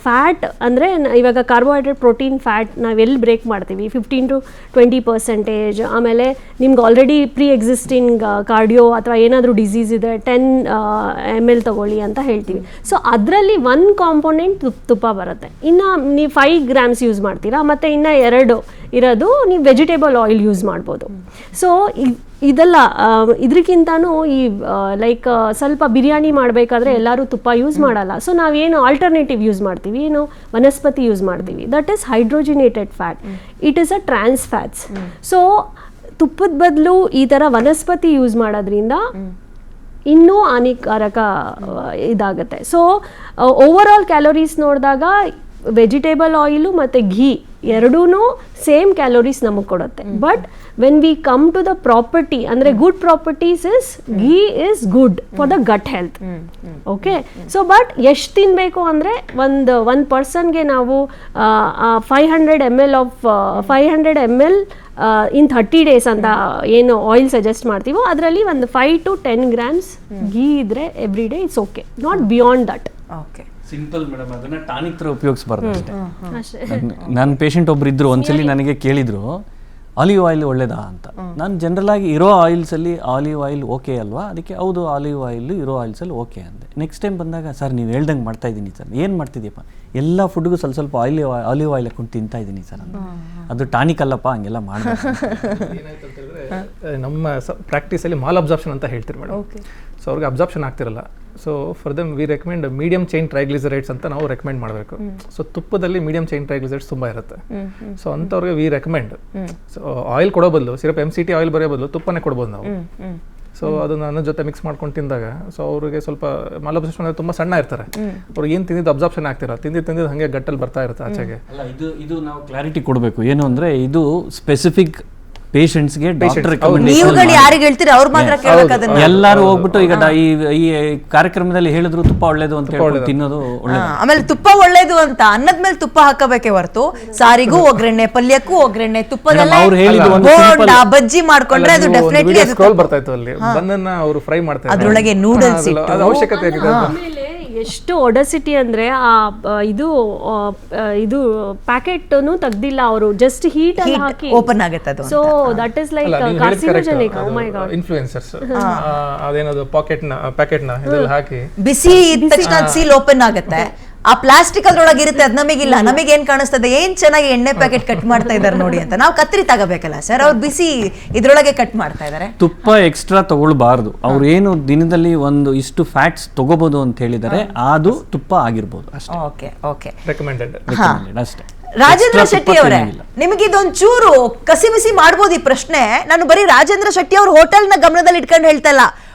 ಫ್ಯಾಟ್ ಅಂದರೆ ಇವಾಗ ಕಾರ್ಬೋಹೈಡ್ರೇಟ್, ಪ್ರೋಟೀನ್, ಫ್ಯಾಟ್ ನಾವೆಲ್ಲಿ ಬ್ರೇಕ್ ಮಾಡ್ತೀವಿ 15 to 20%. ಆಮೇಲೆ ನಿಮ್ಗೆ ಆಲ್ರೆಡಿ ಪ್ರೀ ಎಕ್ಸಿಸ್ಟಿಂಗ್ ಕಾರ್ಡಿಯೋ ಅಥವಾ ಏನಾದರೂ ಡಿಸೀಸ್ ಇದೆ 10 ml ತಗೊಳ್ಳಿ ಅಂತ ಹೇಳ್ತೀವಿ. ಸೊ ಅದರಲ್ಲಿ 1 ಕಾಂಪೊನೆಂಟ್ ತುಪ್ಪ ಬರುತ್ತೆ. ಇನ್ನು ನೀವು 5 grams ಯೂಸ್ ಮಾಡ್ತೀರಾ, ಮತ್ತು ಇನ್ನು 2 ಇರೋದು ನೀವು ವೆಜಿಟೇಬಲ್ ಆಯಿಲ್ ಯೂಸ್ ಮಾಡ್ಬೋದು. ಸೊ ಇದೆಲ್ಲ ಇದಕ್ಕಿಂತನೂ ಈ ಲೈಕ್ ಸ್ವಲ್ಪ ಬಿರಿಯಾನಿ ಮಾಡಬೇಕಾದ್ರೆ ಎಲ್ಲರೂ ತುಪ್ಪ ಯೂಸ್ ಮಾಡಲ್ಲ. ಸೊ ನಾವೇನು ಆಲ್ಟರ್ನೇಟಿವ್ ಯೂಸ್ ಮಾಡ್ತೀವಿ, ಏನು ವನಸ್ಪತಿ ಯೂಸ್ ಮಾಡ್ತೀವಿ, that is hydrogenated fat. It is a trans fats. So ತುಪ್ಪದ ಬದಲು ಈ ಥರ ವನಸ್ಪತಿ ಯೂಸ್ ಮಾಡೋದ್ರಿಂದ ಇನ್ನೂ ಹಾನಿಕಾರಕ ಇದಾಗುತ್ತೆ. ಸೊ ಓವರ್ ಆಲ್ ಕ್ಯಾಲೋರೀಸ್ ನೋಡಿದಾಗ ವೆಜಿಟೇಬಲ್ ಆಯಿಲು ಮತ್ತು ಘೀ ಎರಡೂ ಸೇಮ್ ಕ್ಯಾಲೋರೀಸ್ ನಮಗೆ ಕೊಡುತ್ತೆ. But when we come to the property ಅಂದರೆ good properties is ghee is good for the gut health. Okay. So but ಎಷ್ಟು ತಿನ್ನಬೇಕು ಅಂದರೆ ಒಂದು ಪರ್ಸನ್ಗೆ ನಾವು 500 ml ಇನ್ 30 days ಅಂತ ಏನು ಆಯಿಲ್ ಸಜೆಸ್ಟ್ ಮಾಡ್ತೀವೋ ಅದರಲ್ಲಿ ಒಂದು 5 to 10 grams ಘೀ ಇದ್ರೆ every day it's okay, not beyond that. Okay, simple madam. ಅದನ್ನ ಟಾನಿಕ್ ಥರ ಉಪಯೋಗಿಸಬಾರ್ದು ಅಷ್ಟೇ. ನನ್ನ ಪೇಷಂಟ್ ಒಬ್ರು ಇದ್ರು, ಒಂದ್ಸಲಿ ನನಗೆ ಕೇಳಿದ್ರು ಆಲಿವ್ ಆಯಿಲ್ ಒಳ್ಳೇದಾ ಅಂತ. ನಾನು ಜನರಲ್ ಆಗಿ ಇರೋ ಆಯಿಲ್ಸಲ್ಲಿ ಆಲಿವ್ ಆಯಿಲ್ ಓಕೆ ಅಲ್ವಾ, ಅದಕ್ಕೆ ಹೌದು ಆಲಿವ್ ಆಯಿಲ್ ಇರೋ ಆಯಿಲ್ಸಲ್ಲಿ ಓಕೆ ಅಂದೆ. ನೆಕ್ಸ್ಟ್ ಟೈಮ್ ಬಂದಾಗ ಸರ್ ನೀವು ಹೇಳ್ದಂಗೆ ಮಾಡ್ತಾ ಇದ್ದೀನಿ ಸರ್. ಏನು ಮಾಡ್ತಿದ್ದೀಯಪ್ಪ? ಎಲ್ಲ ಫುಡ್ಗೂ ಸ್ವಲ್ಪ ಆಲಿವ್ ಆಯಿಲ್ ಹಾಕೊಂಡು ತಿಂತಾ ಇದ್ದೀನಿ ಸರ್ ಅಂತ. ಅದು ಟಾನಿಕ್ ಅಲ್ಲಪ್ಪ, ಹಂಗೆಲ್ಲ ಮಾಡಬೇಕು. ಏನಾಯ್ತು ಅಂತ ಹೇಳಿದ್ರೆ, ನಮ್ಮ ಪ್ರಾಕ್ಟೀಸಲ್ಲಿ ಮಾಲ್ ಅಬ್ಸಾರ್ಪ್ಷನ್ ಅಂತ ಹೇಳ್ತೀರಿ ಮೇಡಮ್. ಸೊ ಅವ್ರಿಗೆ ಅಬ್ಸಾರ್ಪ್ಷನ್ ಆಗ್ತಿರಲ್ಲ. So for them we recommend medium chain triglycerides ಅಂತ ನಾವು ರೆಕಮೆಂಡ್ ಮಾಡಬೇಕು. ಸೊ ತುಪ್ಪದಲ್ಲಿ ಮೀಡಿಯಂ ಚೈನ್ ಟ್ರೈಗ್ಲಿಸರೈಡ್ಸ್ ತುಂಬ ಇರುತ್ತೆ. ಸೊ ಅಂಥವ್ರಿಗೆ ವಿ ರೆಕಮೆಂಡ್. ಸೊ ಆಯಿಲ್ ಕೊಡೋ ಬದಲು, ಸಿರಪ್ MCT ಆಯಿಲ್ ಬರೋ ಬದಲು ತುಪ್ಪನೇ ಕೊಡ್ಬೋದು ನಾವು. ಸೊ ಅದನ್ನ ನನ್ನ ಜೊತೆ ಮಿಕ್ಸ್ ಮಾಡ್ಕೊಂಡು ತಿಂದಾಗ ಸೊ ಅವ್ರಿಗೆ ಸ್ವಲ್ಪ ಮಾಲ್ ಅಬ್ಸಾರ್ಪ್ಷನ್ ತುಂಬ ಸಣ್ಣ ಇರ್ತಾರೆ. ಅವ್ರಿಗೆ ಏನು ತಿಂದಿದ್ದು ಅಬ್ಸಾರ್ಪ್ಷನ್ ಆಗ್ತಿರ, ತಿಂದಿದ್ದು ಹಾಗೆ ಗಟ್ಟಲ್ಲಿ ಬರ್ತಾ ಇರುತ್ತೆ ಆಚೆಗೆ. ಅಲ್ಲ, ಇದು ನಾವು ಕ್ಲಾರಿಟಿ ಕೊಡಬೇಕು. ಏನು ಅಂದರೆ ಇದು ಸ್ಪೆಸಿಫಿಕ್ ಪೇಷಂಟ್ಸ್ಗೆ ಡಾಕ್ಟರ್ ನೀವುಗಳು ಯಾರಿಗೆ ಹೇಳ್ತೀರಿ ಅವ್ರು ಮಾತ್ರ ಕೇಳಬೇಕು ಅದನ್ನ. ಎಲ್ಲರೂ ಹೋಗ್ಬಿಟ್ಟು ಈಗ ಈ ಕಾರ್ಯಕ್ರಮದಲ್ಲಿ ಹೇಳಿದ್ರು ತುಪ್ಪ ಒಳ್ಳೇದು ಅಂತ ಹೇಳ್ಕೊಂಡು ತಿನ್ನೋದು ಒಳ್ಳೇದು. ಆಮೇಲೆ ತುಪ್ಪ ಒಳ್ಳೇದು ಅಂತ ಅನ್ನದ ಮೇಲೆ ತುಪ್ಪ ಹಾಕಬೇಕೆ ಹೊರತು ಸಾರಿಗೂ ಒಗ್ಗರಣೆ, ಪಲ್ಯಕ್ಕೂ ಒಗ್ಗರಣೆ, ತುಪ್ಪದಲ್ಲೇ ಅವ್ರು ಹೇಳಿದ್ದು ಒಂದು ಬೋಂಡ ಬಜ್ಜಿ ಮಾಡ್ಕೊಂಡ್ರೆ ಅದು ಡೆಫಿನೆಟ್ಲಿ ಸ್ಕ್ರೋಲ್ ಬರ್ತಾ ಇತ್ತು ಅಲ್ಲಿ ಬನ್ನನ್ನ ಅವರು ಫ್ರೈ ಮಾಡ್ತಾರೆ, ಅದ್ರೊಳಗೆ ನೂಡಲ್ಸ್ ಇಟ್ಟು ಅದು ಅವಶ್ಯಕತೆ ಆಗಿದೆ. ಆಮೇಲೆ ಎಷ್ಟು ಒಡಸಿಟಿ ಅಂದ್ರೆ ಇದು ಪ್ಯಾಕೆಟ್ನು ತೆಗ್ದಿಲ್ಲ ಅವರು, ಜಸ್ಟ್ ಹೀಟ್ ಅಲ್ಲಿ ಹಾಕಿ ಓಪನ್ ಆಗುತ್ತೆ ಅದು. So that is like carcinogenic. Oh my god. Influencers ಅದೇನದು ಪ್ಯಾಕೆಟ್ನ ಇದೆಲ್ಲ ಹಾಕಿ ಬಿಸಿ ಇದ್ದ ತಕ್ಷಣ ಸೀಲ್ ಓಪನ್ ಆಗುತ್ತೆ. ಆ ಪ್ಲಾಸ್ಟಿಕ್ ಅದ್ರೊಳಗೆ ಇರುತ್ತೆ, ಅದು ನಮಗಿಲ್ಲ. ನಮಗೆ ಏನ್ ಕಾಣಿಸ್ತದೆ, ಏನ್ ಚೆನ್ನಾಗಿ ಎಣ್ಣೆ ಪ್ಯಾಕೆಟ್ ಕಟ್ ಮಾಡ್ತಾ ಇದಾರೆ ನೋಡಿ ಅಂತ. ನಾವು ಕತ್ರಿ ತಗೋಬೇಕಲ್ಲ ಸರ್, ಅವ್ರು ಬಿಸಿ ಇದ್ರೊಳಗೆ ಕಟ್ ಮಾಡ್ತಾ ಇದಾರೆ. ತುಪ್ಪ ಎಕ್ಸ್ಟ್ರಾ ತಗೊಳ್ಬಾರ್ದು. ಅವ್ರು ಏನು ದಿನದಲ್ಲಿ ಒಂದು ಇಷ್ಟು ಫ್ಯಾಟ್ಸ್ ತಗೋಬಹುದು ಅಂತ ಹೇಳಿದರೆ ಅದು ತುಪ್ಪ ಆಗಿರ್ಬೋದು ಅಷ್ಟೇ. ಓಕೆ ಓಕೆ, ರೆಕಮೆಂಡೆಡ್ ಅಷ್ಟೇ. ರಾಜೇಂದ್ರ ಶೆಟ್ಟಿ ಅವರೇ, ನಿಮಗೆ ಇದೊಂದು ಚೂರು ಕಸಿ ಬಿಸಿ ಮಾಡ್ಬೋದು ಈ ಪ್ರಶ್ನೆ. ನಾನು ಬರೀ ರಾಜೇಂದ್ರ ಶೆಟ್ಟಿ ಅವ್ರ ಹೋಟೆಲ್ನ ಗಮನದಲ್ಲಿ ಇಟ್ಕೊಂಡು ಹೇಳ್ತಾ ಇಲ್ಲ,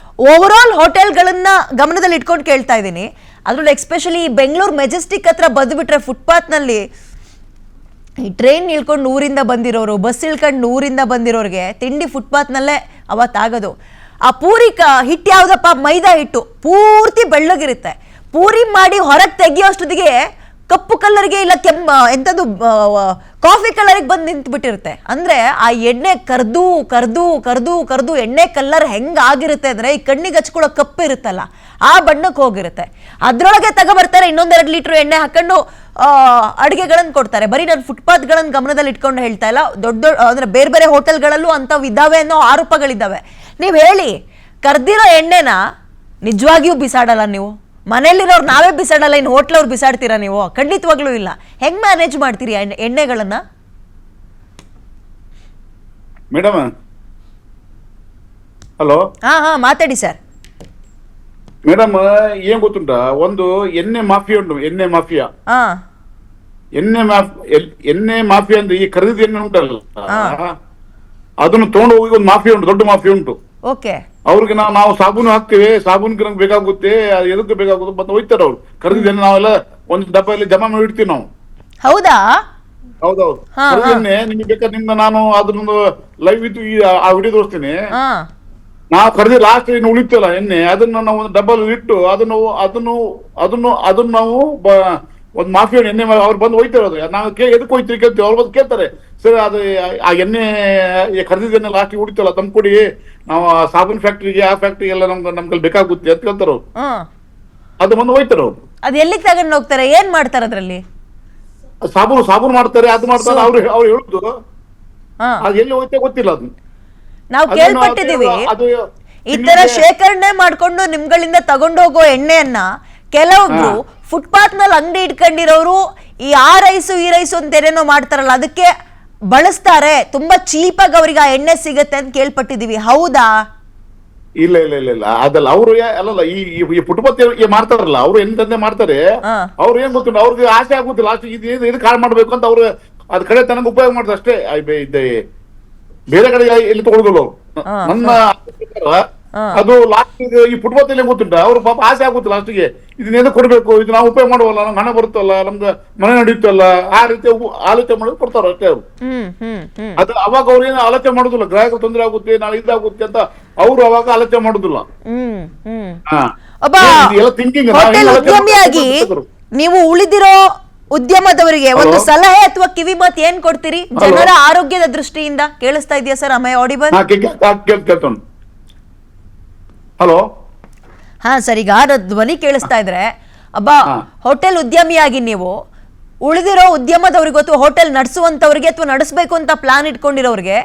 ಓವರ್ ಆಲ್ ಹೋಟೆಲ್ಗಳನ್ನ ಗಮನದಲ್ಲಿ ಇಟ್ಕೊಂಡು ಕೇಳ್ತಾ ಇದ್ದೀನಿ. ಅದ್ರಲ್ಲಿ ಎಕ್ಸ್ಪೆಷಲಿ ಬೆಂಗಳೂರು ಮೆಜೆಸ್ಟಿಕ್ ಹತ್ರ ಬಂದುಬಿಟ್ರೆ ಫುಟ್ಪಾತ್ನಲ್ಲಿ ಈ ಟ್ರೈನ್ ಇಳ್ಕೊಂಡು ಊರಿಂದ ಬಂದಿರೋರು, ಬಸ್ ಇಳ್ಕೊಂಡು ಊರಿಂದ ಬಂದಿರೋರಿಗೆ ತಿಂಡಿ ಫುಟ್ಪಾತ್ನಲ್ಲೇ ಅವತ್ತಾಗೋದು. ಆ ಪೂರಿ ಹಿಟ್ಟು ಯಾವುದಪ್ಪ, ಮೈದಾ ಹಿಟ್ಟು ಪೂರ್ತಿ ಬೆಳ್ಳಗಿರುತ್ತೆ. ಪೂರಿ ಮಾಡಿ ಹೊರಗೆ ತೆಗಿಯೋಷ್ಟೊತ್ತಿಗೆ ಕಪ್ಪು ಕಲರ್ಗೆ ಇಲ್ಲ ಎಂಥದ್ದು ಕಾಫಿ ಕಲರಿಗೆ ಬಂದು ನಿಂತ್ಬಿಟ್ಟಿರುತ್ತೆ. ಅಂದರೆ ಆ ಎಣ್ಣೆ ಕರ್ದು ಕರ್ದು ಕರ್ದು ಕರ್ದು ಎಣ್ಣೆ ಕಲರ್ ಹೆಂಗಾಗಿರುತ್ತೆ ಅಂದರೆ ಈ ಕಣ್ಣಿಗೆ ಹಚ್ಕೊಳ್ಳೋ ಕಪ್ಪು ಇರುತ್ತಲ್ಲ ಆ ಬಣ್ಣಕ್ಕೆ ಹೋಗಿರುತ್ತೆ. ಅದರೊಳಗೆ ತಗೊಬರ್ತಾರೆ, 1-2 ಲೀಟ್ರ್ ಎಣ್ಣೆ ಹಾಕೊಂಡು ಅಡುಗೆಗಳನ್ನು ಕೊಡ್ತಾರೆ. ಬರೀ ನಾನು ಫುಟ್ಪಾತ್ಗಳನ್ನು ಗಮನದಲ್ಲಿ ಇಟ್ಕೊಂಡು ಹೇಳ್ತಾ ಇಲ್ಲ, ದೊಡ್ಡ ಅಂದರೆ ಬೇರೆ ಬೇರೆ ಹೋಟೆಲ್ಗಳಲ್ಲೂ ಅಂಥವು ಇದ್ದಾವೆ ಅನ್ನೋ ಆರೋಪಗಳಿದ್ದಾವೆ. ನೀವು ಹೇಳಿ, ಕರ್ದಿರೋ ಎಣ್ಣೆನ ನಿಜವಾಗಿಯೂ ಬಿಸಾಡಲ್ಲ ನೀವು? ಮನೇಲಿರೋರು ನಾವೇ ಬಿಸಾಡಲ್ಲ, ಇನ್ನು ಹೋಟ್ಲವ್ರು ಬಿಸಾಡ್ತೀರಾ ನೀವು? ಖಂಡಿತವಾಗ್ಲೂ ಇಲ್ಲ. ಹೆಂಗ್ ಮ್ಯಾನೇಜ್ ಮಾಡ್ತೀರಿ ಎಣ್ಣೆಗಳನ್ನ ಮೇಡಮ್? ಹಲೋ, ಹಾ ಮಾತಾಡಿ ಸರ್. ಮೇಡಮ್ ಏನ್ ಗೊತ್ತುಂಟಾ, ಒಂದು ಎಣ್ಣೆ ಮಾಫಿಯಾ ಉಂಟು, ಎಣ್ಣೆ ಮಾಫಿಯಾ. ಎಣ್ಣೆ ಮಾಫಿಯಾ ಅಂದ್ರೆ ಈ ಖರೀದಿ ಎಣ್ಣೆ ಉಂಟಲ್ಲ, ಅದನ್ನು ತಗೊಂಡು ಹೋಗಿ ಒಂದು ಮಾಫಿಯಾ ಉಂಟು, ದೊಡ್ಡ ಮಾಫಿಯಾ ಉಂಟು. ಓಕೆ, ಅವ್ರಿಗೆ ನಾವು ಸಾಬೂನು ಹಾಕ್ತೇವೆ, ಸಾಬೂನ್ಗೆ ನಮ್ಗೆ ಬೇಕಾಗುತ್ತೆ, ಎದಕ್ಕೆ ಬೇಕಾಗುತ್ತೆ ಬಂದು ಹೋಯ್ತಾರೆ ಅವ್ರು. ಖರೀದಿ ನಾವೆಲ್ಲ ಒಂದು ಡಬ್ಬಲ್ಲಿ ಜಮಾ ಮಾಡಿ ಇಡ್ತೀವಿ ನಾವು. ಹೌದಾ? ಹೌದೌದು. ಖರೀದಿ ನಿಮ್ಗೆ ಬೇಕಾದ್ರೆ ನಿಮ್ಗೆ ನಾನು ಅದ್ರೊಂದು ಲೈವ್ ಇತ್ತು ಆ ವಿಡಿಯೋ ತೋರಿಸ್ತೀನಿ. ನಾವು ಖರೀದಿ ಲಾಸ್ಟ್ ಇನ್ನು ಉಳಿತಲ್ಲ ಎಣ್ಣೆ, ಅದನ್ನ ನಾವು ಒಂದು ಡಬ್ಬಲ್ ಇಟ್ಟು ಅದನ್ನು ನಾವು ಒಂದು ಮಾಫಿಯಾ ಎಣ್ಣೆ ಅವ್ರು ಬಂದು ಹೋಯ್ತಾರೆ. ಅದು ನಾವು ಎದಕ್ಕೆ ಹೋಯ್ತೀವಿ ಕೇಳ್ತೀವಿ, ಅವ್ರು ಬಂದು ಕೇಳ್ತಾರೆ, ಸರ್ ಅದು ಆ ಎಣ್ಣೆ ಖರೀದಿ ಎಣ್ಣೆ ಲಾಸ್ಟ್ ಉಳಿತಲ್ಲ ತಂದು ಕೊಡಿ, ನಾವು ಸಾಬೂನ್ ಫ್ಯಾಕ್ಟ್ರಿಗೆ ಆ ಫ್ಯಾಕ್ಟ್ರಿಗೆ ಎಲ್ಲ ನಮ್ಗೆ ಬೇಕಾಗುತ್ತೆ ಅಂತ ಕೇಳ್ತಾರ ಅವ್ರು. ಅದು ಬಂದು ಹೋಯ್ತಾರ ಅವ್ರು. ಅದು ಎಲ್ಲಿಗೆ ತಗೊಂಡು ಹೋಗ್ತಾರೆ, ಏನ್ ಮಾಡ್ತಾರೆ ಅದ್ರಲ್ಲಿ? ಸಾಬೂನ್ ಮಾಡ್ತಾರೆ, ಅದು ಮಾಡ್ತಾರೆ. ಅವ್ರು ಹೇಳುದು ಅದು ಎಲ್ಲಿ ಹೋಯ್ತೆ ಗೊತ್ತಿಲ್ಲ. ಅದು ನಾವು ಕೇಳ್ಪಟ್ಟಿದೀವಿ, ಈ ತರ ಶೇಖರಣೆ ಮಾಡ್ಕೊಂಡು ನಿಮ್ಗಳಿಂದ ತಗೊಂಡೋಗೋ ಎಣ್ಣೆಯನ್ನ ಕೆಲವೊಬ್ರು ಫುಟ್ಪಾತ್ ನಲ್ಲಿ ಅಂಗಡಿ ಇಟ್ಕೊಂಡಿರೋರು ಆ ರೈಸು ಈ ರೈಸು ಅಂತ ಏನೇನೋ ಮಾಡ್ತಾರಲ್ಲ ಅದಕ್ಕೆ ಬಳಸ್ತಾರೆ. ತುಂಬಾ ಚೀಪಾಗಿ ಅವ್ರಿಗೆ ಆ ಎಣ್ಣೆ ಸಿಗತ್ತೆ ಅಂತ ಕೇಳ್ಪಟ್ಟಿದೀವಿ. ಹೌದಾ? ಇಲ್ಲ ಇಲ್ಲ ಇಲ್ಲ ಇಲ್ಲ, ಅದಲ್ಲ. ಅವರು ಅಲ್ಲಲ್ಲ, ಈ ಫುಟ್ಪಾತ್ ಮಾಡ್ತಾರಲ್ಲ, ಅವ್ರು ಎಂತಂದೆ ಮಾಡ್ತಾರೆ. ಅವ್ರು ಏನ್ ಗೊತ್ತಿಲ್ಲ, ಅವ್ರಿಗೆ ಆಸೆ ಆಗುದಿಲ್ಲ, ಲಾಸ್ಟ್ ಇದು ಕಾಳ್ ಮಾಡ್ಬೇಕು ಅಂತ ಅವ್ರು ಅದ್ ಕಡೆ ತನಗೆ ಉಪಯೋಗ ಮಾಡ್ತಾರೆ ಅಷ್ಟೇ. ಬೇರೆ ಕಡೆ ಎಲ್ಲಿ ತಗೊಳುದಿಲ್ಲ ಅವ್ರು. ನನ್ನ ಅದು ಲಾಸ್ಟ್ ಈ ಫುಟ್ಪಾತ್ ಏನ್ ಗೊತ್ತುಂಟ, ಅವ್ರು ಪಾಪ ಆಸೆ ಆಗುತ್ತೆ ಲಾಸ್ಟಿಗೆ, ಇದನ್ನೇನು ಕೊಡ್ಬೇಕು, ಇದು ನಾವು ಉಪಯೋಗ ಮಾಡುವಲ್ಲ, ನಮ್ಗೆ ಹಣ ಬರುತ್ತಲ್ಲ, ನಮ್ದು ಮನೆ ನಡೆಯುತ್ತಲ್ಲ, ಆ ರೀತಿ ಆಲೋಚನೆ ಮಾಡೋದು ಕೊಡ್ತಾರ ಅಷ್ಟೇ ಅವ್ರು. ಅದು ಅವಾಗ ಅವ್ರು ಏನು ಆಲೋಚನೆ ಮಾಡುದಿಲ್ಲ, ಗ್ರಾಹಕರು ತೊಂದರೆ ಆಗುತ್ತೆ, ನಾಳೆ ಇದಾಗುತ್ತೆ ಅಂತ ಅವ್ರು ಅವಾಗ ಆಲೋಚನೆ ಮಾಡುದಿಲ್ಲ. ಉದ್ಯಮಿಯಾಗಿ ನೀವು ಉಳಿದಿರೋ ಉದ್ಯಮದವರಿಗೆ ಒಂದು ಸಲಹೆ ಅಥವಾ ಕಿವಿ ಮಾತು ಏನ್ ಕೊಡ್ತೀರಿ ಜನರ ಆರೋಗ್ಯದ ದೃಷ್ಟಿಯಿಂದ? ಕೇಳಿಸ್ತಾ ಇದೆಯಾ ಸರ್? ಅಮ್ಮ ಆಡಿಬಲ್? ಹಲೋ, ಹಾ ಸರ್, ಈಗ ಧ್ವನಿ ಕೇಳಿಸ್ತಾ ಇದ್ರೆ, ಹೋಟೆಲ್ ಉದ್ಯಮಿಯಾಗಿ ನೀವು ಉಳಿದಿರೋ ಉದ್ಯಮದವ್ರಿಗೆ ಅಥವಾ ಹೋಟೆಲ್ ನಡೆಸುವಂತವ್ರಿಗೆ ಅಥವಾ ನಡೆಸಬೇಕು ಅಂತ ಪ್ಲಾನ್ ಇಟ್ಕೊಂಡಿರೋರಿಗೆ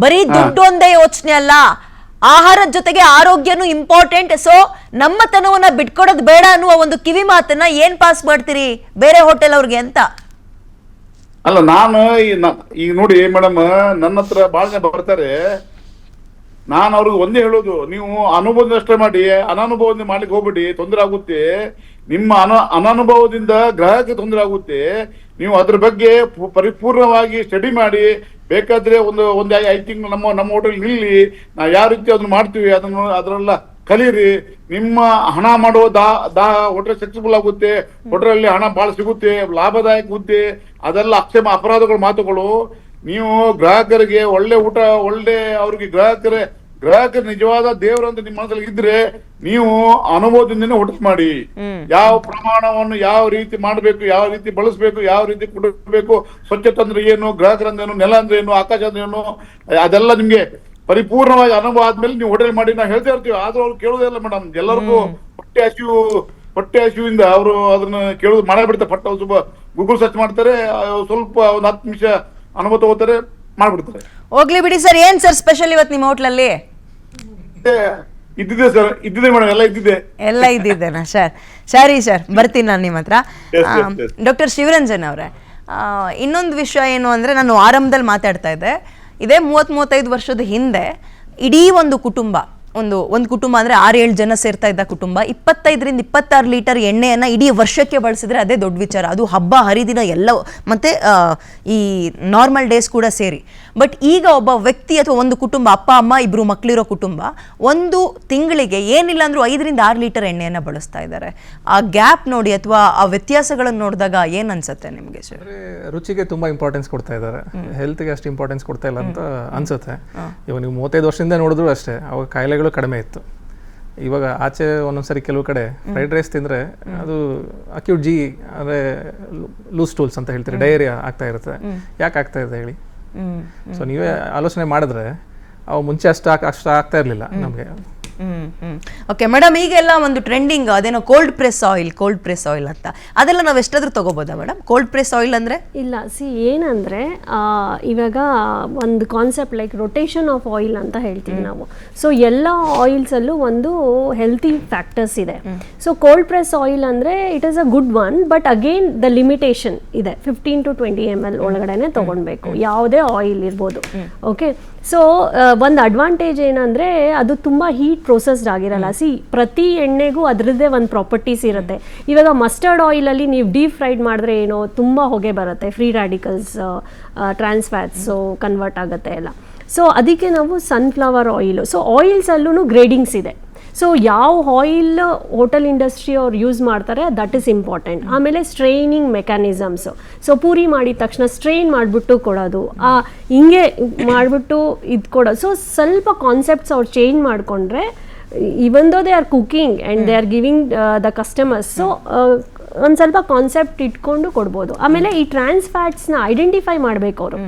ಬರೀ ದುಡ್ಡು ಒಂದೇ ಯೋಚನೆ ಅಲ್ಲ, ಆಹಾರದ ಜೊತೆಗೆ ಆರೋಗ್ಯನೂ ಇಂಪಾರ್ಟೆಂಟ್. ಸೊ ನಮ್ಮತನವನ್ನ ಬಿಟ್ಕೊಡೋದು ಬೇಡ ಅನ್ನುವ ಒಂದು ಕಿವಿ ಮಾತನ್ನ ಏನ್ ಪಾಸ್ ಮಾಡ್ತೀರಿ ಬೇರೆ ಹೋಟೆಲ್ ಅವ್ರಿಗೆ ಅಂತ? ಅಲ್ಲ, ನಾನು ಈಗ ನೋಡಿ ಮೇಡಮ್, ನನ್ನ ಹತ್ರ ಬಹಳ ಜನ ಬರ್ತಾರೆ. ನಾನು ಅವ್ರಿಗೆ ಒಂದೇ ಹೇಳೋದು, ನೀವು ಅನುಭವದಷ್ಟೇ ಮಾಡಿ, ಅನಾನುಭವದಿಂದ ಮಾಡ್ಲಿಕ್ಕೆ ಹೋಗ್ಬಿಡಿ, ತೊಂದರೆ ಆಗುತ್ತೆ. ನಿಮ್ಮ ಅನಾನುಭವದಿಂದ ಗ್ರಾಹಕಕ್ಕೆ ತೊಂದರೆ ಆಗುತ್ತೆ. ನೀವು ಅದ್ರ ಬಗ್ಗೆ ಪರಿಪೂರ್ಣವಾಗಿ ಸ್ಟಡಿ ಮಾಡಿ, ಬೇಕಾದ್ರೆ ಒಂದು 5 ತಿಂಗಳು ನಮ್ಮ ಹೋಟೆಲ್ ನಿಲ್ಲಿ, ನಾವು ಯಾವ ರೀತಿ ಅದನ್ನ ಮಾಡ್ತೀವಿ ಅದನ್ನೆಲ್ಲ ಕಲೀರಿ. ನಿಮ್ಮ ಹಣ ಮಾಡುವ ಹೋಟೆಲ್ ಸಕ್ಸಸ್ಫುಲ್ ಆಗುತ್ತೆ, ಹೋಟೆಲಲ್ಲಿ ಹಣ ಬಹಳ ಸಿಗುತ್ತೆ, ಲಾಭದಾಯಕ ಹುದ್ದೆ, ಅದೆಲ್ಲ ಅಪರಾಧಗಳ ಮಾತುಗಳು. ನೀವು ಗ್ರಾಹಕರಿಗೆ ಒಳ್ಳೆ ಊಟ, ಒಳ್ಳೆ ಅವ್ರಿಗೆ ಗ್ರಾಹಕರ ನಿಜವಾದ ದೇವರು ಅಂತ ನಿಮ್ಮ ಮನಸ್ಸಲ್ಲಿ ಇದ್ರೆ ನೀವು ಅನುಭವದಿಂದನೇ ಊಟ ಮಾಡಿ. ಯಾವ ಪ್ರಮಾಣವನ್ನು ಯಾವ ರೀತಿ ಮಾಡಬೇಕು, ಯಾವ ರೀತಿ ಬಳಸಬೇಕು, ಯಾವ ರೀತಿ ಕೊಡಬೇಕು, ಸ್ವಚ್ಛತೆ ಅಂದ್ರೆ ಏನು, ಗ್ರಾಹಕರಂದ್ರೇನು, ನೆಲ ಅಂದ್ರೆ ಏನು, ಆಕಾಶ ಅಂದ್ರೆ ಏನು, ಅದೆಲ್ಲ ನಿಮ್ಗೆ ಪರಿಪೂರ್ಣವಾಗಿ ಅನುಭವ ಆದ್ಮೇಲೆ ನೀವು ಹೋಟೆಲ್ ಮಾಡಿ ನಾವು ಹೇಳ್ತಾ ಇರ್ತೀವಿ. ಆದ್ರೂ ಅವ್ರು ಕೇಳೋದೇ ಇಲ್ಲ ಮೇಡಮ್. ಎಲ್ಲರಿಗೂ ಹೊಟ್ಟೆ ಹಸಿವಿಂದ ಅವರು ಅದನ್ನ ಕೇಳೋದು ಮಾಡಬಿಡ್ತಾರೆ. ಪಟ್ಟ ಸ್ವಲ್ಪ ಗೂಗಲ್ ಸರ್ಚ್ ಮಾಡ್ತಾರೆ, ಸ್ವಲ್ಪ ಒಂದು 10 ನಿಮಿಷ ಅನುಭವ ತಗೋತಾರೆ, ಮಾಡ್ಬಿಡ್ತಾರೆ. ಹೋಗ್ಲಿ ಬಿಡಿ ಸರ್. ಏನ್ ಸರ್ ಸ್ಪೆಷಲ್ ಇವತ್ತು ನಿಮ್ಮ ಹೋಟ್ಲಲ್ಲಿ? ಇದ್ದಿದೆ ಸರ್, ಇದ್ದಿದೆ ಮೇಡಮ್, ಎಲ್ಲ ಇದ್ದಿದೆ. ಎಲ್ಲ ಇದ್ದಿದ್ದೇನಾ ಸರ್? ಸರಿ ಸರ್, ಬರ್ತೀನಿ ನಾನು ನಿಮ್ಮ ಹತ್ರ. ಡಾಕ್ಟರ್ ಶಿವರಂಜನ್ ಅವರೇ, ಇನ್ನೊಂದು ವಿಷಯ ಏನು ಅಂದರೆ, ನಾನು ಆರಂಭದಲ್ಲಿ ಮಾತಾಡ್ತಾ ಇದ್ದೆ, ಇದೇ 30-35 ವರ್ಷದ ಹಿಂದೆ ಇಡೀ ಒಂದು ಕುಟುಂಬ, ಒಂದು ಕುಟುಂಬ ಅಂದರೆ 6-7 ಜನ ಸೇರ್ತಾ ಇದ್ದ ಕುಟುಂಬ 25-26 ಲೀಟರ್ ಎಣ್ಣೆಯನ್ನು ಇಡೀ ವರ್ಷಕ್ಕೆ ಬಳಸಿದ್ರೆ ಅದೇ ದೊಡ್ಡ ವಿಚಾರ. ಅದು ಹಬ್ಬ ಹರಿದಿನ ಎಲ್ಲ ಮತ್ತು ಈ ನಾರ್ಮಲ್ ಡೇಸ್ ಕೂಡ ಸೇರಿ. ಬಟ್ ಈಗ ಒಬ್ಬ ವ್ಯಕ್ತಿ ಅಥವಾ ಒಂದು ಕುಟುಂಬ, ಅಪ್ಪ ಅಮ್ಮ 2 ಮಕ್ಕಳಿರೋ ಕುಟುಂಬ, ಒಂದು ತಿಂಗಳಿಗೆ ಏನಿಲ್ಲ ಅಂದರೂ 5-6 ಲೀಟರ್ ಎಣ್ಣೆಯನ್ನು ಬಳಸ್ತಾ ಇದ್ದಾರೆ. ಆ ಗ್ಯಾಪ್ ನೋಡಿ ಅಥವಾ ಆ ವ್ಯತ್ಯಾಸಗಳನ್ನು ನೋಡಿದಾಗ ಏನು ಅನ್ಸುತ್ತೆ ನಿಮಗೆ ಸರ್? ರುಚಿಗೆ ತುಂಬ ಇಂಪಾರ್ಟೆನ್ಸ್ ಕೊಡ್ತಾ ಇದ್ದಾರೆ, ಹೆಲ್ತ್ಗೆ ಅಷ್ಟು ಇಂಪಾರ್ಟೆನ್ಸ್ ಕೊಡ್ತಾ ಇಲ್ಲ ಅಂತ ಅನ್ಸುತ್ತೆ. ಇವಾಗ ನೀವು 35 ವರ್ಷದಿಂದ ನೋಡಿದ್ರು ಅಷ್ಟೇ, ಅವಾಗ ಕಾಯಿಲೆಗಳು ಕಡಿಮೆ ಇತ್ತು. ಇವಾಗ ಆಚೆ ಒಂದೊಂದ್ಸರಿ ಕೆಲವು ಕಡೆ ಫ್ರೈಡ್ ರೈಸ್ ತಿಂದರೆ ಅದು ಅಕ್ಯೂಟ್ ಅಂದರೆ ಲೂಸ್ ಟೂಲ್ಸ್ ಅಂತ ಹೇಳ್ತೀರಿ, ಡಯೇರಿಯಾ ಆಗ್ತಾ ಇರುತ್ತೆ. ಯಾಕೆ ಆಗ್ತಾ ಇದೆ ಹೇಳಿ? ಸೊ ನೀವೇ ಆಲೋಚನೆ ಮಾಡಿದ್ರೆ ಅವು ಮುಂಚೆ ಅಷ್ಟು ಆಗ್ತಾ ಇರಲಿಲ್ಲ ನಮಗೆ. ಓಕೆ ಮೇಡಮ್, ಈಗೆಲ್ಲ ಒಂದು ಟ್ರೆಂಡಿಂಗ್ ಅದೇನೋ ಕೋಲ್ಡ್ ಪ್ರೆಸ್ ಆಯಿಲ್ ಅಂತ, ಅದೆಲ್ಲ ನಾವು ಎಷ್ಟಾದ್ರೂ ತಗೋಬೋದಾ ಮೇಡಮ್? ಕೋಲ್ಡ್ ಪ್ರೆಸ್ ಆಯಿಲ್ ಅಂದರೆ ಇಲ್ಲ, ಏನಂದರೆ ಇವಾಗ ಒಂದು concept like rotation of oil ಅಂತ ಹೇಳ್ತೀವಿ ನಾವು. ಸೊ ಎಲ್ಲ ಆಯಿಲ್ಸಲ್ಲೂ ಒಂದು ಹೆಲ್ತಿ ಫ್ಯಾಕ್ಟರ್ಸ್ ಇದೆ. ಸೊ ಕೋಲ್ಡ್ ಪ್ರೆಸ್ ಆಯಿಲ್ ಅಂದರೆ it is a good one, but again the limitation ಇದೆ. 15 to 20 ml ಒಳಗಡೆನೆ ತೊಗೊಳ್ಬೇಕು, ಯಾವುದೇ ಆಯಿಲ್ ಇರ್ಬೋದು. ಓಕೆ, ಸೊ ಒಂದು ಅಡ್ವಾಂಟೇಜ್ ಏನಂದರೆ ಅದು ತುಂಬ ಹೀಟ್ ಪ್ರೊಸೆಸ್ಡ್ ಆಗಿರಲ್ಲ. ಪ್ರತಿ ಎಣ್ಣೆಗೂ ಅದರದ್ದೇ ಒಂದು ಪ್ರಾಪರ್ಟೀಸ್ ಇರುತ್ತೆ. ಇವಾಗ ಮಸ್ಟರ್ಡ್ ಆಯಿಲಲ್ಲಿ ನೀವು ಡೀಪ್ ಫ್ರೈಡ್ ಮಾಡಿದ್ರೆ ಏನೋ ತುಂಬ ಹೊಗೆ ಬರುತ್ತೆ, ಫ್ರೀ ರ್ಯಾಡಿಕಲ್ಸ್, ಟ್ರಾನ್ಸ್ ಫ್ಯಾಟ್ಸು ಕನ್ವರ್ಟ್ ಆಗುತ್ತೆ ಎಲ್ಲ. ಸೊ ಅದಕ್ಕೆ ನಾವು ಸನ್ಫ್ಲವರ್ ಆಯಿಲು, ಸೊ ಆಯಿಲ್ಸಲ್ಲೂ ಗ್ರೇಡಿಂಗ್ಸ್ ಇದೆ. ಸೊ ಯಾವ ಆಯಿಲ್ ಹೋಟೆಲ್ ಇಂಡಸ್ಟ್ರಿ ಅವ್ರು ಯೂಸ್ ಮಾಡ್ತಾರೆ ದಟ್ ಈಸ್ ಇಂಪಾರ್ಟೆಂಟ್. ಆಮೇಲೆ ಸ್ಟ್ರೈನಿಂಗ್ ಮೆಕ್ಯಾನಿಸಮ್ಸು, ಸೊ ಪೂರಿ ಮಾಡಿದ ತಕ್ಷಣ ಸ್ಟ್ರೈನ್ ಮಾಡಿಬಿಟ್ಟು ಕೊಡೋದು, ಹಿಂಗೆ ಮಾಡಿಬಿಟ್ಟು ಇದು ಕೊಡೋದು. ಸೊ ಸ್ವಲ್ಪ ಕಾನ್ಸೆಪ್ಟ್ಸ್ ಅವ್ರು ಚೇಂಜ್ ಮಾಡಿಕೊಂಡ್ರೆ, even though they are cooking and they are giving the customers, so ಒಂದು ಸ್ವಲ್ಪ ಕಾನ್ಸೆಪ್ಟ್ ಇಟ್ಕೊಂಡು ಕೊಡ್ಬೋದು. ಆಮೇಲೆ ಈ ಟ್ರಾನ್ಸ್ ಫ್ಯಾಟ್ಸ್ನ ಐಡೆಂಟಿಫೈ ಮಾಡಬೇಕು ಅವರು.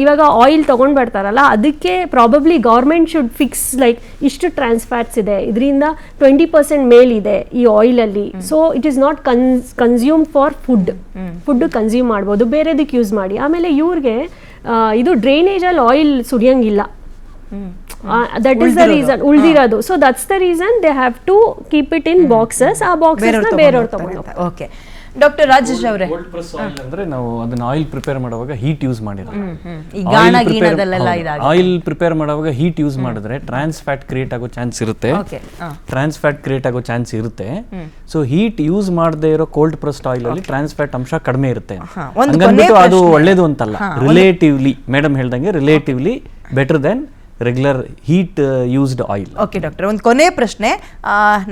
ಇವಾಗ ಆಯಿಲ್ ತೊಗೊಂಡು ಬರ್ತಾರಲ್ಲ, ಅದಕ್ಕೆ probably government should fix like ಇಷ್ಟು ಟ್ರಾನ್ಸ್ ಫ್ಯಾಟ್ಸ್ ಇದೆ, ಇದರಿಂದ 20% ಮೇಲಿದೆ ಈ ಆಯಿಲಲ್ಲಿ. So it is not consume for food consume ಮಾಡ್ಬೋದು, ಬೇರೆದಕ್ಕೆ ಯೂಸ್ ಮಾಡಿ. ಆಮೇಲೆ ಇವ್ರಿಗೆ ಇದು ಡ್ರೈನೇಜಲ್ಲಿ ಆಯಿಲ್ ಸುರಿಯಂಗಿಲ್ಲ, ದಟ್ ಈಸ್ ದ ರೀಸನ್ ಉಳಿದಿರೋದು. So that's the reason they have to keep it in boxes. ಆ ಬಾಕ್ಸಸ್ನ ಬೇರೆಯವ್ರು ತಗೊಂಡು. ಓಕೆ ಡಾಕ್ಟರ್ ರಾಜೇಶ್ ಅವರೇ, ಕೋಲ್ಡ್ ಪ್ರೆಸ್ ಆಯಿಲ್ ಅಂದ್ರೆ ನಾವು ಅದನ್ನ ಆಯಿಲ್ ಪ್ರಿಪೇರ್ ಮಾಡುವಾಗ ಹೀಟ್ ಯೂಸ್ ಮಾಡಿರೋದು. ಆಯಿಲ್ ಪ್ರಿಪೇರ್ ಮಾಡುವಾಗ ಹೀಟ್ ಯೂಸ್ ಮಾಡಿದ್ರೆ ಟ್ರಾನ್ಸ್ ಫ್ಯಾಟ್ ಕ್ರಿಯೇಟ್ ಆಗೋ ಚಾನ್ಸ್ ಇರುತ್ತೆ. ಸೊ ಹೀಟ್ ಯೂಸ್ ಮಾಡದೇ ಇರೋ ಕೋಲ್ಡ್ ಪ್ರೆಸ್ಡ್ ಆಯಿಲ್ ಅಲ್ಲಿ ಟ್ರಾನ್ಸ್ ಫ್ಯಾಟ್ ಅಂಶ ಕಡಿಮೆ ಇರುತ್ತೆ. ಹಂಗಂದ್ಬಿಟ್ಟು ಅದು ಒಳ್ಳೇದು ಅಂತಲ್ಲ. ರಿಲೇಟಿವ್ಲಿ ಮೇಡಮ್ ಹೇಳ್ದಂಗೆ relatively better than regular heat used oil. Okay doctor, ಒಂದು ಕೊನೆ ಪ್ರಶ್ನೆ.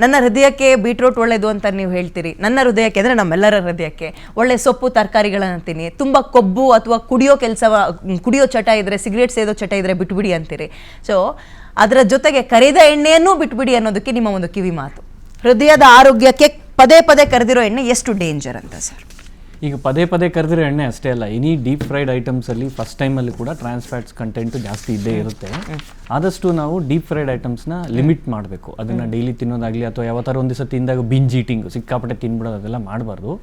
ನನ್ನ ಹೃದಯಕ್ಕೆ ಬೀಟ್ರೂಟ್ ಒಳ್ಳೇದು ಅಂತ ನೀವು ಹೇಳ್ತೀರಿ. ನನ್ನ ಹೃದಯಕ್ಕೆ ಅಂದರೆ ನಮ್ಮೆಲ್ಲರ ಹೃದಯಕ್ಕೆ ಒಳ್ಳೆ ಸೊಪ್ಪು ತರಕಾರಿಗಳನ್ನು ಅಂತೀನಿ. ತುಂಬ ಕೊಬ್ಬು ಅಥವಾ ಕುಡಿಯೋ ಚಟ ಇದ್ದರೆ, ಸಿಗರೇಟ್ ಸೇದೋ ಚಟ ಇದ್ದರೆ ಬಿಟ್ಬಿಡಿ ಅಂತೀರಿ. ಸೊ ಅದರ ಜೊತೆಗೆ ಕರಿದ ಎಣ್ಣೆಯನ್ನೂ ಬಿಟ್ಬಿಡಿ ಅನ್ನೋದಕ್ಕೆ ನಿಮ್ಮ ಒಂದು ಕಿವಿ ಮಾತು. ಹೃದಯದ ಆರೋಗ್ಯಕ್ಕೆ ಪದೇ ಪದೇ ಕರೆದಿರೋ ಎಣ್ಣೆ ಎಷ್ಟು ಡೇಂಜರ್ ಅಂತ ಸರ್? ಈಗ ಪದೇ ಕರೆದಿರೋ ಎಣ್ಣೆ ಅಷ್ಟೇ ಅಲ್ಲ, ಎನಿ ಡೀಪ್ ಫ್ರೈಡ್ ಐಟಮ್ಸಲ್ಲಿ ಫಸ್ಟ್ ಟೈಮಲ್ಲಿ ಕೂಡ ಟ್ರಾನ್ಸ್ ಫ್ಯಾಟ್ಸ್ ಕಂಟೆಂಟ್ ಜಾಸ್ತಿ ಇದ್ದೇ ಇರುತ್ತೆ. ಆದಷ್ಟು ನಾವು ಡೀಪ್ ಫ್ರೈಡ್ ಐಟಮ್ಸ್ನ ಲಿಮಿಟ್ ಮಾಡಬೇಕು. ಅದನ್ನು ಡೈಲಿ ತಿನ್ನೋದಾಗಲಿ ಅಥವಾ ಯಾವತ್ತಾರು ಒಂದು ದಿವಸ ತಿಂದಾಗ ಬಿಂಜ್ ಈಟಿಂಗ್, ಸಿಕ್ಕಾಪಟ್ಟೆ ತಿನ್ಬಿಡೋದು, ಅದೆಲ್ಲ ಮಾಡಬಾರ್ದು.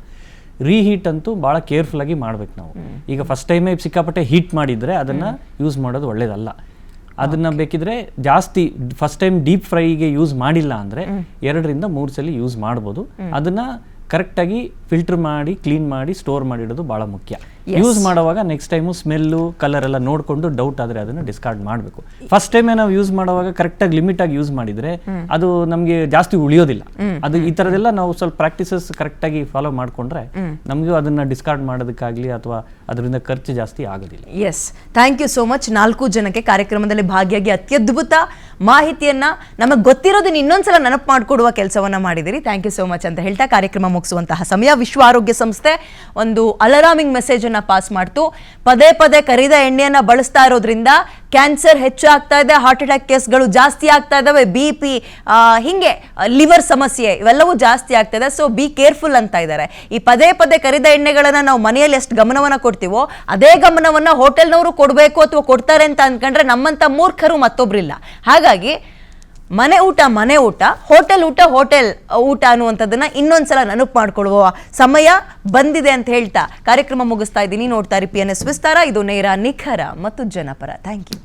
ರೀಹೀಟ್ ಅಂತೂ ಭಾಳ ಕೇರ್ಫುಲ್ಲಾಗಿ ಮಾಡ್ಬೇಕು ನಾವು. ಈಗ ಫಸ್ಟ್ ಟೈಮೇ ಸಿಕ್ಕಾಪಟ್ಟೆ ಹೀಟ್ ಮಾಡಿದರೆ ಅದನ್ನು ಯೂಸ್ ಮಾಡೋದು ಒಳ್ಳೇದಲ್ಲ. ಅದನ್ನು ಬೇಕಿದ್ರೆ ಜಾಸ್ತಿ ಫಸ್ಟ್ ಟೈಮ್ ಡೀಪ್ ಫ್ರೈಗೆ ಯೂಸ್ ಮಾಡಿಲ್ಲ ಅಂದರೆ 2-3 ಸಲ ಯೂಸ್ ಮಾಡ್ಬೋದು. ಅದನ್ನು ಕರೆಕ್ಟಾಗಿ ಫಿಲ್ಟರ್ ಮಾಡಿ ಕ್ಲೀನ್ ಮಾಡಿ ಸ್ಟೋರ್ ಮಾಡಿಡೋದು ಭಾಳ ಮುಖ್ಯ. ಯೂಸ್ ಮಾಡುವಾಗ ನೆಕ್ಸ್ಟ್ ಟೈಮು ಸ್ಮೆಲ್ಲು ಕಲರ್ ಎಲ್ಲ ನೋಡಿಕೊಂಡು ಡೌಟ್ ಆದರೆ ಅದನ್ನು ಡಿಸ್ಕಾರ್ಡ್ ಮಾಡಬೇಕು. ಫಸ್ಟ್ ಟೈಮೇ ನಾವು ಯೂಸ್ ಮಾಡುವಾಗ ಕರೆಕ್ಟಾಗಿ ಲಿಮಿಟಾಗಿ ಯೂಸ್ ಮಾಡಿದರೆ ಅದು ನಮಗೆ ಜಾಸ್ತಿ ಉಳಿಯೋದಿಲ್ಲ. ಅದು ಈ ಥರದೆಲ್ಲ ನಾವು ಸ್ವಲ್ಪ ಪ್ರಾಕ್ಟೀಸಸ್ ಕರೆಕ್ಟಾಗಿ ಫಾಲೋ ಮಾಡಿಕೊಂಡ್ರೆ ನಮಗೂ ಅದನ್ನು ಡಿಸ್ಕಾರ್ಡ್ ಮಾಡೋದಕ್ಕಾಗಲಿ ಅಥವಾ ಅದರಿಂದ ಖರ್ಚು ಜಾಸ್ತಿ ಆಗೋದಿಲ್ಲ. Yes, thank you so much. 4 ಜನಕ್ಕೆ ಕಾರ್ಯಕ್ರಮದಲ್ಲಿ ಭಾಗಿಯಾಗಿ ಅತ್ಯದ್ಭುತ ಮಾಹಿತಿಯನ್ನು ನಮಗೆ ಗೊತ್ತಿರೋದನ್ನ ಇನ್ನೊಂದ್ಸಲ ನೆನಪು ಮಾಡಿಕೊಡುವ ಕೆಲಸವನ್ನು ಮಾಡಿದಿರಿ. ಥ್ಯಾಂಕ್ ಯು ಸೋ ಮಚ್ ಅಂತ ಹೇಳ್ತಾ ಕಾರ್ಯಕ್ರಮ ಮುಗಿಸುವಂತಹ ಸಮಯ. ವಿಶ್ವ ಆರೋಗ್ಯ ಸಂಸ್ಥೆ ಒಂದು ಅಲಾರಾಮಿಂಗ್ ಮೆಸೇಜ್ ರೆಸಲ್ಯೂಷನ್ ಪಾಸ್ ಮಾಡ್ತು. ಪದೇ ಪದೇ ಕರಿದ ಎಣ್ಣೆಯನ್ನ ಬಳಸ್ತಾ ಇರೋದ್ರಿಂದ ಕ್ಯಾನ್ಸರ್ ಹೆಚ್ಚು ಆಗ್ತಾ ಇದೆ, ಹಾರ್ಟ್ ಅಟ್ಯಾಕ್ ಕೇಸ್ಗಳು ಜಾಸ್ತಿ ಆಗ್ತಾ ಇದಾವೆ, BP, ಹಿಂಗೆ ಲಿವರ್ ಸಮಸ್ಯೆ ಇವೆಲ್ಲವೂ ಜಾಸ್ತಿ ಆಗ್ತಾ ಇದೆ. ಸೊ ಬಿ ಕೇರ್ಫುಲ್ ಅಂತ ಇದ್ದಾರೆ. ಈ ಪದೇ ಪದೇ ಕರಿದ ಎಣ್ಣೆಗಳನ್ನ ನಾವು ಮನೆಯಲ್ಲಿ ಎಷ್ಟು ಗಮನವನ್ನ ಕೊಡ್ತೀವೋ ಅದೇ ಗಮನವನ್ನ ಹೋಟೆಲ್ನವರು ಕೊಡಬೇಕು ಅಥವಾ ಕೊಡ್ತಾರೆ ಅಂತ ಅನ್ಕೊಂಡ್ರೆ ನಮ್ಮಂತ ಮೂರ್ಖರು ಮತ್ತೊಬ್ರಿಲ್ಲ. ಹಾಗಾಗಿ ಮನೆ ಊಟ, ಹೋಟೆಲ್ ಊಟ ಅನ್ನುವಂಥದ್ದನ್ನ ಇನ್ನೊಂದ್ಸಲ ನೆನಪು ಮಾಡ್ಕೊಳ್ಳುವ ಸಮಯ ಬಂದಿದೆ ಅಂತ ಹೇಳ್ತಾ ಕಾರ್ಯಕ್ರಮ ಮುಗಿಸ್ತಾ ಇದ್ದೀನಿ. ನೋಡ್ತಾ ಇರಿ PNS ವಿಸ್ತಾರ. ಇದು ನೇರ, ನಿಖರ ಮತ್ತು ಜನಪರ. Thank you.